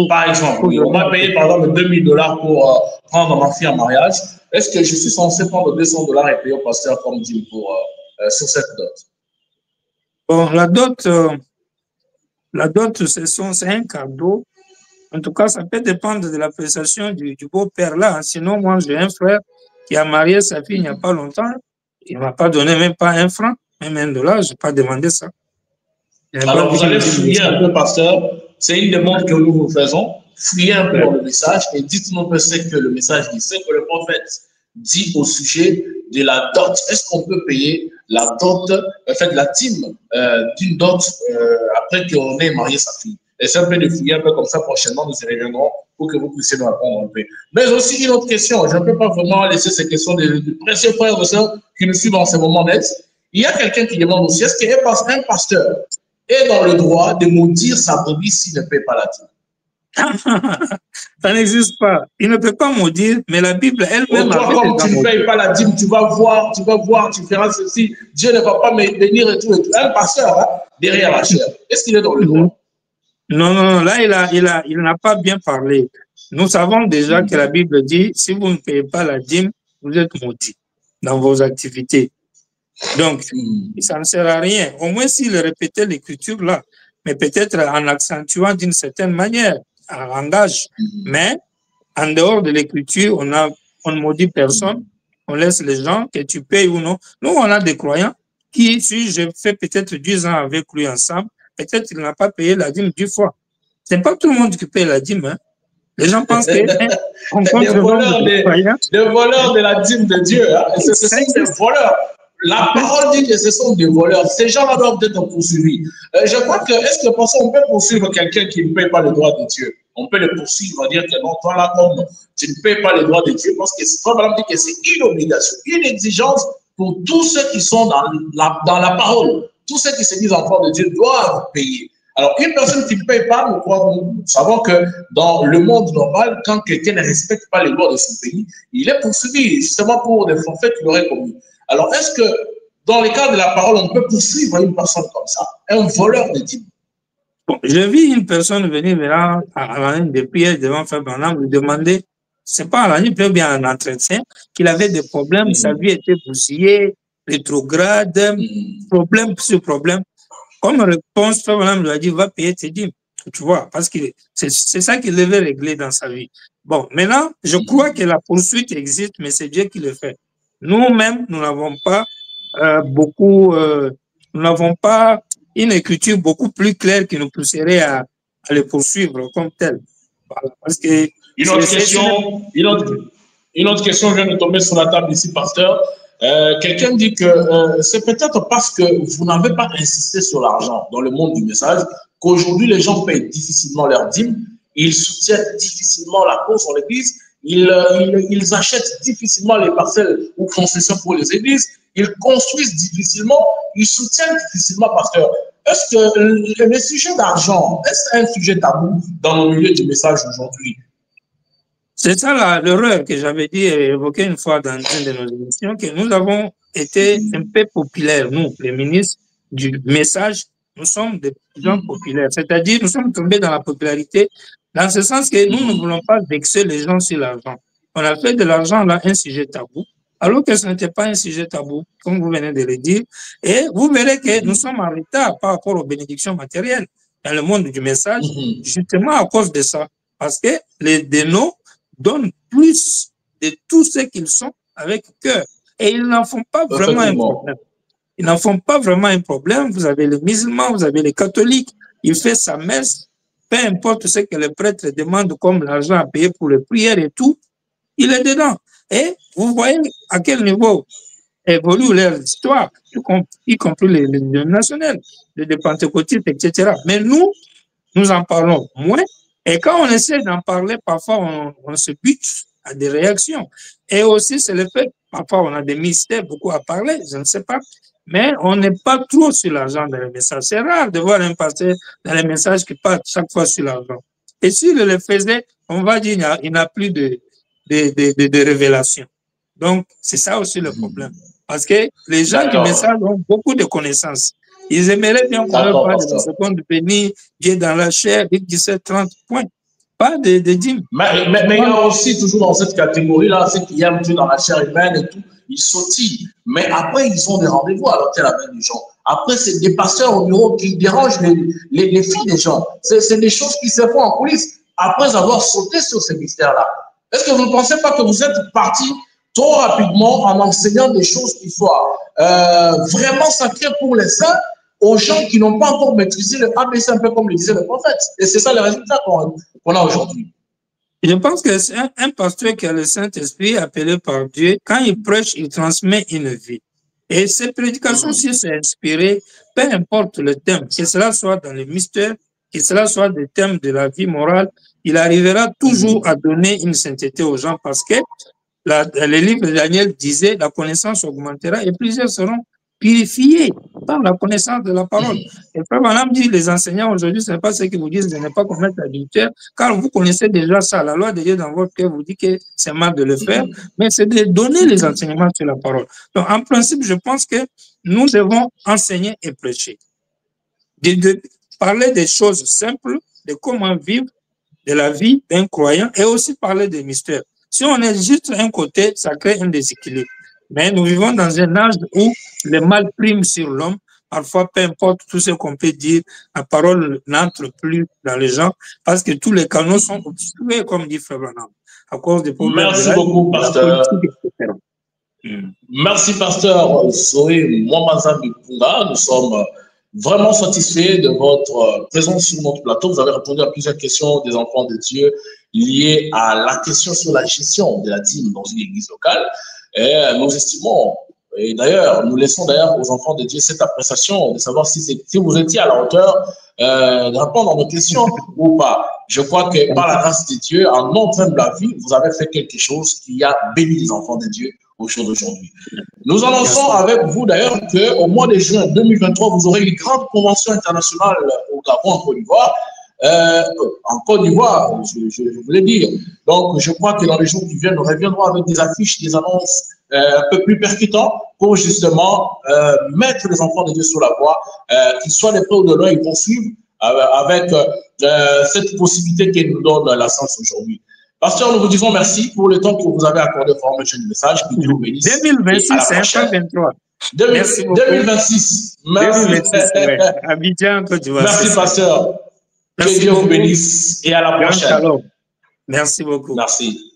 Par exemple, on m'a payé par exemple $2000 pour prendre ma fille en mariage. Est-ce que je suis censé prendre $200 et payer au pasteur comme dîme sur cette dot? Bon, la dot, c'est un cadeau. En tout cas, ça peut dépendre de l'appréciation du beau-père là. Sinon, moi, j'ai un frère qui a marié sa fille il n'y a pas longtemps. Il ne m'a pas donné même pas un franc, même $1. Je n'ai pas demandé ça. Alors, vous allez fouiller un peu, pasteur. C'est une demande que nous vous faisons. Fouillez un peu dans le message et dites-nous un peu ce que le message dit, ce que le prophète dit au sujet de la dot. Est-ce qu'on peut payer la dot, en fait, la dîme d'une dot après qu'on ait marié sa fille? Et c'est un peu de fouiller un peu comme ça. Prochainement, nous y reviendrons pour que vous puissiez nous répondre un peu. Mais aussi une autre question. Je ne peux pas vraiment laisser ces questions de précieux frères et sœurs qui nous suivent en ce moment net. Il y a quelqu'un qui demande aussi, est-ce qu'un pasteur est dans le droit de maudire sa brebis s'il ne paie pas la dîme? Ça n'existe pas. Il ne peut pas maudire, mais la Bible elle-même toi, comme tu ne payes pas la dîme, tu vas voir, tu feras ceci. Dieu ne va pas me bénir et tout et tout. Un pasteur, hein, derrière la chair, est-ce qu'il est dans le droit? Non, non, non, là, il n'a pas bien parlé. Nous savons déjà que la Bible dit, si vous ne payez pas la dîme, vous êtes maudit dans vos activités. Donc, ça ne sert à rien. Au moins, s'il répétait l'écriture là, mais peut-être en accentuant d'une certaine manière, en langage. Mais, en dehors de l'écriture, on ne maudit personne. On laisse les gens, que tu payes ou non. Nous, on a des croyants qui, si je fais peut-être 10 ans avec lui ensemble, peut-être qu'il n'a pas payé la dîme 10 fois. C'est pas tout le monde qui paye la dîme, hein. Les gens pensent que des voleurs de la dîme de Dieu, hein. Ce sont des voleurs. La parole dit que ce sont des voleurs. Ces gens-là doivent être poursuivis. Je crois que, est-ce que pour ça, on peut poursuivre quelqu'un qui ne paye pas le droit de Dieu? On peut le poursuivre, dire que non, toi là, comme tu ne payes pas le droit de Dieu, parce que Abraham dit que c'est une obligation, une exigence pour tous ceux qui sont dans la parole. Tous ceux qui se disent enfants de Dieu doivent payer. Alors, une personne qui ne paye pas, nous savons que dans le monde normal, quand quelqu'un ne respecte pas les lois de son pays, il est poursuivi justement pour des forfaits qu'il aurait commis. Alors, est-ce que dans le cas de la parole, on peut poursuivre une personne comme ça, un voleur de dîmes? Bon, j'ai vu une personne venir à la ligne de prière devant Frère Branham lui demander, c'est pas à la ligne, bien en entretien, qu'il avait des problèmes, sa vie était bousillée, rétrograde, problème sur problème. Comme réponse, Frère Branham lui a dit, va payer tes dîmes. Tu vois, parce que c'est ça qu'il devait régler dans sa vie. Bon, maintenant, je crois que la poursuite existe, mais c'est Dieu qui le fait. Nous-mêmes, nous n'avons pas nous n'avons pas une écriture beaucoup plus claire qui nous pousserait à les poursuivre comme tel. Voilà, parce que une autre question vient de tomber sur la table ici, pasteur. Quelqu'un dit que c'est peut-être parce que vous n'avez pas insisté sur l'argent dans le monde du message qu'aujourd'hui les gens payent difficilement leurs dîmes, ils soutiennent difficilement la cause en l'église, ils achètent difficilement les parcelles ou concessions pour les églises, ils construisent difficilement, ils soutiennent difficilement, pasteur. Est-ce que le sujet d'argent, est-ce un sujet tabou dans le milieu du message aujourd'hui? C'est ça l'erreur que j'avais dit et évoqué une fois dans une de nos émissions, que nous avons été un peu populaires, nous, les ministres du message, nous sommes des gens populaires. C'est-à-dire, nous sommes tombés dans la popularité, dans ce sens que nous ne voulons pas vexer les gens sur l'argent. On a fait de l'argent là un sujet tabou, alors que ce n'était pas un sujet tabou, comme vous venez de le dire. Et vous verrez que nous sommes en retard par rapport aux bénédictions matérielles dans le monde du message, justement à cause de ça. Parce que les dénoms donnent plus de tout ce qu'ils sont avec cœur. Et ils n'en font pas vraiment un problème. Ils n'en font pas vraiment un problème. Vous avez les musulmans, vous avez les catholiques. Il fait sa messe, peu importe ce que le prêtre demande comme l'argent à payer pour les prières et tout, il est dedans. Et vous voyez à quel niveau évolue leur histoire, y compris les nationales, les pentecôtistes, etc. Mais nous en parlons moins. Et quand on essaie d'en parler, parfois on se bute à des réactions. Et aussi, c'est le fait, parfois on a des mystères, beaucoup à parler, je ne sais pas, mais on n'est pas trop sur l'argent dans les messages. C'est rare de voir un pasteur dans les messages qui parle chaque fois sur l'argent. Et s'il le faisait, on va dire il n'a plus de révélation. Donc, c'est ça aussi le problème. Parce que les gens du message ont beaucoup de connaissances. Ils aimeraient bien qu'on leur parle de la seconde bénie, Dieu dans la chair, 17, 30 points. Pas de dîmes. Mais il y a aussi, toujours dans cette catégorie-là, ceux qui aiment Dieu dans la chair humaine et tout, ils sautillent. Mais après, ils ont des rendez-vous à l'hôtel avec les gens. Après, c'est des pasteurs au bureau qui dérangent les filles des gens. C'est des choses qui se font en coulisses après avoir sauté sur ces mystères-là. Est-ce que vous ne pensez pas que vous êtes parti trop rapidement en enseignant des choses qui soient vraiment sacrées pour les saints aux gens qui n'ont pas encore maîtrisé le ABC, un peu comme le disait le prophète? Et c'est ça le résultat qu'on a aujourd'hui. Je pense que c'est un pasteur qui a le Saint-Esprit appelé par Dieu. Quand il prêche, il transmet une vie. Et ces prédications, si c'est inspiré, peu importe le thème, que cela soit dans les mystères, que cela soit des thèmes de la vie morale, il arrivera toujours à donner une sainteté aux gens parce que le livre de Daniel disait la connaissance augmentera et plusieurs seront purifiés par la connaissance de la parole. Et Frère Branham dit, les enseignants aujourd'hui, ce n'est pas ceux qui vous disent de ne pas commettre l'adultère, car vous connaissez déjà ça. La loi de Dieu dans votre cœur vous dit que c'est mal de le faire, mais c'est de donner les enseignements sur la parole. Donc, en principe, je pense que nous devons enseigner et prêcher. De parler des choses simples, de comment vivre, de la vie d'un croyant, et aussi parler des mystères. Si on est juste un côté, ça crée un déséquilibre. Mais nous vivons dans un âge où le mal prime sur l'homme. Parfois, peu importe tout ce qu'on peut dire, la parole n'entre plus dans les gens parce que tous les canaux sont obstrués, comme dit Frère Branham, à cause des problèmes. Merci beaucoup, pasteur. Merci, pasteur Zoé Mwamazambi Punga. Nous sommes vraiment satisfaits de votre présence sur notre plateau. Vous avez répondu à plusieurs questions des enfants de Dieu liées à la question sur la gestion de la dîme dans une église locale. Et nous estimons, et d'ailleurs, nous laissons d'ailleurs aux enfants de Dieu cette appréciation de savoir si vous étiez à la hauteur de répondre à nos questions ou pas. Je crois que par la grâce de Dieu, en notre humble vie, vous avez fait quelque chose qui a béni les enfants de Dieu au jour d'aujourd'hui. Nous annonçons avec vous d'ailleurs qu'au mois de juin 2023, vous aurez une grande convention internationale au Gabon, en Côte d'Ivoire. En Côte d'Ivoire, je voulais dire. Donc, je crois que dans les jours qui viennent, nous reviendrons avec des affiches, des annonces un peu plus percutantes pour justement mettre les enfants de Dieu sur la voie, qu'ils soient de près ou de loin, ils vont suivre avec cette possibilité qu'elle nous donne la science aujourd'hui. Pasteur, nous vous disons merci pour le temps que vous avez accordé pour envoyer le message. Que Dieu vous bénisse. 2026, c'est un 23. 2026. Merci. 2026, ouais. Abidjan, Côte d'Ivoire. Merci, pasteur. Que Dieu vous bénisse et à la prochaine. Merci beaucoup. Merci.